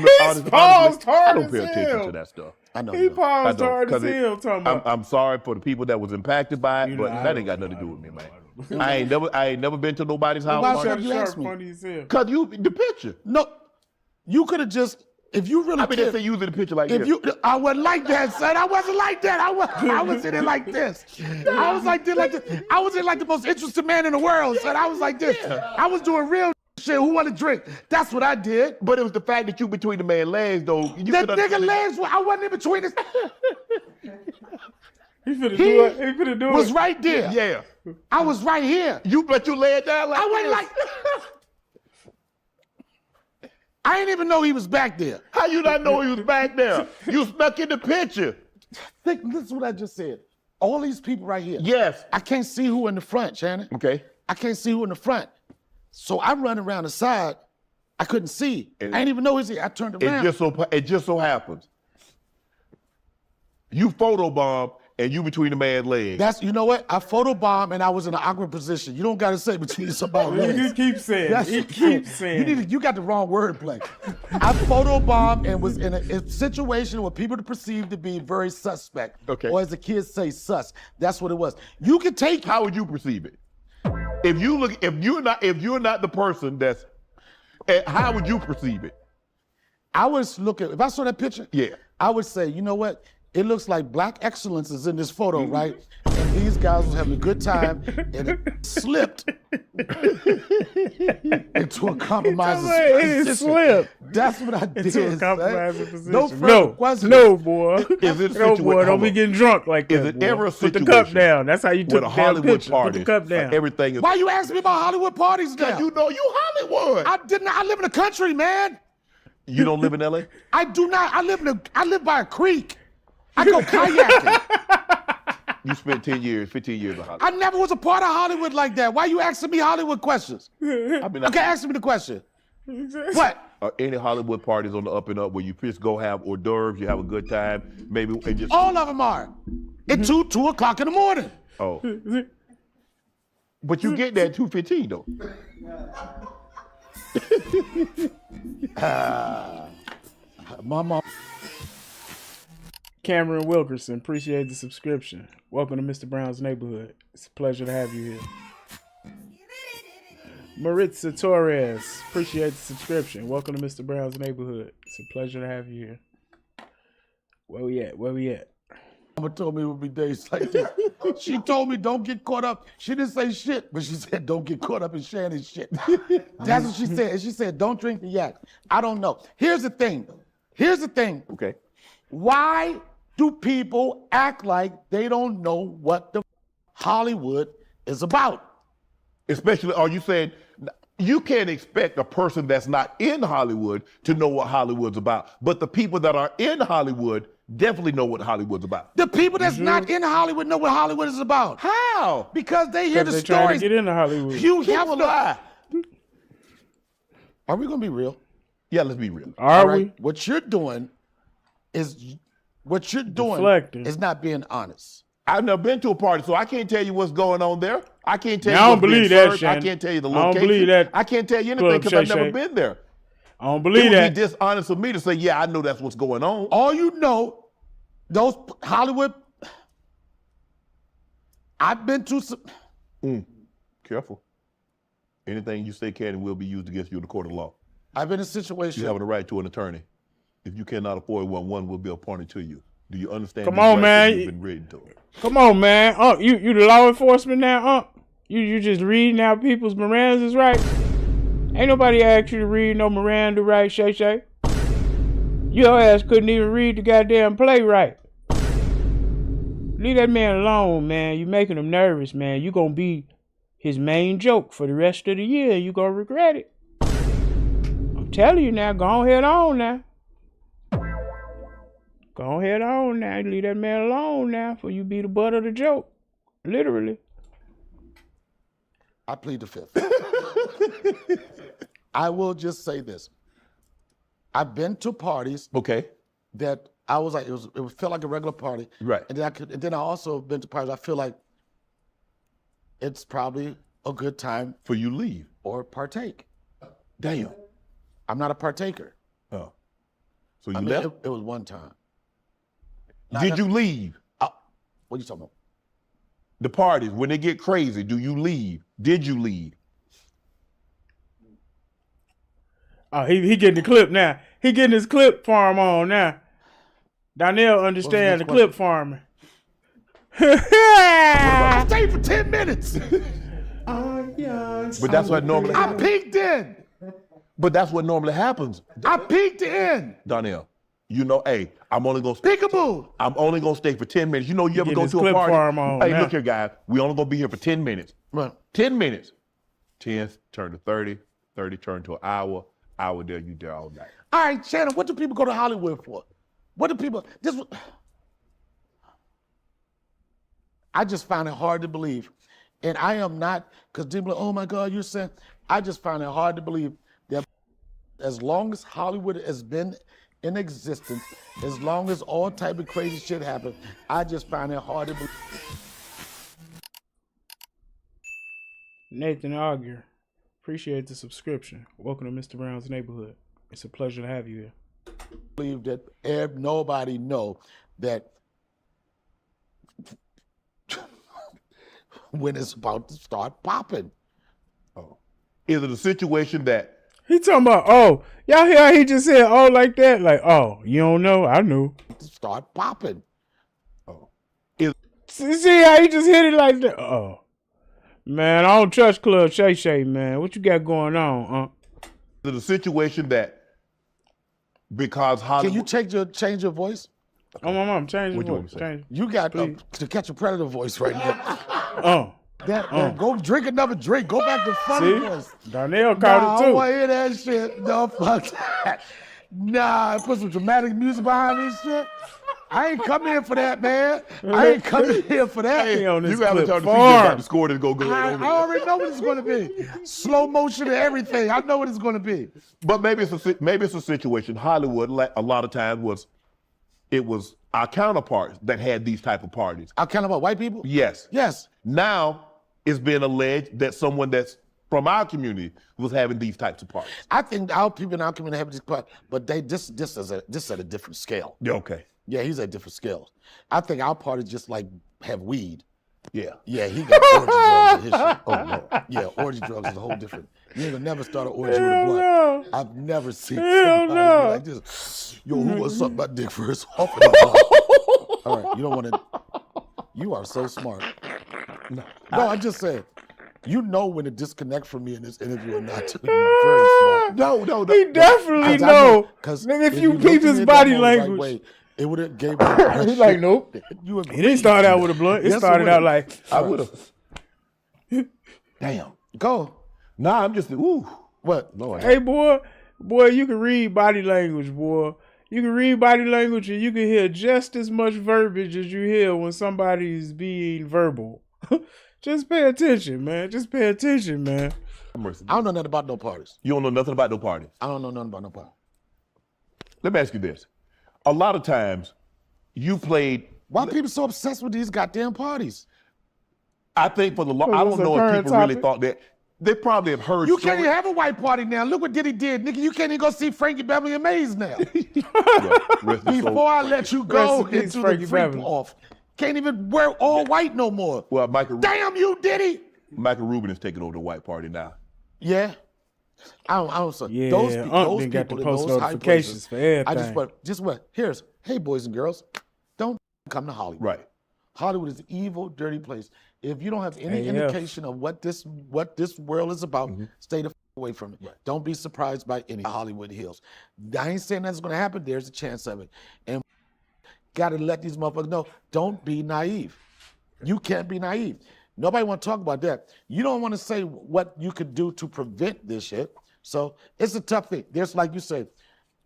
Paused hard I don't as pay attention hell. to that stuff. I know. He paused hard as Cause hell talking about. I'm sorry for the people that was impacted by it, You know, but I that ain't don't got nothing to know, do with me, man. I ain't never been to nobody's house. why party. should you ask me? Funny as hell. Cause you the picture. No, you could have just, if you really I mean, they say using the picture like if this. you, I wasn't like that, son. I wasn't like that. I was in it like this. I was like this, I was in like the most interesting man in the world, son. I was like this. I was doing real shit. Who want to drink? That's what I did. But it was the fact that you between the man's legs, though. You That could nigga legs, I wasn't in between his. He finna do it. He finna do Was it. right there. Yeah. I was right here. But you lay it down like I wasn't this. like. I didn't even know he was back there. How you not know he was back there? You snuck in the picture. This is what I just said. All these people right here. Yes. I can't see who in the front, Shannon. Okay. I can't see who in the front. So I run around the side. I couldn't see. I didn't even know he's here. I turned around. It just so happens. You photobomb and you between the man's legs. That's, you know what? I photobomb and I was in an awkward position. You don't got to say between somebody's legs. He keeps saying. That's He the keeps thing. saying. You got the wrong wordplay. I photobombed and was in a situation where people perceived to be very suspect. Okay. Or as the kids say, sus. That's what it was. You can take. How would you perceive it? If you're not the person that's, how would you perceive it? I was looking. If I saw that picture, Yeah. I would say, you know what? It looks like black excellence is in this photo, right? And these guys was having a good time, and it slipped into a compromising It position. slipped That's what I did. into a compromising son. position. No further questions. No, boy. Is it a No, situa- boy. Don't hold be on. getting drunk like that. Is it boy. ever a Put the situation cup down. That's how you took with a the damn Hollywood picture. party? Put the cup down. Everything is. Why you asking me about Hollywood parties now? Because you know you Hollywood. I didn't. I live in the country, man. You don't live in LA? I do not. I live by a creek. I go kayaking. You spent 10 years, 15 years in Hollywood. I never was a part of Hollywood like that. Why you asking me Hollywood questions? I mean, Okay, ask me the question. What? Are any Hollywood parties on the up and up where you just go have hors d'oeuvres, you have a good time, maybe and just All of them are. At 2 o'clock in the morning. oh. But you get there at 2:15 though. My mom. Cameron Wilkerson, appreciate the subscription. Welcome to Mr. Brown's neighborhood. It's a pleasure to have you here. Maritza Torres, appreciate the subscription. Welcome to Mr. Brown's neighborhood. It's a pleasure to have you here. Where we at? Where we at? Mama told me it would be days like this. She told me don't get caught up. She didn't say shit, but she said don't get caught up in sharing shit. That's what she said. And she said don't drink the yak. I don't know. Here's the thing. Okay. Why do people act like they don't know what the Hollywood is about? Especially, are you saying you can't expect a person that's not in Hollywood to know what Hollywood's about? But the people that are in Hollywood definitely know what Hollywood's about. The people that's not in Hollywood know what Hollywood is about. How? Because they hear the They trying to stories. get into Hollywood. You have People to. lie. Are we gonna be real? Yeah, let's be real. Are All we? right? What you're doing is Deflecting. not being honest. I've never been to a party, so I can't tell you what's going on there. I can't tell Now, you I what's don't being believe that, served. Shannon. I can't tell you the I don't location. believe that. I can't tell you anything Club because Shay I've never Shay. been there. I don't It believe would that. be dishonest of me to say, yeah, I know that's what's going on. All you know, those Hollywood. I've been to some. Careful. Anything you say can and will be used against you in the court of law. I've been in a situation. You have a right to an attorney. If you cannot afford one will be appointed to you. Do you understand? Come these on, rights that man. You've been reading to it? Come on, man. You the law enforcement now, You just reading out people's Miranda's right. Ain't nobody asked you to read no Miranda right, Shay Shay. Your ass couldn't even read the goddamn play right. Leave that man alone, man. You making him nervous, man. You gonna be his main joke for the rest of the year. You gonna regret it. I'm telling you now, go ahead on now. Go ahead on now. Leave that man alone now for you be the butt of the joke. Literally. I plead the fifth. I will just say this. I've been to parties Okay. that I was like, it felt like a regular party. Right. And then I also been to parties I feel like it's probably a good time For you leave. or partake. Damn. I'm not a partaker. Oh. So you I mean, left? it was one time. Did you leave? What are you talking about? The parties, when they get crazy, do you leave? Did you leave? Oh, he getting the clip now. He getting his clip farm on now. Donnell understand the next clip farming. I stayed for 10 minutes. But that's what normally I happens. peeked in. But that's what normally happens, I peeked in. Donnell. You know, hey, I'm only gonna stay for 10 minutes. You know, you ever getting go his to a clip party? farm on Hey, now. look here, guys. We only gonna be here for 10 minutes. Right. 10 minutes. 10 turn to 30, 30 turn to an hour there, you there all night. All right, Shannon, what do people go to Hollywood for? What do people, I just find it hard to believe. And I am not, because people are, oh my God, you're saying, I just find it hard to believe that as long as Hollywood has been in existence, as long as all type of crazy shit happens, I just find it hard to believe. Nathan Auger, appreciate the subscription. Welcome to Mr. Brown's neighborhood. It's a pleasure to have you here. Believe that nobody know that when it's about to start popping. Oh. Is it a situation that He talking about, oh, y'all hear how he just said, oh, like that? Like, oh, you don't know? I knew. Start popping. See how he just hit it like that? Oh. Man, I don't trust Club Shay Shay, man. What you got going on, is it a situation that because Hollywood Can you change your voice? Oh, my mom, change What the you want voice. me to say? Change. You got Please. to catch a predator voice right now. Go drink another drink. Go back to funny See? voice. Donnell Nah, caught I it don't too. want to hear that shit. No, fuck that. Nah, put some dramatic music behind this shit. I ain't come here for that, man. I ain't coming here for that. He on this you gotta clip tell the people farm. about the score that's go I over. already know what it's going to be. Slow motion and everything. I know what it's going to be. But maybe it's a situation. Hollywood, like a lot of times, was our counterparts that had these type of parties. I'll count about white people? Yes. Yes. Now it's being alleged that someone that's from our community was having these types of parties. I think our people in our community have this part, but this at a different scale. Yeah, okay. Yeah, he's at different scales. I think our party just like have weed. Yeah. Yeah, he got orgy drugs in his shit. Oh no. Yeah, orgy drugs is a whole different. You ain't gonna never start an orgy with a Hell blunt. no. I've never seen Hell somebody no. be like this. Yo, who wants something about dick first? Off of the blunt. All right, you don't want to. You are so smart. No, I'm just saying. You know when to disconnect from me in this interview or not. You're very smart. No. He definitely know. Because If you peep his body language. Right, it would have gave me. He's like, nope. You It didn't start out with a blunt. It Yes, it started out would've. like, I would have. Damn. Go. Nah, I'm just, ooh. What? Lord. hey, boy, you can read body language, boy. You can read body language and you can hear just as much verbiage as you hear when somebody's being verbal. Just pay attention, man. Just pay attention, man. I don't know nothing about no parties. You don't know nothing about no parties. I don't know nothing about no party. Let me ask you this. A lot of times, you played, Why are people so obsessed with these goddamn parties? I think for the long, Because I it's don't a know if current people really topic. thought that. They probably have heard You can't stories. even have a white party now. Look what Diddy did. Nigga, you can't even go see Frankie Beverly and Maze now. Yeah, rest his soul. Before I let you go Rest in peace, into Frankie the free Beverly. off. Can't even wear all white no more. Well, Michael Diddy. Rubin is taking over the white party now. Yeah. I don't so Yeah, those Unc those done got the people in post those high notifications places, for everything. I just what? Hey boys and girls, don't come to Hollywood. Right. Hollywood is an evil, dirty place. If you don't have any AF. indication of what this world is about, stay the away from it. Right. Don't be surprised by any Hollywood Hills. I ain't saying that's gonna happen. There's a chance of it, and gotta let these motherfuckers know. Don't be naive. You can't be naive. Nobody want to talk about that. You don't want to say what you could do to prevent this shit. So it's a tough thing. There's like you say,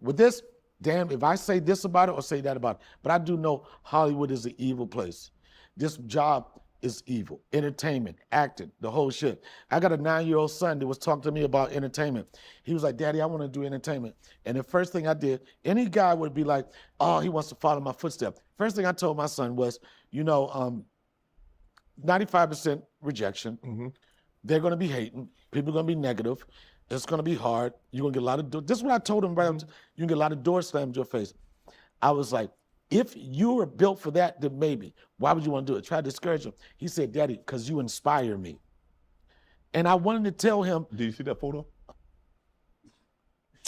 with this, damn, if I say this about it or say that about it, but I do know Hollywood is an evil place. This job is evil. Entertainment, acting, the whole shit. I got a 9-year-old son that was talking to me about entertainment. He was like, Daddy, I want to do entertainment. And the first thing I did, any guy would be like, oh, he wants to follow my footsteps. First thing I told my son was, 95% rejection. They're going to be hating. People are going to be negative. It's going to be hard. You're going to get a lot of this is what I told him. Right, you can get a lot of doors slammed in your face. I was like, if you were built for that, then maybe. Why would you want to do it? Try to discourage him. He said, Daddy, because you inspire me. And I wanted to tell him, Did you see that photo?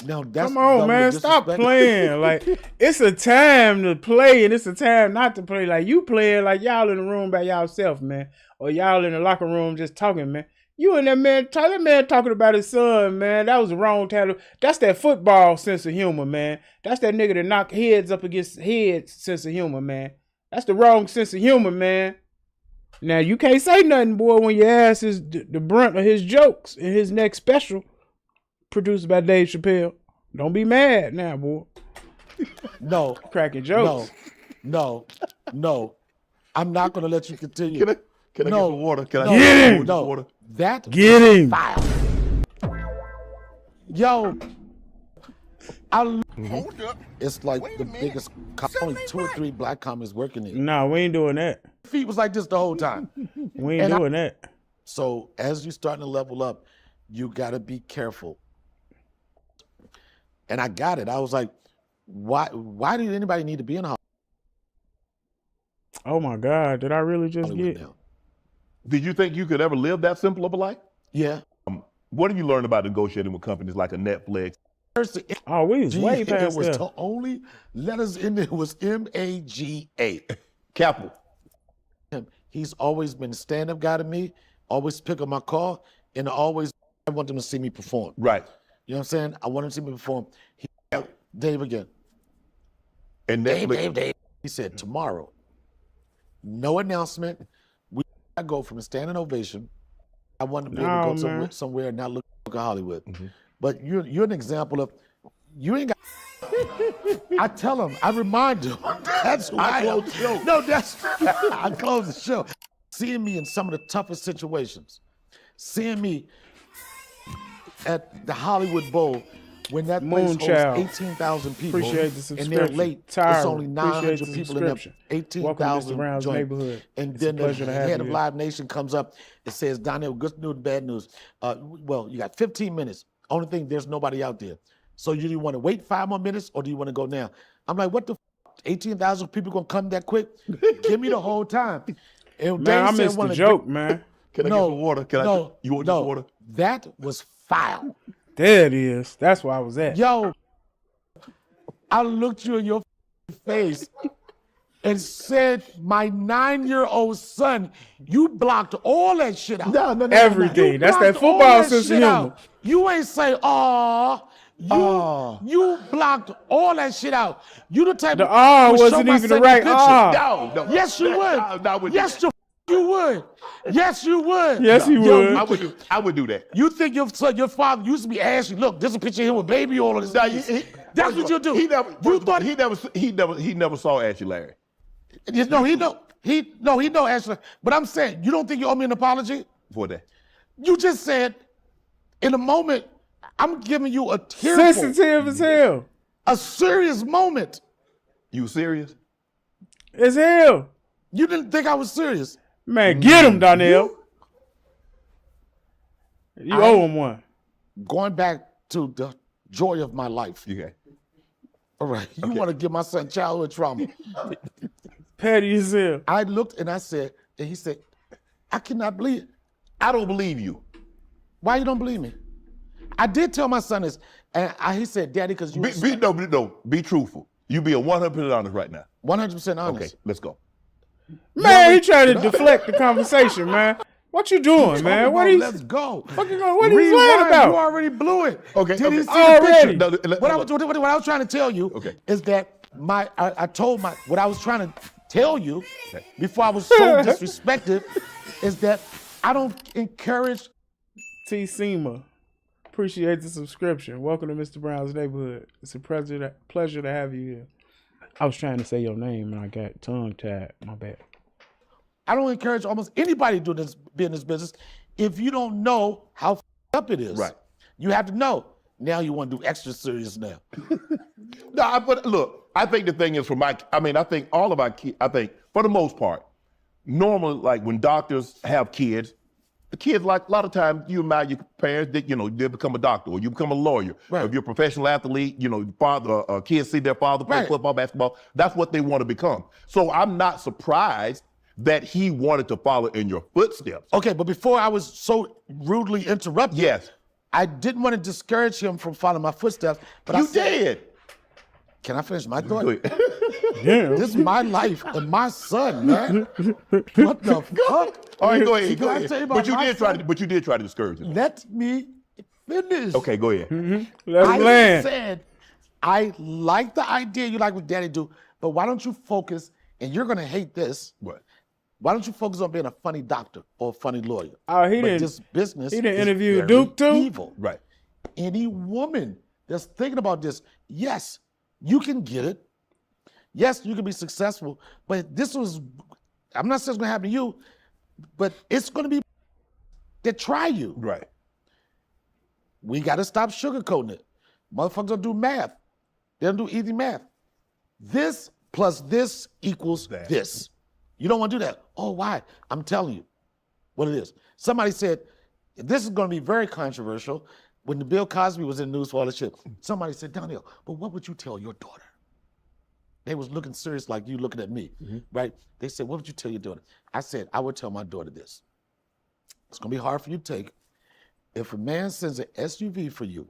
no, that's Come on, double man. Stop disrespect. playing. Like, it's a time to play and it's a time not to play. Like, you playing like y'all in the room by yourself, man. Or y'all in the locker room just talking, man. You and that man talking about his son, man. That was the wrong title. That's that football sense of humor, man. That's that nigga that knock heads up against heads sense of humor, man. That's the wrong sense of humor, man. Now, you can't say nothing, boy, when your ass is the brunt of his jokes in his next special produced by Dave Chappelle. Don't be mad now, boy. No, Cracking jokes. no. I'm not going to let you continue. Can I get No. some water? Can No, I Get him! no. water? That Get is him! foul. Yo, Hold up. it's like Wait the a minute. biggest. Only 2 or 3 black comics working here. Nah, we ain't doing that. Feet was like this the whole time. We ain't And doing that. So as you starting to level up, you got to be careful. And I got it. I was like, why did anybody need to be in a Oh my God, did I really just Hollywood get? now? Did you think you could ever live that simple of a life? Yeah. What have you learned about negotiating with companies like a Netflix? First, the Oh, we was way it past was that. the only letters in there was MAGA. Capital. He's always been a stand-up guy to me, always pick up my call, and I want them to see me perform. Right. You know what I'm saying? I want him to see me perform. Dave again. And Netflix. Dave. He said, tomorrow, no announcement. We go from a standing ovation. I want to be able to go somewhere and not look like Hollywood. But you're an example of, you ain't got. I tell him, I remind him. That's why I close the show. No, I close the show. Seeing me in some of the toughest situations. Seeing me at the Hollywood Bowl when that place Moonchild. holds 18,000 people. Appreciate the and subscription. they're late. Tyra, It's only 900 appreciate the people in there. subscription. 18,000 Welcome to Mr. Brown's joint. neighborhood. And It's a then the pleasure to have head you of here. Live Nation comes up. It says, Donnell, good news, bad news. Well, you got 15 minutes. Only thing, there's nobody out there. So you want to wait 5 more minutes or do you want to go now? I'm like, what the f-? 18,000 people gonna come that quick? Give me the whole time. And Man, I Dave said missed one the of joke, man. Can I get some water? You want some water? That was foul. There it is. That's where I was at. Yo, I looked you in your face and said, my 9-year-old son, you blocked all that shit out. No. Everything. You That's that blocked all football sense of shit humor. out. You ain't say, aw. You blocked all that shit out. You the type The of ah would show wasn't my even the son right picture. ah. No. Yes, you would. No, I wouldn't Yes, do you would. Yes, you would. Yes, he would. I would do that. You think your father used to be asking, look, there's a picture of him with baby all of this. That's what you do. He never saw Ashley Larry. No, he know Ashley. But I'm saying, you don't think you owe me an apology? For that. You just said, in a moment, I'm giving you a tearful, Sensitive as hell. a serious moment. You serious? As hell. You didn't think I was serious. Man, get him, Donnell. You owe him one. Going back to the joy of my life. Okay. All right, you want to give my son childhood trauma. Petty as hell. I looked and I said, and he said, I cannot believe it. I don't believe you. Why you don't believe me? I did tell my son this, and he said, Daddy, because you Be truthful. You be a 100% honest right now. 100% honest. Okay, let's go. Man, he trying to deflect the conversation, man. What you doing, man? What Let's go. What are you lying about? You already blew it. Okay, Did he see already. the picture? What I was trying to tell you is that I told what I was trying to tell you before I was so disrespected is that I don't encourage. T. Seema, appreciate the subscription. Welcome to Mr. Brown's neighborhood. It's a pleasure to have you here. I was trying to say your name and I got tongue-tied. My bad. I don't encourage almost anybody to be in this business if you don't know how up it is. Right. You have to know. Now you want to do extra serious now. No, but look, I think the thing is I think all of our kids, I think for the most part, normally like when doctors have kids, the kids like a lot of times you imagine your parents that they become a doctor or you become a lawyer. Right. Or if you're a professional athlete, father kids see their father play football, basketball. That's what they want to become. So I'm not surprised that he wanted to follow in your footsteps. Okay, but before I was so rudely interrupted, Yes. I didn't want to discourage him from following my footsteps. But You did. Can I finish my thought? Go ahead. Yeah. This is my life and my son, man. What the fuck? All right, go ahead. Can I tell you about But you my did try son? to discourage him. Let me finish. Okay, go ahead. Let him I land. said, I like the idea you like what Daddy do, but why don't you focus, and you're gonna hate this, What? why don't you focus on being a funny doctor or a funny lawyer? Oh, he But didn't. this business He didn't is interview very Duke too? evil. Right. Any woman that's thinking about this, yes, you can get it. Yes, you can be successful, but I'm not saying it's gonna happen to you, but it's gonna be that try you. Right. We gotta stop sugarcoating it. Motherfuckers don't do math. They don't do easy math. This plus this equals this. You don't want to do that. Oh, why? I'm telling you what it is. Somebody said, this is going to be very controversial. When the Bill Cosby was in the news for all this shit, somebody said, Donnell, but what would you tell your daughter? They was looking serious like you looking at me, right? They said, what would you tell your daughter? I said, I would tell my daughter this. It's going to be hard for you to take. If a man sends an SUV for you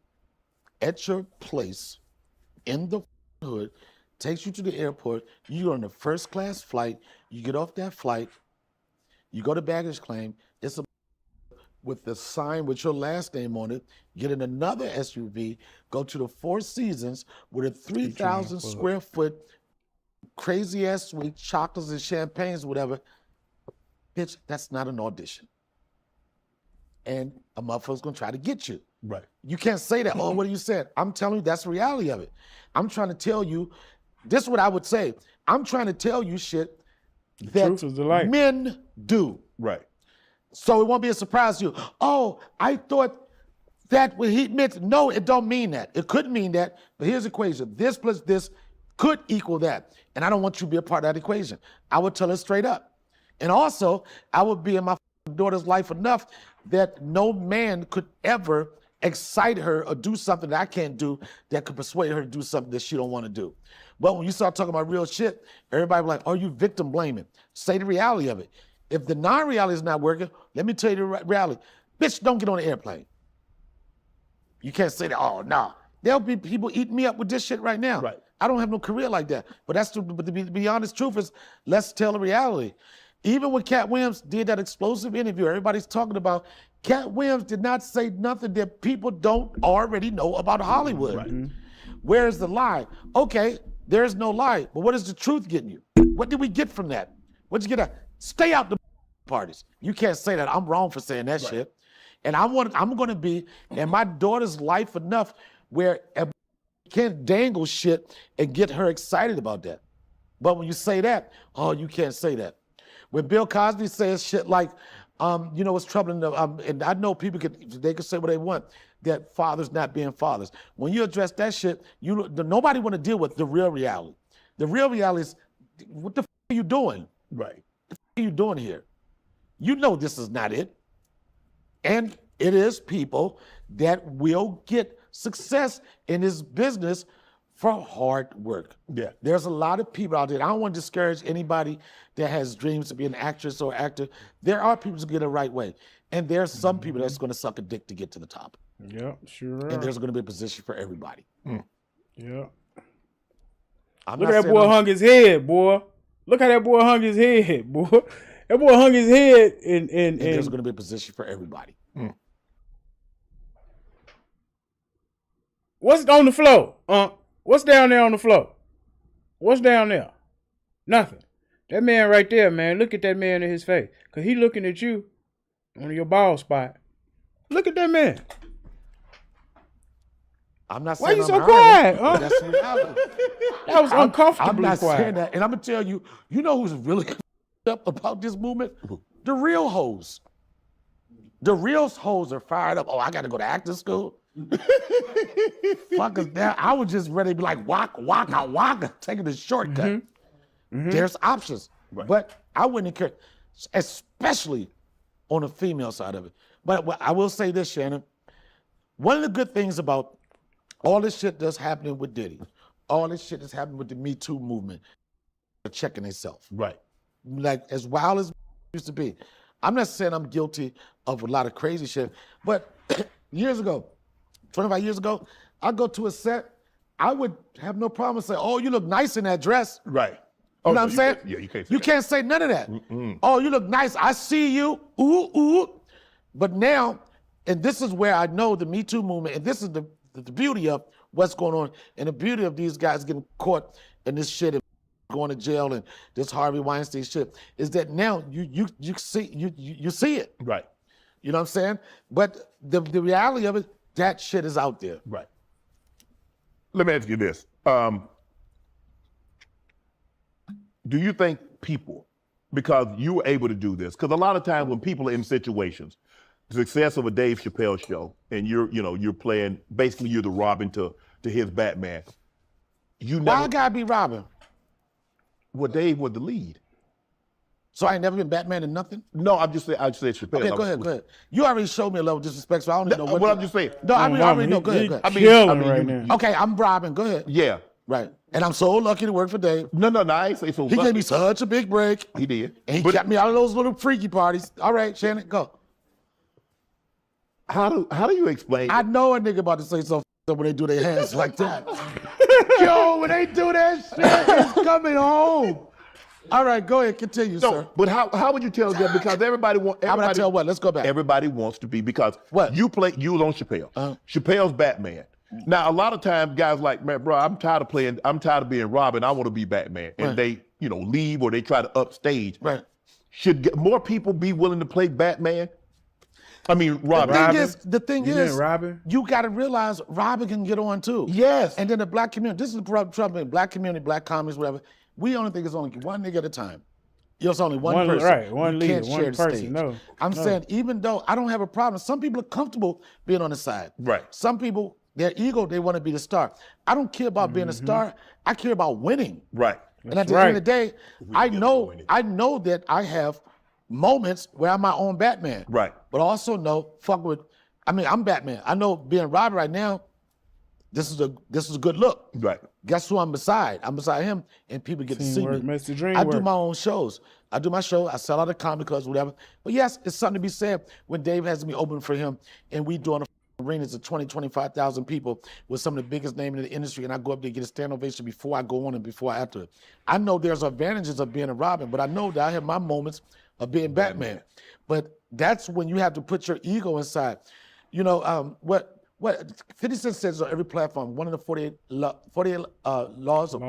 at your place in the hood, takes you to the airport, you're on a first class flight, you get off that flight, you go to baggage claim, it's with the sign with your last name on it, get in another SUV, go to the Four Seasons with a 3,000 square foot crazy ass suite, chocolates and champagnes, whatever. Bitch, that's not an audition. And a motherfucker's gonna try to get you. Right. You can't say that, oh, what are you saying? I'm telling you that's the reality of it. I'm trying to tell you, this is what I would say. I'm trying to tell you shit that truth is the light. men do. Right. So it won't be a surprise to you. Oh, I thought that what he meant. No, it don't mean that. It could mean that, but here's the equation. This plus this could equal that. And I don't want you to be a part of that equation. I would tell her straight up. And also, I would be in my daughter's life enough that no man could ever excite her or do something that I can't do that could persuade her to do something that she don't want to do. But when you start talking about real shit, everybody be like, oh, you victim blaming. Say the reality of it. If the non-reality is not working, let me tell you the reality. Bitch, don't get on the airplane. You can't say that, oh, no. There'll be people eating me up with this shit right now. Right. I don't have no career like that. But but to be honest, truth is, let's tell the reality. Even when Cat Williams did that explosive interview, everybody's talking about, Cat Williams did not say nothing that people don't already know about Hollywood. Right. Where's the lie? Okay, there's no lie, but what is the truth getting you? What did we get from that? What'd you get out? Stay out the parties. You can't say that. I'm wrong for saying that shit. And I'm going to be in my daughter's life enough where I can't dangle shit and get her excited about that. But when you say that, oh, you can't say that. When Bill Cosby says shit like, you know, what's troubling, and I know people they can say what they want, that fathers not being fathers. When you address that shit, nobody want to deal with the real reality. The real reality is, what the are you doing? Right. What are you doing here? You know this is not it. And it is people that will get success in this business for hard work. Yeah. There's a lot of people out there. I don't want to discourage anybody that has dreams to be an actress or actor. There are people who get it the right way. And there's some people that's going to suck a dick to get to the top. Yeah, sure. And there's going to be a position for everybody. Yeah. I'm Look not at that saying boy I'm- hung his head, boy. Look how that boy hung his head, boy. That boy hung his head and there's going to be a position for everybody. What's on the floor? What's down there on the floor? What's down there? Nothing. That man right there, man. Look at that man in his face. Because he looking at you on your bald spot. Look at that man. I'm not Why saying you I'm so hurting, quiet, but huh? That's the reality. That was uncomfortably I'm not quiet. saying that. And I'm going to tell you, you know who's really up about this movement? The real hoes. The real hoes are fired up. Oh, I got to go to acting school. Fuck us down. I was just ready to be like, waka, taking the shortcut. There's options. Right. But I wouldn't care, especially on the female side of it. But I will say this, Shannon. One of the good things about all this shit that's happening with Diddy, all this shit that's happening with the Me Too movement, they're checking themselves. Right. Like, as wild as it used to be. I'm not saying I'm guilty of a lot of crazy shit, but years ago, 25 years ago, I'd go to a set, I would have no problem saying, oh, you look nice in that dress. Right. You know what I'm saying? Yeah, you can't say You that. can't say none of that. Oh, you look nice. I see you. Ooh. But now, and this is where I know the Me Too movement, and this is the beauty of what's going on, and the beauty of these guys getting caught in this shit and going to jail and this Harvey Weinstein shit, is that now you see it. Right. You know what I'm saying? But the reality of it, that shit is out there. Right. Let me ask you this. Do you think people, because you were able to do this, because a lot of times when people are in situations, the success of a Dave Chappelle show, and you're playing, basically you're the Robin to his Batman. Why I gotta be Robin? Well, Dave was the lead. So I ain't never been Batman in nothing? No, I just said Chappelle. Okay, go ahead. You already showed me a level of disrespect, so I don't even know what. What I'm just saying. No, I already know. Go ahead. Killing right now. Okay, I'm Robin. Go ahead. Yeah. Right. And I'm so lucky to work for Dave. No, I ain't say so. He gave me such a big break. He did. And he kept me out of those little freaky parties. All right, Shannon, go. How do you explain? I know a nigga about to say something when they do their hands like that. Yo, when they do that shit, it's coming home. All right, go ahead, continue, sir. But how would you tell them? Because everybody wants. How would I tell what? Let's go back. Everybody wants to be, because What? you was on Chappelle. Chappelle's Batman. Now a lot of times guys like, man, bro, I'm tired of being Robin. I want to be Batman, and they leave or they try to upstage. Right. Should more people be willing to play Batman? I mean, Robin. The thing is, Robin? you got to realize Robin can get on too. Yes. And then the black community, this is the problem in black community, black communities, whatever. We only think it's only one nigga at a time. It's only one person. Right, one You leader, can't one share the person. stage. No. I'm saying, even though I don't have a problem, some people are comfortable being on the side. Right. Some people, their ego, they want to be the star. I don't care about being a star. I care about winning. Right. And at the end of the day, I know that I have moments where I'm my own Batman. Right. But I also know, I mean, I'm Batman. I know being Robin right now, this is a good look. Right. Guess who I'm beside? I'm beside him, and people get to see Teamwork me. makes the dream I do work. my own shows. I do my show. I sell out of comedy clubs, whatever. But yes, it's something to be said when Dave has me open for him, and we doing arenas of 20, 25,000 people with some of the biggest names in the industry, and I go up there and get a stand ovation before I go on and before I after it. I know there's advantages of being a Robin, but I know that I have my moments of being Batman. But that's when you have to put your ego inside. You know, what 50 Cent says on every platform, one of the 48 laws of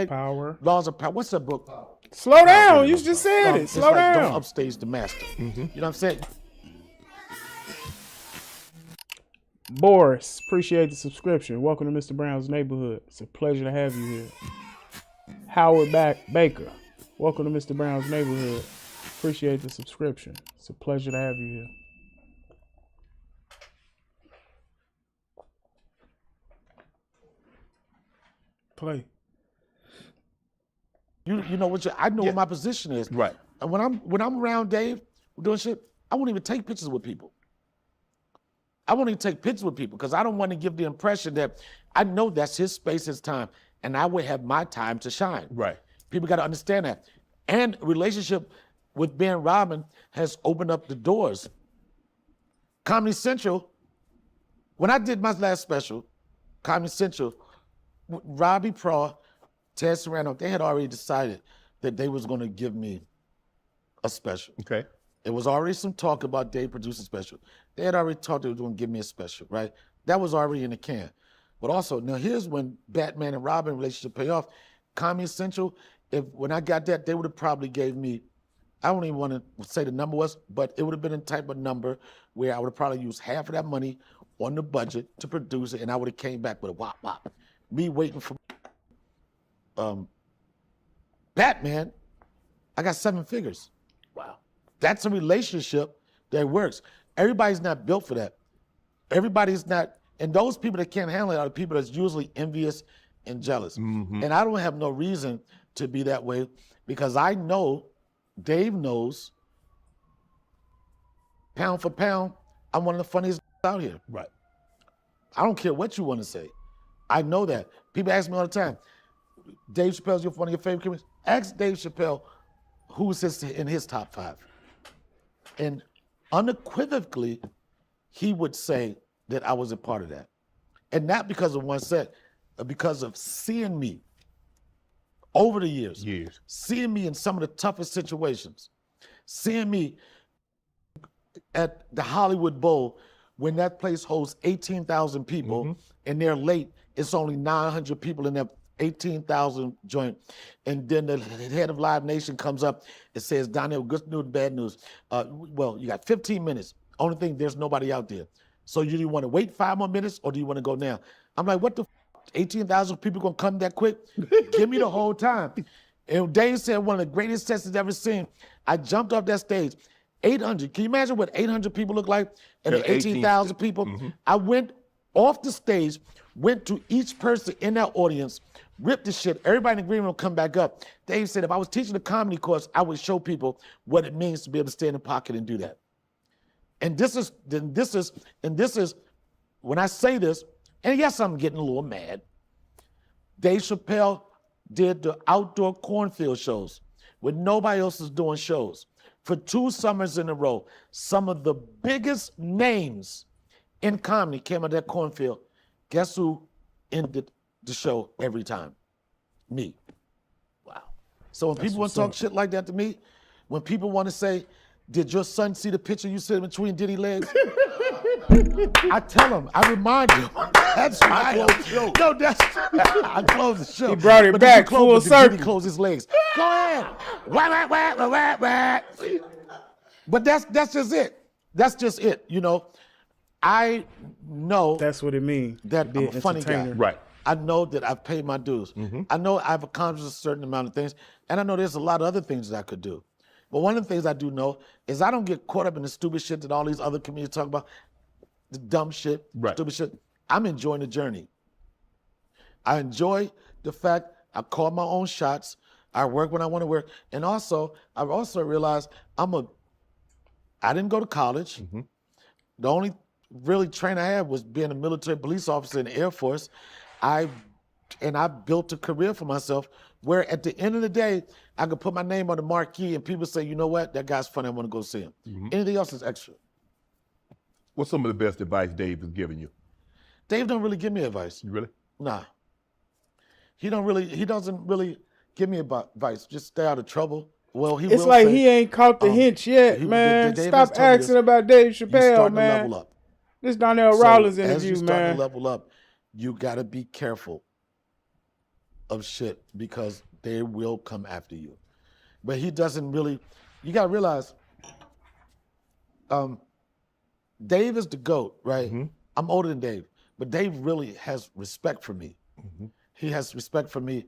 power. Laws of power. What's that book? Slow down. You just said it. It's Slow like down. Don't upstage the master. You know what I'm saying? Boris, appreciate the subscription. Welcome to Mr. Brown's neighborhood. It's a pleasure to have you here. Howard Baker, welcome to Mr. Brown's neighborhood. Appreciate the subscription. It's a pleasure to have you here. Play. You know what? I know what my position is. Right. And when I'm around Dave doing shit, I won't even take pictures with people. I won't even take pictures with people because I don't want to give the impression that I know that's his space, his time, and I would have my time to shine. Right. People got to understand that. And relationship with Ben Robin has opened up the doors. Comedy Central, when I did my last special, Comedy Central, Robbie Praw, Ted Serrano, they had already decided that they was going to give me a special. Okay. There was already some talk about Dave producing special. They had already talked they were going to give me a special, right? That was already in the can. But also, now here's when Batman and Robin relationship pay off. Comedy Central, when I got that, they would have probably gave me, I don't even want to say the number was, but it would have been a type of number where I would have probably used half of that money on the budget to produce it, and I would have came back with a wop wop. Me waiting for Batman, I got 7 figures. Wow. That's a relationship that works. Everybody's not built for that. Everybody's not, and those people that can't handle it are the people that's usually envious and jealous. And I don't have no reason to be that way because I know, Dave knows, pound for pound, I'm one of the funniest out here. Right. I don't care what you want to say. I know that. People ask me all the time, Dave Chappelle's one of your favorite comedians? Ask Dave Chappelle who's in his top 5. And unequivocally, he would say that I was a part of that. And not because of one set, but because of seeing me over the years. Seeing me in some of the toughest situations. Seeing me at the Hollywood Bowl when that place hosts 18,000 people and they're late, it's only 900 people in that 18,000 joint. And then the head of Live Nation comes up and says, Donnell, good news, bad news. Well, you got 15 minutes. Only thing, there's nobody out there. So do you want to wait 5 more minutes or do you want to go now? I'm like, what the 18,000 people gonna come that quick? Give me the whole time. And Dave said one of the greatest sets he's ever seen. I jumped off that stage. 800, can you imagine what 800 people look like? And the 18,000 people? I went off the stage, went to each person in that audience, ripped the shit. Everybody in the green room come back up. Dave said, if I was teaching a comedy course, I would show people what it means to be able to stay in the pocket and do that. And this is, when I say this, and yes, I'm getting a little mad. Dave Chappelle did the outdoor cornfield shows when nobody else is doing shows. For 2 summers in a row, some of the biggest names in comedy came out of that cornfield. Guess who ended the show every time? Me. Wow. So when people want to talk shit like that to me, when people want to say, did your son see the picture you sitting between Diddy legs? I tell him, I remind him. That's why I close the show. No, that's I close the show. He brought it back full circle. Diddy closed his legs. Go ahead. Wah, wah, wah, wah, wah. But that's just it. That's just it. You know, I know That's what it means. that I'm a funny guy. Right. I know that I've paid my dues. I know I've accomplished a certain amount of things, and I know there's a lot of other things that I could do. But one of the things I do know is I don't get caught up in the stupid shit that all these other comedians talk about, the dumb shit, stupid shit. I'm enjoying the journey. I enjoy the fact I call my own shots. I work when I want to work. And also, I've also realized I didn't go to college. The only really training I had was being a military police officer in the Air Force. I built a career for myself where at the end of the day, I could put my name on the marquee and people say, you know what, that guy's funny, I want to go see him. Anything else is extra. What's some of the best advice Dave has given you? Dave don't really give me advice. Really? Nah. He doesn't really give me advice. Just stay out of trouble. Well, It's like he ain't caught the hints yet, man. Dave Stop asking about Dave Chappelle, man. To level up. This Donnell Rawlings As interview, you start man. to level up, you gotta be careful of shit because they will come after you. But he doesn't really. You gotta realize, Dave is the GOAT, right? I'm older than Dave, but Dave really has respect for me. He has respect for me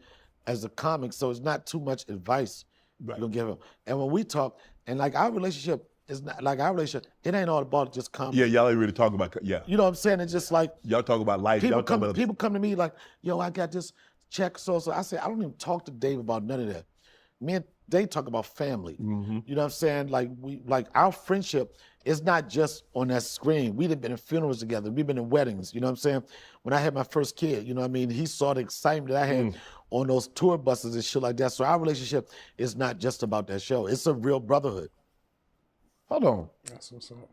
as a comic, so it's not too much advice you're gonna give him. And when we talk, and like our relationship is not like our relationship, it ain't all about just comedy. Yeah, y'all ain't really talking about, yeah. You know what I'm saying? It's just like Y'all talk about life. people Y'all talk about people come to me like, yo, I got this check, so I say, I don't even talk to Dave about none of that. Me and Dave talk about family. You know what I'm saying? Like our friendship is not just on that screen. We've been in funerals together. We've been in weddings. You know what I'm saying? When I had my first kid, you know what I mean? He saw the excitement that I had on those tour buses and shit like that. So our relationship is not just about that show. It's a real brotherhood. Hold on. That's what's up.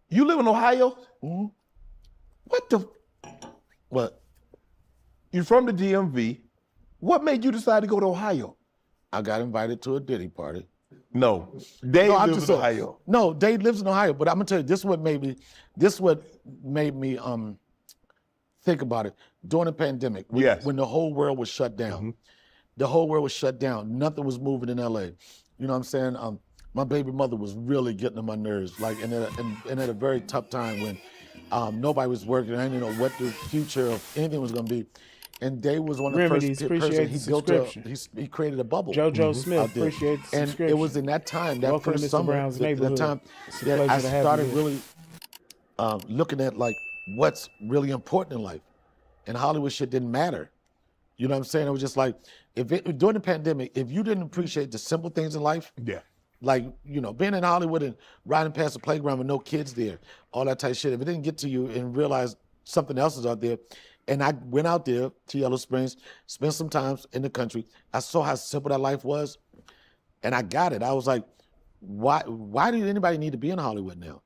You live in Ohio? What the? What? You're from the DMV. What made you decide to go to Ohio? I got invited to a Diddy party. No, Dave No, I'm lives just in saying- Ohio. No, Dave lives in Ohio, but I'm gonna tell you, this is what made me think about it. During the pandemic, when the whole world was shut down. The whole world was shut down. Nothing was moving in LA. You know what I'm saying? My baby mother was really getting on my nerves, like, and at a very tough time when nobody was working. I didn't know what the future of anything was gonna be. And Dave was one of the Remedies, first appreciate person. the He created a bubble. JoJo Smith, out there. appreciate the And subscription. it was in that time, that Welcome to first Mr. summer, Brown's that neighborhood. time It's a that pleasure I to have you started here. really looking at like what's really important in life. And Hollywood shit didn't matter. You know what I'm saying? It was just like, during the pandemic, if you didn't appreciate the simple things in life, like, you know, being in Hollywood and riding past the playground with no kids there, all that type of shit, if it didn't get to you and realize something else is out there, and I went out there to Yellow Springs, spent some time in the country, I saw how simple that life was, and I got it. I was like, why did anybody need to be in Hollywood now?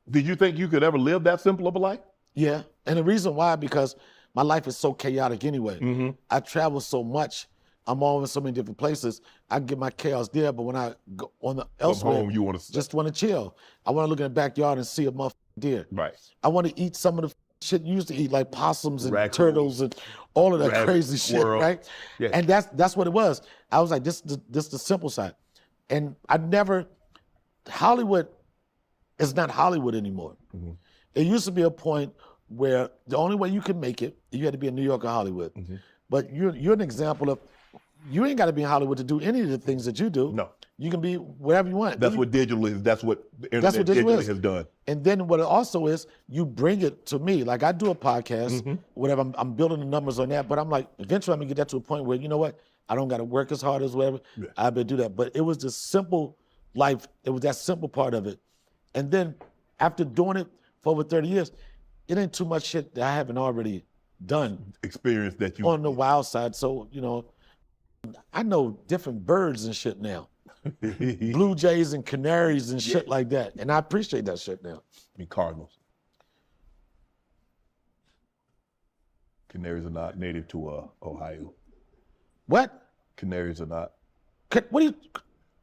Did you think you could ever live that simple of a life? Yeah, and the reason why, because my life is so chaotic anyway. I travel so much. I'm all in so many different places. I get my chaos there, but when I go elsewhere, home, you want to just want to chill. I want to look in the backyard and see a motherfucking deer. Right. I want to eat some of the shit you used to eat, like possums and Raccoons, turtles and all of that rabbits, crazy squirrel. shit, right? Yeah. And that's what it was. I was like, this is the simple side. And Hollywood is not Hollywood anymore. It used to be a point where the only way you could make it, you had to be in New York or Hollywood. But you're an example of, you ain't got to be in Hollywood to do any of the things that you do. No. You can be wherever you want. That's what digital is. That's what the internet That's what digital digitally is. has done. And then what it also is, you bring it to me. Like I do a podcast, whatever, I'm building the numbers on that, but I'm like, eventually I'm gonna get that to a point where, you know what, I don't gotta work as hard as whatever, I better do that. But it was the simple life, it was that simple part of it. And then after doing it for over 30 years, it ain't too much shit that I haven't already done. Experience that you on the wild side. So, you know, I know different birds and shit now. Blue jays and canaries and shit like that. And I appreciate that shit now. Cardinals. Canaries are not native to Ohio. What? Canaries are not. What do you?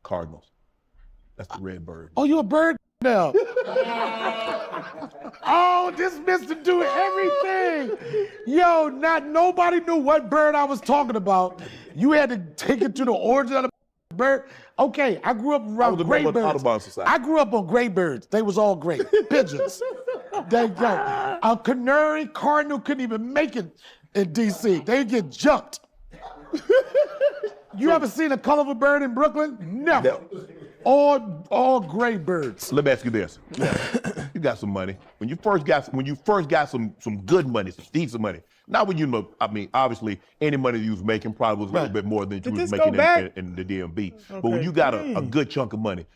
Cardinals. That's the red bird. Oh, you a bird now? Oh, this Mr. Do everything. Yo, nobody knew what bird I was talking about. You had to take it to the origin of the bird. Okay, I grew up around gray birds. I grew up on gray birds. They was all gray. Pigeons. A canary, cardinal couldn't even make it in DC. They get jumped. You ever seen a colorful bird in Brooklyn? Never. All gray birds. Let me ask you this. You got some money. When you first got some good money, some decent money. Not when you know, I mean, obviously any money you was making probably was a little bit more than you was making in the DMV. But when you got a good chunk of money,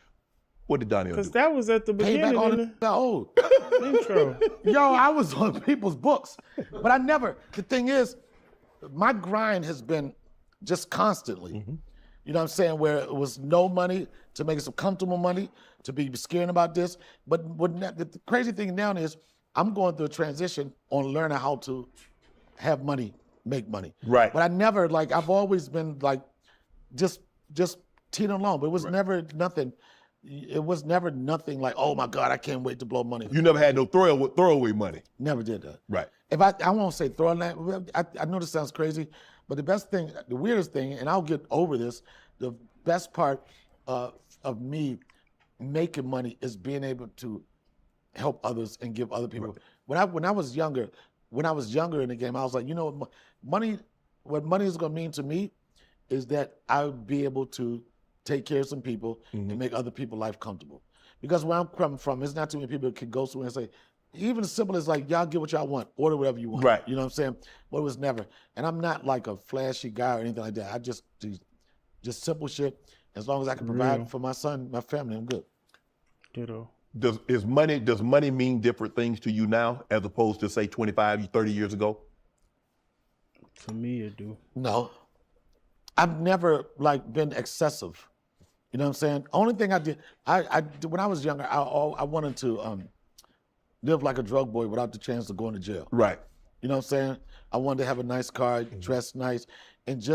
What did Donnell Because do? that was at the Pay back beginning all in the old. the intro. Yo, I was on people's books, but I never. The thing is, my grind has been just constantly. You know what I'm saying? Where it was no money to make some comfortable money, to be scared about this. But the crazy thing now is, I'm going through a transition on learning how to have money, make money. Right. But I never I've always been like, just teeting along. But it was never nothing. It was never nothing like, oh my God, I can't wait to blow money. You never had no throwaway money. Never did that. Right. If I won't say throwing that, I know this sounds crazy, but the best thing, the weirdest thing, and I'll get over this, the best part of me making money is being able to help others and give other people. Right. When I was younger in the game, I was like, you know, what money is gonna mean to me is that I would be able to take care of some people and make other people's life comfortable. Because where I'm coming from, it's not too many people that can go somewhere and say, even as simple as like, y'all get what y'all want, order whatever you want. Right. You know what I'm saying? But it was never. And I'm not like a flashy guy or anything like that. I just do just simple shit. As long as I can provide for my son, my family, I'm good. Ditto. Does money mean different things to you now as opposed to say 25, 30 years ago? To me, it do. No. I've never been excessive. You know what I'm saying? Only thing I did, when I was younger, I wanted to live like a drug boy without the chance of going to jail. Right. You know what I'm saying? I wanted to have a nice car, dress nice, and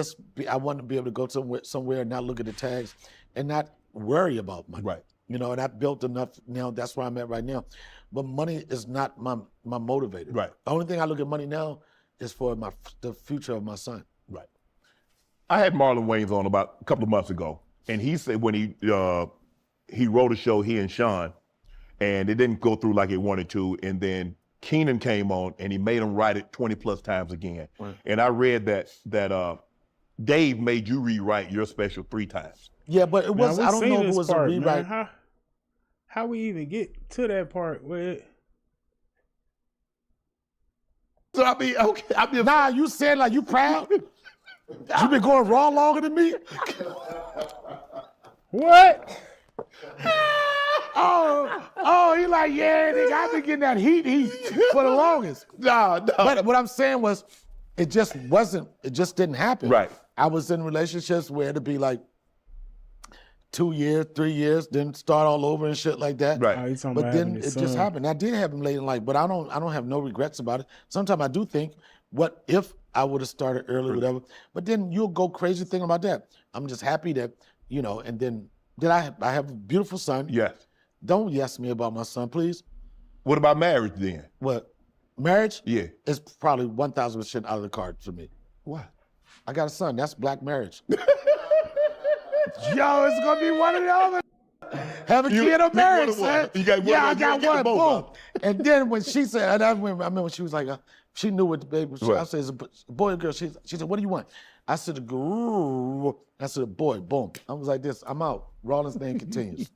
I wanted to be able to go somewhere and not look at the tags and not worry about money. Right. You know, and I built enough now, that's where I'm at right now. But money is not my motivator. Right. The only thing I look at money now is for the future of my son. Right. I had Marlon Wayans on about a couple of months ago, and he said when he wrote a show, he and Sean, and it didn't go through like it wanted to, and then Keenan came on and he made him write it 20 plus times again. Right. And I read that Dave made you rewrite your special 3 times. Yeah, but it was, I don't know if it was part, a rewrite. Man. How we even get to that part where So I mean, okay, nah, you said like you proud? You been going raw longer than me? what? Oh, he like, yeah, nigga, I've been getting that heat for the longest. No. But what I'm saying was, it just didn't happen. Right. I was in relationships where it'd be like 2 years, 3 years, then start all over and shit like that. Right. But then it just happened. I did have him late in life, but I don't have no regrets about it. Sometimes I do think, what if I would have started early, whatever. But then you'll go crazy thinking about that. I'm just happy that, you know, and then I have a beautiful son. Yes. Don't yes me about my son, please. What about marriage then? What? Marriage? Yeah. It's probably 1,000% out of the cards for me. What? I got a son. That's black marriage. Yo, it's gonna be one of those. Have a kid or marriage, son. You got one. Yeah, I got one. Boom. And then when she said, I remember when she was like, she knew what the baby was. Right. I said, "Is it a boy or girl?" She said, "What do you want?" I said, "A girl." I said, "A boy." Boom. I was like this. I'm out. Rawlings' name continues.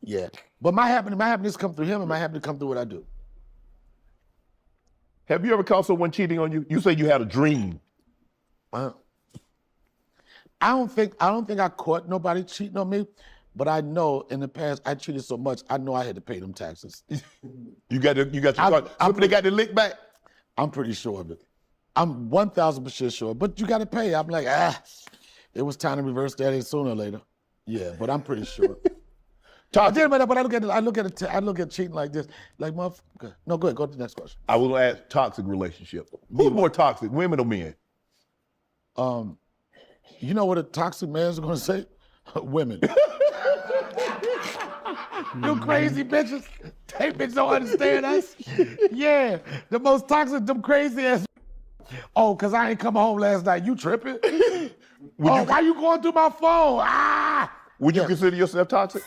Yeah. But my happiness come through him, and my happiness come through what I do. Have you ever caught someone cheating on you? You say you had a dream. I don't think I caught nobody cheating on me, but I know in the past I cheated so much. I know I had to pay them taxes. You got your card. They got the lick back. I'm pretty sure of it. I'm 1,000% sure. But you got to pay. I'm like, it was time to reverse that sooner or later. Yeah, but I'm pretty sure. But I look at cheating like this, like motherfucker. No, go ahead. Go to the next question. I will ask toxic relationship. Who's more toxic, women or men? You know what a toxic man's gonna say? Women. You crazy bitches. They bitches don't understand us. Yeah, the most toxic, them crazy ass. Oh, cause I ain't come home last night. You tripping? Why you going through my phone? Would you consider yourself toxic?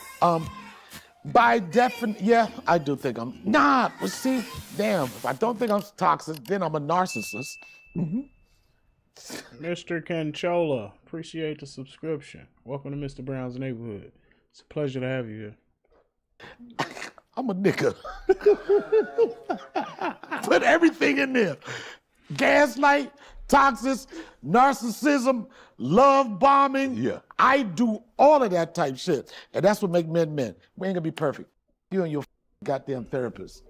By definition, yeah, I do think I'm. Nah, but see, damn, if I don't think I'm toxic, then I'm a narcissist. Mm-hmm. Mr. Canchola, appreciate the subscription. Welcome to Mr. Brown's neighborhood. It's a pleasure to have you here. I'm a nigga. Put everything in there. gaslight, toxic, narcissism, love bombing. Yeah. I do all of that type shit. And that's what make men men. We ain't gonna be perfect. You and your goddamn therapist.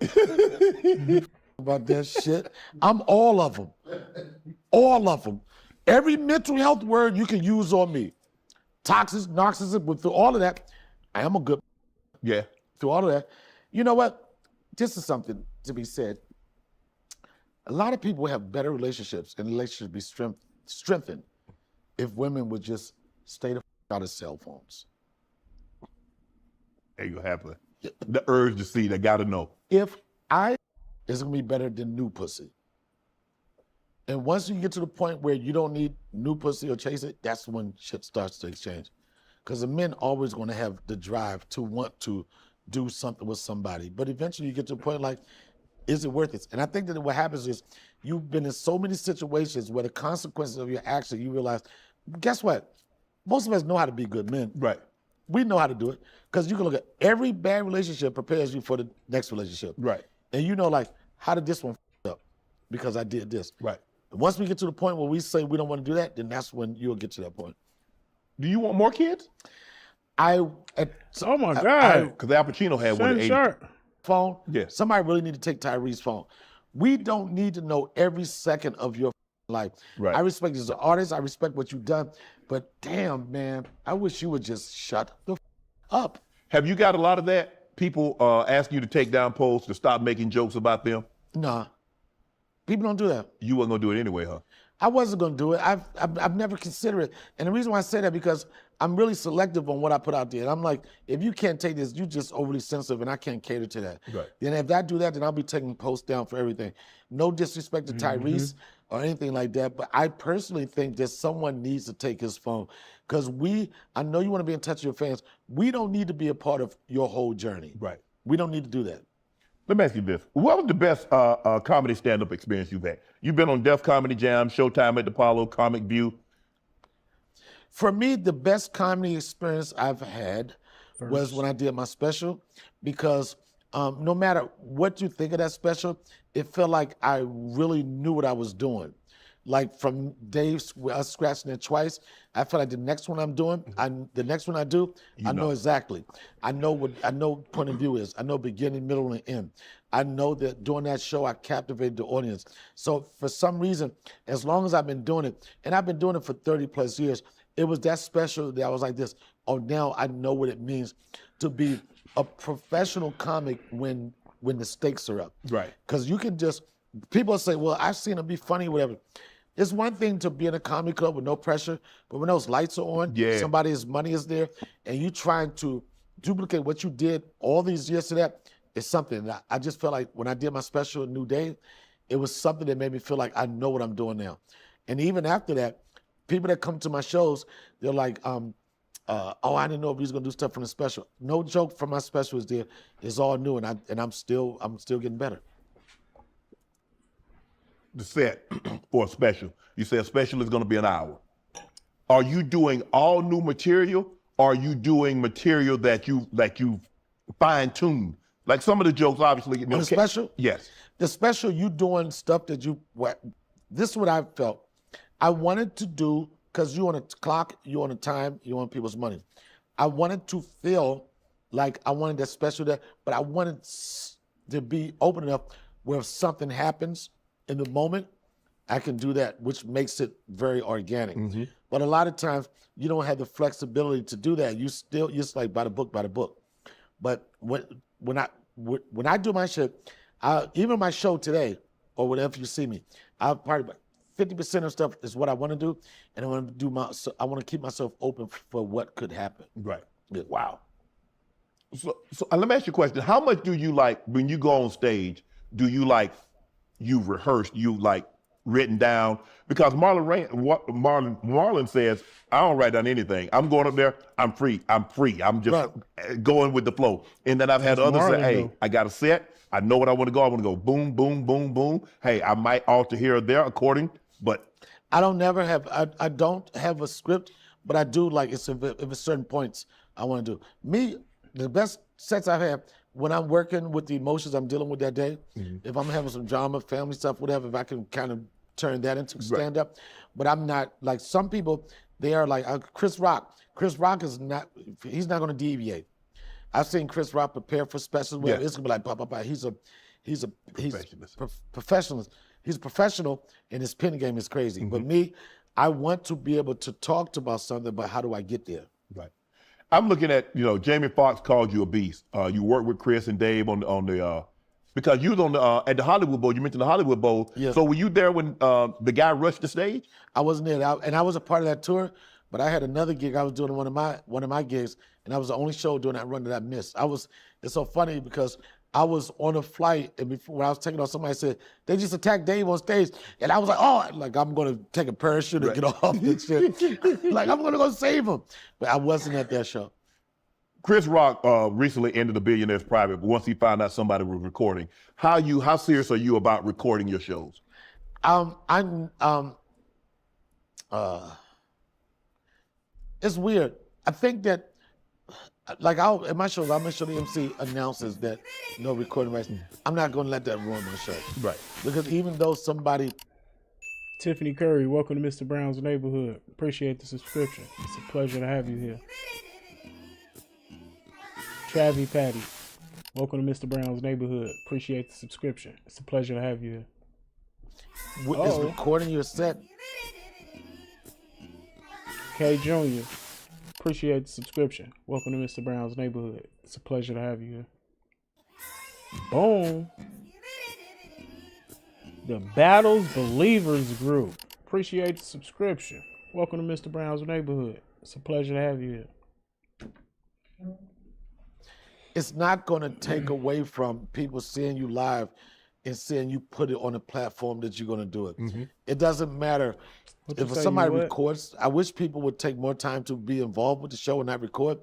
About that shit. I'm all of them. All of them. Every mental health word you can use on me. Toxic, narcissism, but through all of that, I am a good. Yeah. Through all of that. You know what? This is something to be said. A lot of people have better relationships, and relationships be strengthened if women would just stay the out of cell phones. There you have it. The urge to see, they gotta know. If I is gonna be better than new pussy. And once you get to the point where you don't need new pussy or chase it, that's when shit starts to exchange. Because the men always gonna have the drive to want to do something with somebody. But eventually you get to a point like, is it worth it? And I think that what happens is you've been in so many situations where the consequences of your action, you realize, guess what? Most of us know how to be good men. Right. We know how to do it. Because you can look at every bad relationship prepares you for the next relationship. Right. And you know, like, how did this one up? Because I did this. Right. And once we get to the point where we say we don't want to do that, then that's when you'll get to that point. Do you want more kids? Oh my God. Because Al Pacino had one at 80. Sharp. Phone. Yes. Somebody really need to take Tyrese's phone. We don't need to know every second of your life. Right. I respect you as an artist. I respect what you've done. But damn, man, I wish you would just shut the up. Have you got a lot of that? People ask you to take down posts, to stop making jokes about them? Nah. People don't do that. You wasn't gonna do it anyway, huh? I wasn't going to do it. I've never considered it. And the reason why I say that because I'm really selective on what I put out there. And I'm like, if you can't take this, you're just overly sensitive and I can't cater to that. Right. Then if I do that, then I'll be taking posts down for everything. No disrespect to Tyrese or anything like that, but I personally think that someone needs to take his phone. Because I know you want to be in touch with your fans. We don't need to be a part of your whole journey. Right. We don't need to do that. Let me ask you this. What was the best comedy stand-up experience you've had? You've been on Def Comedy Jam, Showtime at the Apollo, Comic View. For me, the best comedy experience I've had was when I did my special, because no matter what you think of that special, it felt like I really knew what I was doing. Like from Dave's, us scratching it twice, I felt like the next one I'm doing, the next one I do, I know exactly. I know what point of view is. I know beginning, middle, and end. I know that during that show, I captivated the audience. So for some reason, as long as I've been doing it, and I've been doing it for 30 plus years, it was that special that I was like this, oh, now I know what it means to be a professional comic when the stakes are up. Right. Because you can just, people say, well, I've seen him be funny, whatever. It's one thing to be in a comedy club with no pressure, but when those lights are on, somebody's money is there, and you trying to duplicate what you did all these years to that, it's something. I just felt like when I did my special New Day, it was something that made me feel like I know what I'm doing now. And even after that, people that come to my shows, they're like, oh, I didn't know if he was gonna do stuff from the special. No joke from my special is there. It's all new, and I'm still getting better. The set for a special. You say a special is going to be an hour. Are you doing all new material? Or are you doing material that you fine-tuned? Like some of the jokes, obviously. On the special? Yes. The special, you doing stuff that this is what I felt. I wanted to do, because you on a clock, you on a time, you on people's money. I wanted to feel like I wanted that special there, but I wanted to be open enough where if something happens in the moment, I can do that, which makes it very organic. But a lot of times you don't have the flexibility to do that. You're just like by the book. But when I do my shit, even my show today, or whatever you see me, I'll probably 50% of stuff is what I want to do, and I want to keep myself open for what could happen. Right. Yeah. Wow. So let me ask you a question. How much do you like when you go on stage? Do you like you've rehearsed? You like written down? Because Marlon says, I don't write down anything. I'm going up there. I'm free. I'm just going with the flow. And then I've had others say, hey, I got a set. I know what I want to go. I want to go boom, boom, boom, boom. Hey, I might alter here or there according, but I don't have a script, but I do like if it's certain points I want to do. Me, the best sets I've had when I'm working with the emotions I'm dealing with that day, if I'm having some drama, family stuff, whatever, if I can kind of turn that into stand up. But I'm not like some people. They are like Chris Rock. Chris Rock is not. He's not going to deviate. I've seen Chris Rock prepare for specials where it's gonna be like, bah, bah, bah. He's professional. He's a professional, and his pen game is crazy. But me, I want to be able to talk about something, but how do I get there? Right. I'm looking at, Jamie Foxx called you a beast. You worked with Chris and Dave on the because you was on the at the Hollywood Bowl. You mentioned the Hollywood Bowl. Yeah. So were you there when the guy rushed the stage? I wasn't there, and I was a part of that tour. But I had another gig I was doing one of my gigs, and I was the only show during that run that I missed. It's so funny because I was on a flight, and when I was taking off, somebody said they just attacked Dave on stage, and I was like, oh, like I'm gonna take a parachute and get off and shit, like I'm gonna go save him. But I wasn't at that show. Chris Rock recently ended the Billionaires Private once he found out somebody was recording. How serious are you about recording your shows? It's weird. I think that, like, in my shows, I'll make sure the MC announces that no recording rights. I'm not going to let that ruin my show. Right. Because even though somebody... Tiffany Curry, welcome to Mr. Brown's Neighborhood. Appreciate the subscription. It's a pleasure to have you here. Travie Patty, welcome to Mr. Brown's Neighborhood. Appreciate the subscription. It's a pleasure to have you here. Is recording your set... K Jr., appreciate the subscription. Welcome to Mr. Brown's Neighborhood. It's a pleasure to have you here. Boom. The Battles Believers Group. Appreciate the subscription. Welcome to Mr. Brown's Neighborhood. It's a pleasure to have you here. It's not going to take away from people seeing you live and seeing you put it on a platform that you're going to do it. It doesn't matter. If somebody records, I wish people would take more time to be involved with the show and not record.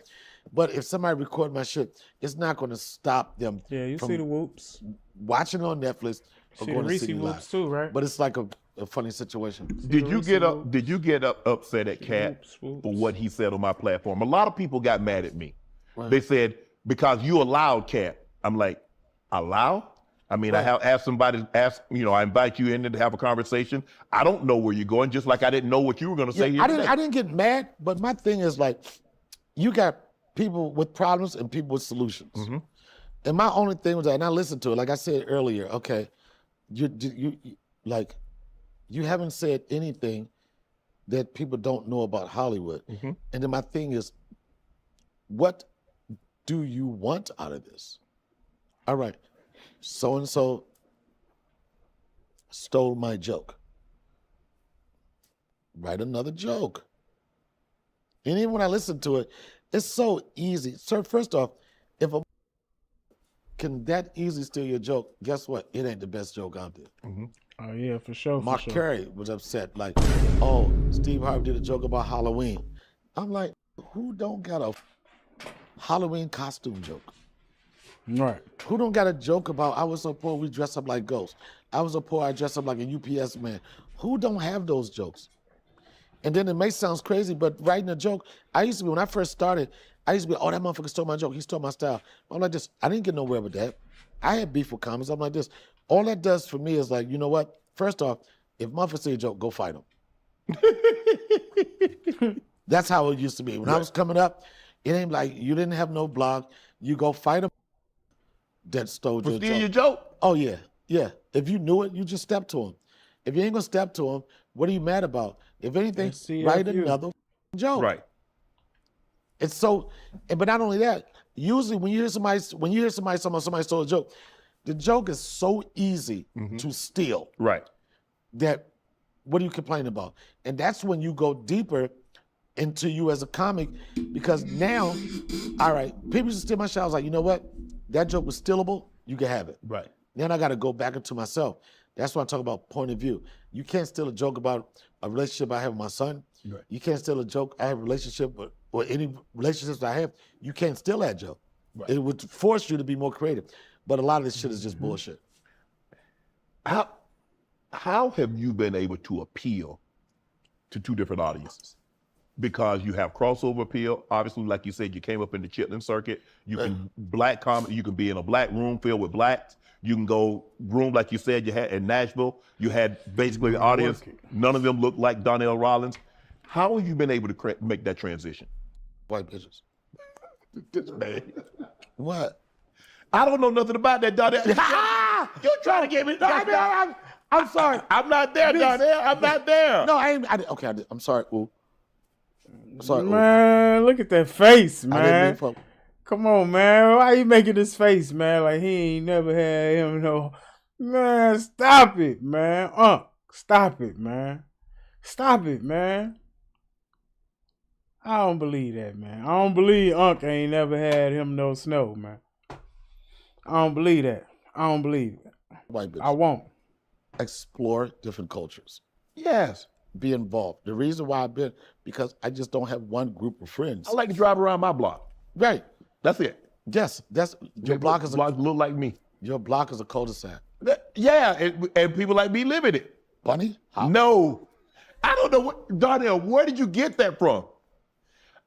But if somebody record my shit, it's not going to stop them. Yeah, you see the whoops. Watching on Netflix or See going the to see Reese me live. whoops too, right? But it's like a funny situation. Did you get upset at Cat for what he said on my platform? A lot of people got mad at me. Right. They said, because you allowed Cat. I'm like, allow? I mean, I have asked somebody, I invite you in to have a conversation. I don't know where you're going, just like I didn't know what you were going to say here today. I didn't get mad, but my thing is like, you got people with problems and people with solutions. And my only thing was that, and I listened to it, like I said earlier, okay, you haven't said anything that people don't know about Hollywood. And then my thing is, what do you want out of this? All right. So-and-so stole my joke. Write another joke. And even when I listen to it, it's so easy. So first off, if a can that easily steal your joke, guess what? It ain't the best joke out there. Oh yeah, for sure. Mark Carey was upset, like, oh, Steve Harvey did a joke about Halloween. I'm like, who don't got a Halloween costume joke? Right. Who don't got a joke about, I was so poor we dress up like ghosts. I was so poor I dress up like a UPS man. Who don't have those jokes? And then it may sound crazy, but writing a joke, when I first started, I used to be, oh, that motherfucker stole my joke. He stole my style. I'm like this. I didn't get nowhere with that. I had beef with comics. I'm like this. All that does for me is like, you know what? First off, if motherfucker say a joke, go fight him. That's how it used to be. When I was coming up, it ain't like you didn't have no blog. You go fight him that stole your steal joke. your joke? Oh, yeah. Yeah. If you knew it, you just step to him. If you ain't going to step to him, what are you mad about? If anything, write another joke. Right. It's so, but not only that, usually when you hear somebody somebody stole a joke, the joke is so easy to steal. Right. That, what are you complaining about? And that's when you go deeper into you as a comic, because now, all right, people used to steal my shit. I was like, you know what? That joke was stealable. You can have it. Right. Then I got to go back into myself. That's why I talk about point of view. You can't steal a joke about a relationship I have with my son. Right. You can't steal a joke I have a relationship with, or any relationships I have. You can't steal that joke. Right. It would force you to be more creative. But a lot of this shit is just bullshit. How have you been able to appeal to two different audiences? Because you have crossover appeal. Obviously, like you said, you came up in the Chitlin circuit. You can black comedy. You can be in a black room filled with blacks. You can go room like you said you had in Nashville. You had basically the audience. None of them looked like Donnell Rawlings. How have you been able to make that transition? White bitches. This man. What? I don't know nothing about that, Donnell. You're trying to get me. I'm sorry. I'm not there, Donnell. I'm not there. No, I ain't. I'm sorry. Ooh. I'm sorry. Man, look at that face, I didn't man. mean for. Come on, man. Why you making this face, man? Like he ain't never had him no. Man, stop it, man. Stop it, man. Stop it, man. I don't believe that, man. I don't believe Unc ain't never had him no snow, man. I don't believe that. I don't believe it. White bitches. I won't. Explore different cultures. Yes. Be involved. The reason why I've been, because I just don't have one group of friends. I like to drive around my block. Right. That's it. Yes. That's your block is Blocks look like me. your block is a cul-de-sac. Yeah, and people like me live in it. Bunny? How? No. I don't know what, Donnell, where did you get that from?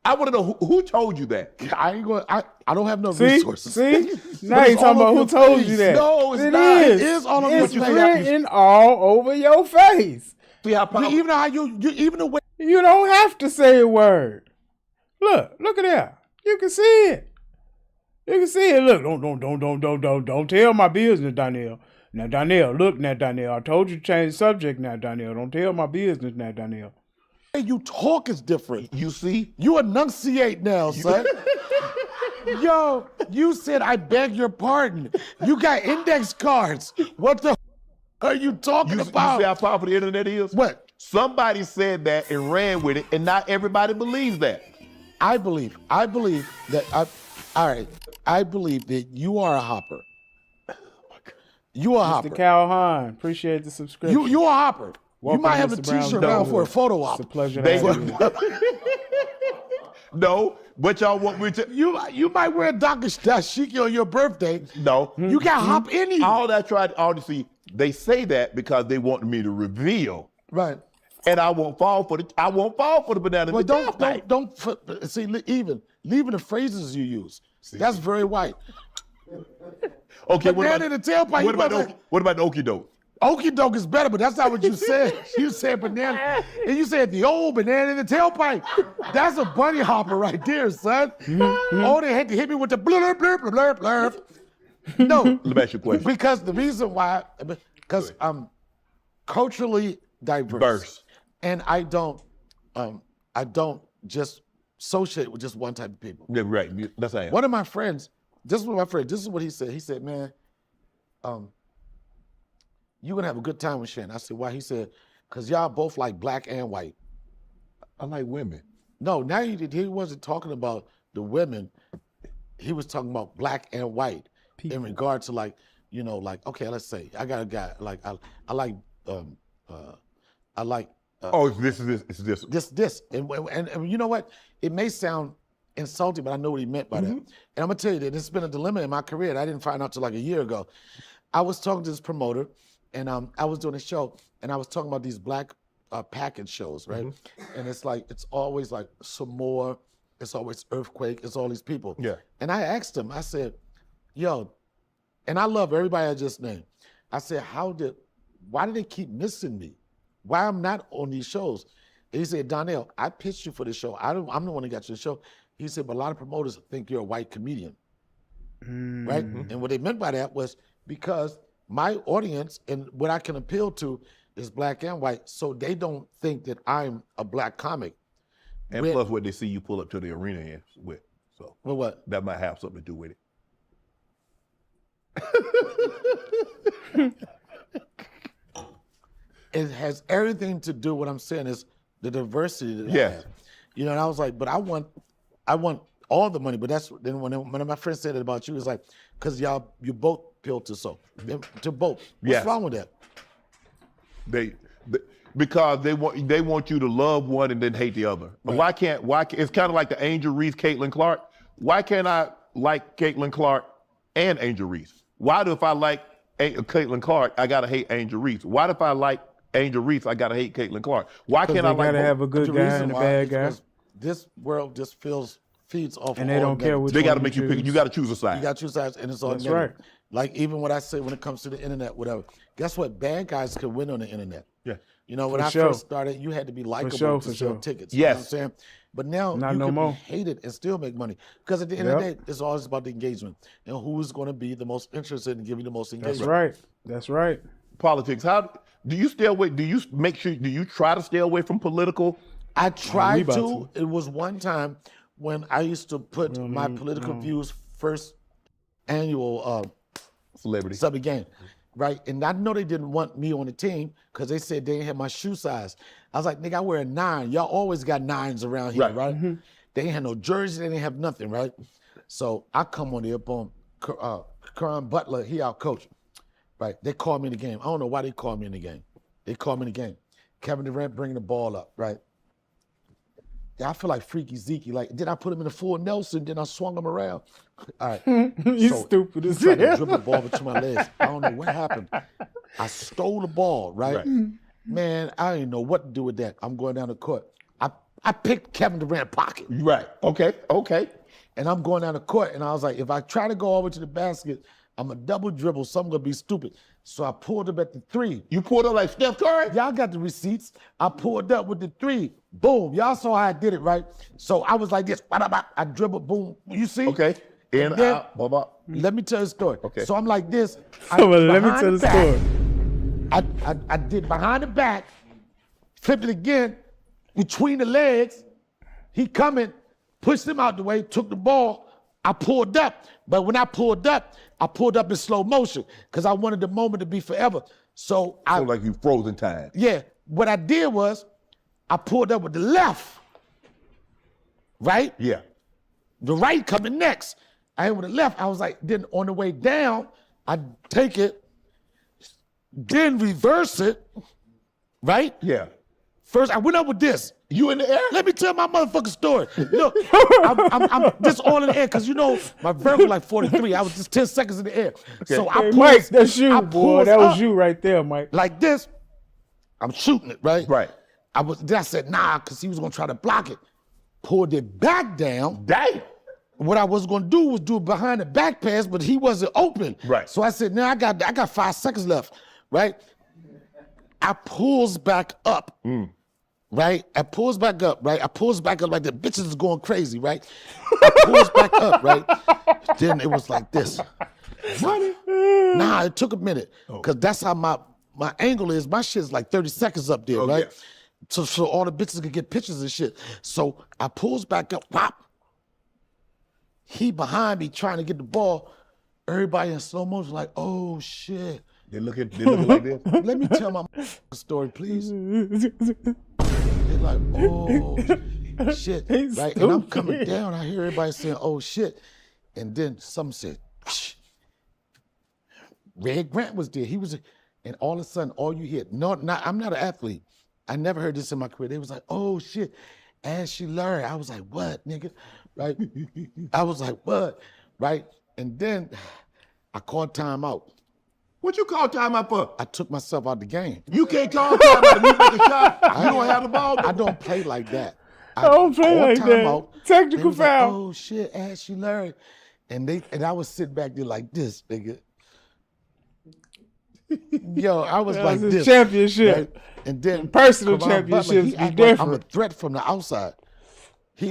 I want to know who told you that. I ain't going. I don't have no resources. See? Now you talking about who told you that. No, it's it not. Is. It is all over it's your face. written all over your face. See how powerful. Even how you even the way. You don't have to say a word. Look at that. You can see it. You can see it. Look, don't tell my business, Donnell. Now, Donnell, look now, Donnell. I told you to change the subject now, Donnell. Don't tell my business now, Donnell. The way you talk is different. You see? You enunciate now, son. Yo, you said I beg your pardon. You got index cards. What the are you talking about? You see how powerful the internet is? What? Somebody said that and ran with it, and not everybody believes that. I believe that all right. I believe that you are a hopper. You are a hopper. Mr. Calhoun, appreciate the subscription. You a hopper. Welcome you might have Mr. a Brown's t-shirt around for a photo op. It's a pleasure to have you. No, but y'all want me to? You might wear a dashiki on your birthday. No. You got hop in you. All that tried to see, they say that because they want me to reveal. Right. And I won't fall for the banana. Well, don't see even leaving the phrases you use. That's very white. Okay, Banana in the tailpipe. What about the okie doke? Okie doke is better, but that's not what you said. You said banana, and you said the old banana in the tailpipe. That's a bunny hopper right there, son. Oh, they had to hit me with the blur, blur, blur, blur, blur. No. Let me ask you a question. Because the reason why, because I'm culturally diverse. And I don't just associate with just one type of people. Yeah, right. That's how I am. One of my friends, this is what he said. He said, man, you're gonna have a good time with Shan. I said, why? He said, because y'all both like black and white. I like women. No, now he wasn't talking about the women. He was talking about black and white in regard to like, okay, let's say I got a guy like I like this. And you know what? It may sound insulting, but I know what he meant by that. And I'm gonna tell you that it's been a dilemma in my career that I didn't find out till like a year ago. I was talking to this promoter, and I was doing a show, and I was talking about these black package shows, right? And it's always like Samoa, it's always Earthquake, it's all these people. Yeah. And I asked him, I said, yo, and I love everybody I just named. I said, why do they keep missing me? Why I'm not on these shows? And he said, Donnell, I pitched you for the show. I'm the one that got you the show. He said, but a lot of promoters think you're a white comedian, right? And what they meant by that was because my audience and what I can appeal to is black and white, so they don't think that I'm a black comic. And plus what they see you pull up to the arena with. So well, what? That might have something to do with it. It has everything to do, what I'm saying is the diversity that I have. And I was like, but I want all the money, but then when my friend said it about you, it's like, because you both appeal to both. What's wrong with that? Because they want you to love one and then hate the other. Right. Why can't it's kind of like the Angel Reese, Caitlin Clark. Why can't I like Caitlin Clark and Angel Reese? Why do if I like Caitlin Clark, I gotta hate Angel Reese? Why if I like Angel Reese, I gotta hate Caitlin Clark? Why can't I like? Gotta have a good guy and a bad guy. This world just feeds off. And they don't care which. They gotta make you pick. You gotta choose a side. You gotta choose sides, and it's all. That's right. Like even what I say when it comes to the internet, whatever. Guess what? Bad guys can win on the internet. Yeah. You know, when I sure. first started, you had to be likable sure, to for sell sure. tickets. Yes. You know what I'm saying? But now Not you no can more. be hated and still make money. Because at the end of the Yep. day, it's always about the engagement. And who's going to be the most interested in giving the most engagement. That's right. That's right. Politics. How do you stay away? Do you make sure? Do you try to stay away from political? I tried about to. It was one time when I used to put my political views first annual Celebrity. Subby game, right? And I know they didn't want me on the team because they said they didn't have my shoe size. I was like, nigga, I wear a 9. Y'all always got 9s around here, right? They ain't had no jersey, they didn't have nothing, right? So I come on there, boom, Karan Butler, he out coach, right? They called me in the game. I don't know why they called me in the game. They called me in the game. Kevin Durant bringing the ball up, right? Yeah, I feel like Freaky Zeke. Like, then I put him in a full Nelson, then I swung him around. All right. You stupid as Tried to hell. dribble the ball between my legs. I don't know what happened. I stole the ball, right? Man, I didn't know what to do with that. I'm going down the court. I picked Kevin Durant's pocket. Right. Okay. Okay. And I'm going down the court, and I was like, if I try to go all the way to the basket, I'm a double dribble, so I'm gonna be stupid. So I pulled up at the 3. You pulled up like Steph Curry? Y'all got the receipts. I pulled up with the 3. Boom. Y'all saw how I did it, right? So I was like this. I dribbled, boom. You see? Okay. In, then- out, blah, blah. Let me tell you a story. Okay. So I'm like this. Well, let me behind tell the back, story. I did behind the back, flipped it again, between the legs. He coming, pushed him out the way, took the ball. I pulled up, but when I pulled up in slow motion because I wanted the moment to be forever. So I, So like you frozen time. yeah, what I did was I pulled up with the left, right? Yeah. The right coming next. I hit with the left. I was like, then on the way down, I take it, then reverse it, right? Yeah. First, I went up with this. You in the air? Let me tell my motherfucking story. Look, I'm just all in the air because you know my vertical like 43. I was just 10 seconds in the air. So I Hey, pulled, Mike, that's you, I boy. pulled That was up you right there, Mike. like this. I'm shooting it, right? Right. Then I said, nah, because he was going to try to block it. Pulled it back down. Damn. What I was gonna do was do it behind the back pass, but he wasn't open. Right. So I said, now I got 5 seconds left, right? I pulls back up, right? I pulls back up, right? I pulls back up like the bitches is going crazy, right? I pulls back up, right? Then it was like this. Nah, it took a minute, because that's how my angle is. My shit's like 30 seconds up there, right? yeah. So all the bitches could get pictures and shit. So I pulls back up, pop. He behind me trying to get the ball. Everybody in slow motion like, oh shit. They looking like this. Let me tell my story, please. They're like, oh shit. He's Right? And I'm stupid. coming down. I hear everybody saying, oh shit. And then some said, Psh. Red Grant was there. He was, and all of a sudden, all you hear, I'm not an athlete. I never heard this in my career. They was like, oh shit. Ashley Larry. I was like, what, nigga? Right? I was like, what? Right? And then I called timeout. What you call timeout for? I took myself out the game. You can't call timeout if you make a shot. You don't have the ball. I don't play like that. I don't play called like that. timeout. Technical They was like, foul. oh shit, Ashley Larry. And I was sitting back there like this, nigga. Yo, I was like That's a this. championship. Right? And then Personal Karan Butler, championships he be act like I'm a different. threat from the outside.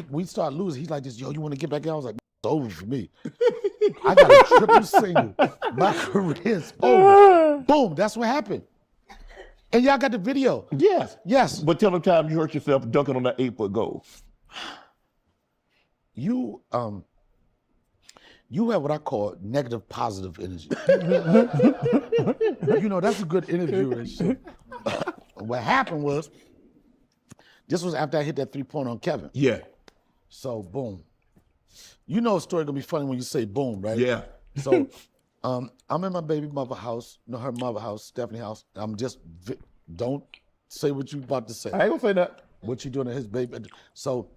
We start losing. He's like this, yo, you want to get back in? I was like, it's over for me. I got a triple single. My career's over. Boom, that's what happened. And y'all got the video. Yes. Yes. But tell them time you hurt yourself dunking on that 8-foot goal. You have what I call negative positive energy. You know, that's a good interview and shit. What happened was, this was after I hit that 3-point on Kevin. Yeah. So boom. You know a story gonna be funny when you say boom, right? Yeah. So I'm in my baby mother house, her mother house, Stephanie house. I'm just, don't say what you about to say. I ain't gonna say that. What you doing to his baby? So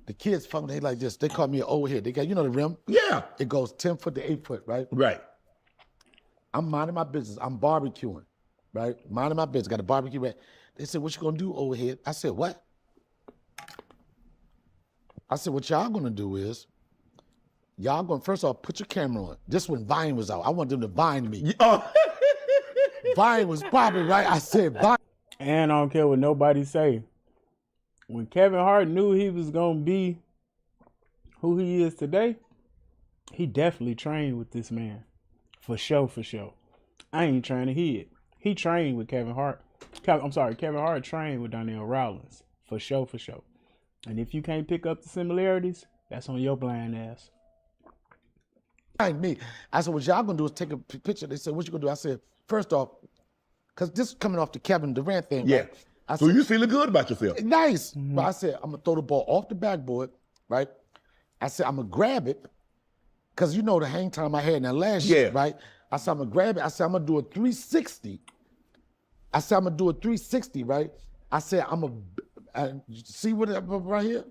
the kids fucking, they like this. They call me an old head. They got, you know the rim? Yeah. It goes 10 foot to 8 foot, right? Right. I'm minding my business. I'm barbecuing, right? Minding my business. Got a barbecue ready. They said, what you gonna do, old head? I said, what? I said, what y'all gonna do is, y'all going, first off, put your camera on. This when Vine was out. I want them to Vine me. Vine was popping, right? I said Vine. And I don't care what nobody say. When Kevin Hart knew he was going to be who he is today, he definitely trained with this man. For sure, for sure. I ain't trying to hear it. He trained with Kevin Hart. Kevin Hart trained with Donnell Rawlings. For sure, for sure. And if you can't pick up the similarities, that's on your blind ass. Me. I said, what y'all gonna do is take a picture. They said, what you gonna do? I said, first off, because this is coming off the Kevin Durant thing. Yeah. Right? I So said, you feeling good about yourself? nice. But I said, I'm gonna throw the ball off the backboard, right? I said, I'm gonna grab it, because you know the hang time I had in that last year, right? I said, I'm gonna grab it. I said, I'm gonna do a 360. I said, I'm gonna do a 360, right? I said, I'm gonna, see what right here?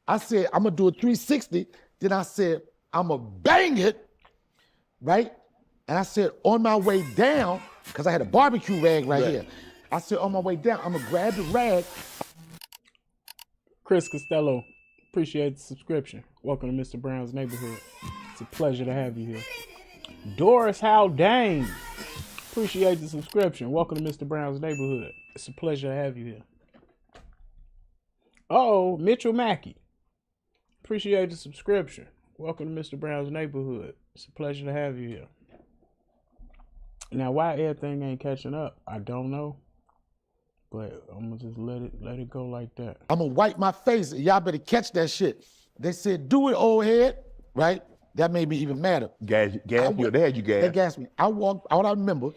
I said, I'm gonna do a 360. Then I said, I'm gonna bang it, right? And I said, on my way down, because I had a barbecue rag right here. I said, on my way down, I'm gonna grab the rag. Chris Costello, appreciate the subscription. Welcome to Mr. Brown's neighborhood. It's a pleasure to have you here. Doris Haldane, appreciate the subscription. Welcome to Mr. Brown's neighborhood. It's a pleasure to have you here. Oh, Mitchell Mackey, appreciate the subscription. Welcome to Mr. Brown's neighborhood. It's a pleasure to have you here. Now, why everything ain't catching up, I don't know. But I'm gonna just let it go like that. I'm gonna wipe my face. Y'all better catch that shit. They said, do it, old head, right? That made me even madder. Gas you, they had you gas. They gassed me. I walked out, I remember,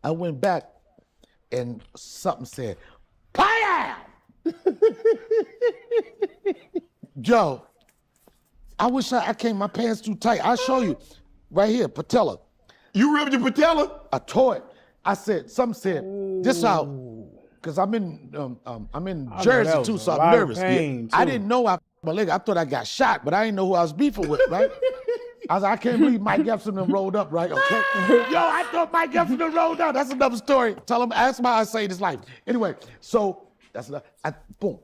I went back and something said, "Fire!" Joe, I wish I came, my pants too tight. I'll show you. Right here, patella. You ripped your patella? I tore it. I said, something said, this out. Because I'm in Jersey too, so I'm nervous. I didn't know my leg. I thought I got shot, but I didn't know who I was beefing with, right? I was like, I can't believe Mike Epson done rolled up, right? Okay. Yo, I thought Mike Epson done rolled up. That's another story. Tell him, ask him how I saved his life. Anyway, so that's enough. Boom.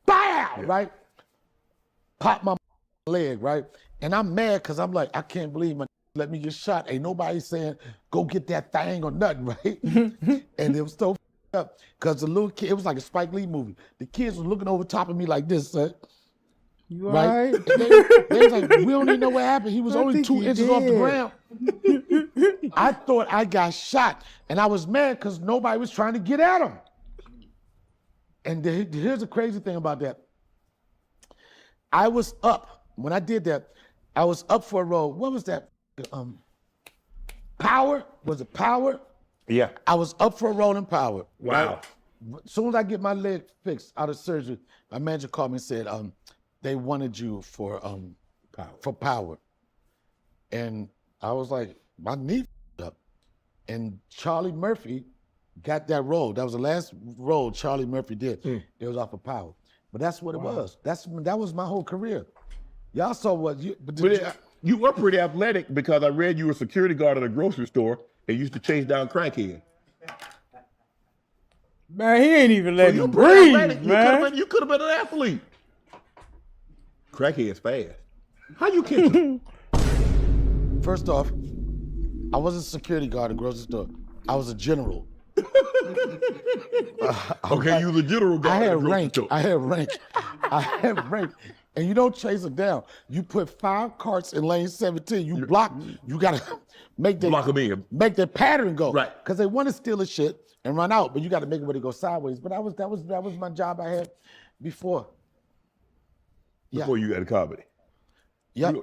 Bam! Right? Pop my leg, right? And I'm mad because I'm like, I can't believe my let me get shot. Ain't nobody saying, go get that thing or nothing, right? And it was so up because the little kid, it was like a Spike Lee movie. The kids was looking over top of me like this, son. You right? right? They was like, we don't even know what happened. He was only 2 inches off the ground. I thought I got shot. And I was mad because nobody was trying to get at him. And here's the crazy thing about that. I was up, when I did that, I was up for a role. What was that? Power? Was it Power? Yeah. I was up for a role in Power. Wow. Right? As soon as I get my leg fixed out of surgery, my manager called me and said, they wanted you for Power. And I was like, my knee up. And Charlie Murphy got that role. That was the last role Charlie Murphy did. It was off of Power. But that's what it was. That was my whole career. Y'all saw what you... You were pretty athletic because I read you were a security guard at a grocery store and used to chase down crackheads. Man, he ain't even letting him breathe, man. You could have been an athlete. Crackhead's fast. How you catch him? First off, I wasn't a security guard at a grocery store. I was a general. Okay, you was a general guard. I had rank. And you don't chase it down. You put 5 carts in lane 17. You block. You gotta make that pattern go. Right. Because they want to steal the shit and run out, but you got to make it where they go sideways. But that was my job I had before. Before you got a comedy. Yep.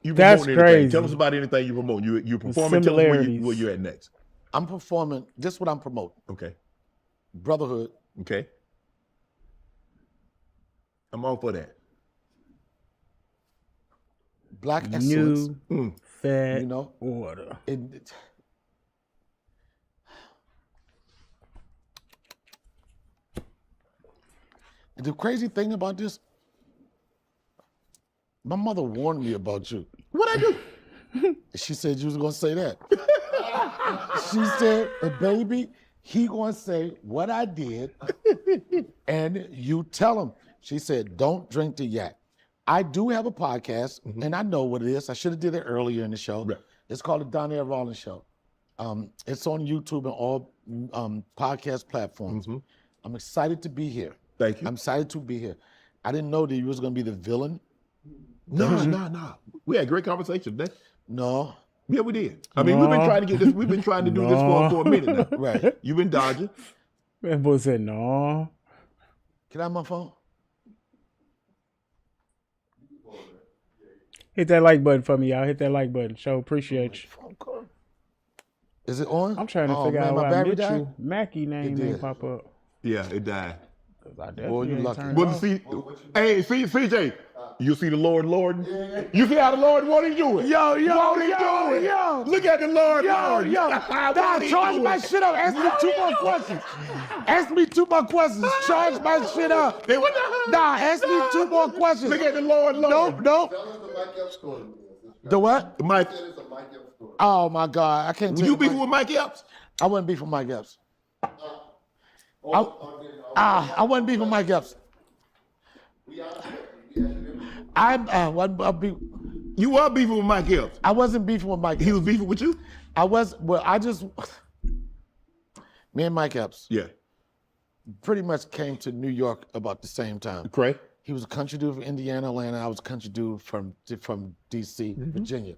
You That's promoting crazy. Anything. Tell us about anything you promote. You performing. Tell us where you're at next. I'm performing. This is what I'm promoting. Okay. Brotherhood. Okay. I'm all for that. Black excellence. New fat you know, order. The crazy thing about this, my mother warned me about you. What'd I do? She said you was gonna say that. She said, baby, he gonna say what I did and you tell him. She said, don't drink the yak. I do have a podcast, and I know what it is. I should have did it earlier in the show. Right. It's called the Donnell Rawlings Show. It's on YouTube and all podcast platforms. I'm excited to be here. Thank you. I'm excited to be here. I didn't know that you was going to be the villain. No. We had great conversation today. No. Yeah, we did. I mean, we've been trying to get this. We've been trying to do this for a minute now. Right. You've been dodging. That boy said no. Can I have my phone? Hit that like button for me, y'all. Hit that like button. Show appreciate you. Is it on? I'm trying to figure out my why battery Mitchell died? Mackie name did. ain't pop up. Yeah, it died. I Boy, definitely you ain't lucky. turned But off. see, hey, CJ, you see the Lord, You see how the Lord won't he do it? Yo, Won't he do it? Look at the Lord, Lord. Nah, charge my shit up. Ask me 2 more questions. Ask me 2 more questions. Charge my shit up. Hey, what the? Nah, ask me 2 more questions. Look at the Lord, Lord. Nope. Tell us the Mike Epps story. The what? Mike, It's a Mike Epps story. Oh my God, I can't tell you beefing with Mike Epps? I wasn't beefing with Mike Epps. I wasn't beefing with Mike Epps. I wasn't You were beefing with Mike Epps. I wasn't beefing with Mike He Epps. was beefing with you? Me and Mike Epps Yeah. pretty much came to New York about the same time. Correct. He was a country dude from Indiana, Atlanta. I was a country dude from DC, Virginia.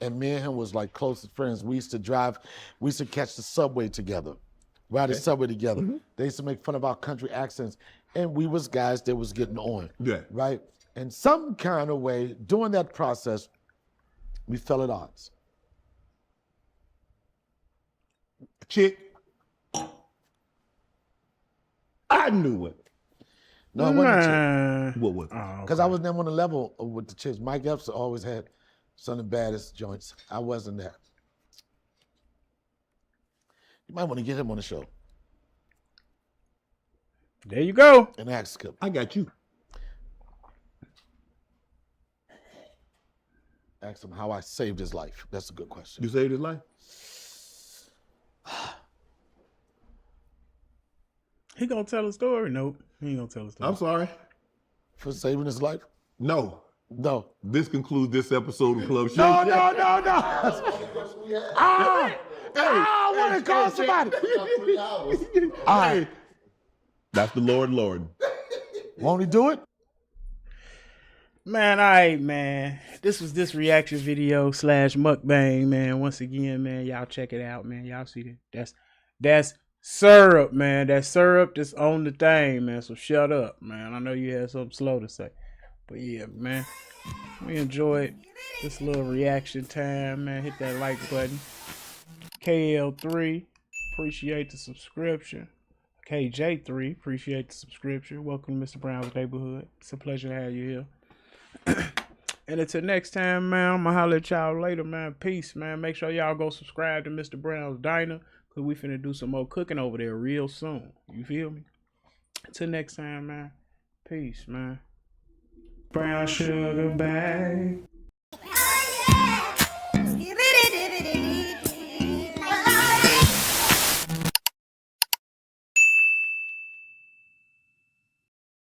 And me and him was like closest friends. We used to catch the subway together, ride the subway together. They used to make fun of our country accents. And we was guys that was getting on, Yeah. right? In some kind of way, during that process, we fell at odds. Chick. I knew it. No, it wasn't a chick. Nah. What was it? Oh, Because I was never on the level with the chicks. Mike Epps always had some of the baddest joints. I wasn't there. You might want to get him on the show there you go. and ask him. I got you. Ask him how I saved his life. That's a good question. You saved his life? He gonna tell a story? Nope. He ain't gonna tell a story. I'm sorry. For saving his life? No. No. This concludes this episode of Club Shay No, Shay. no. I want to call somebody. All right. That's the Lord. Won't he do it? Man, all right, man. This was this reaction video / mukbang, man. Once again, man, y'all check it out, man. Y'all see that? That's syrup, man. That's syrup that's on the thing, man. So shut up, man. I know you had something slow to say. But yeah, man. We enjoyed this little reaction time, man. Hit that like button. KL3, appreciate the subscription. KJ3, appreciate the subscription. Welcome to Mr. Brown's neighborhood. It's a pleasure to have you here. And until next time, man, I'm gonna holler at y'all later, man. Peace, man. Make sure y'all go subscribe to Mr. Brown's Diner, because we finna do some more cooking over there real soon. You feel me? Until next time, man. Peace, man. Brown sugar bag.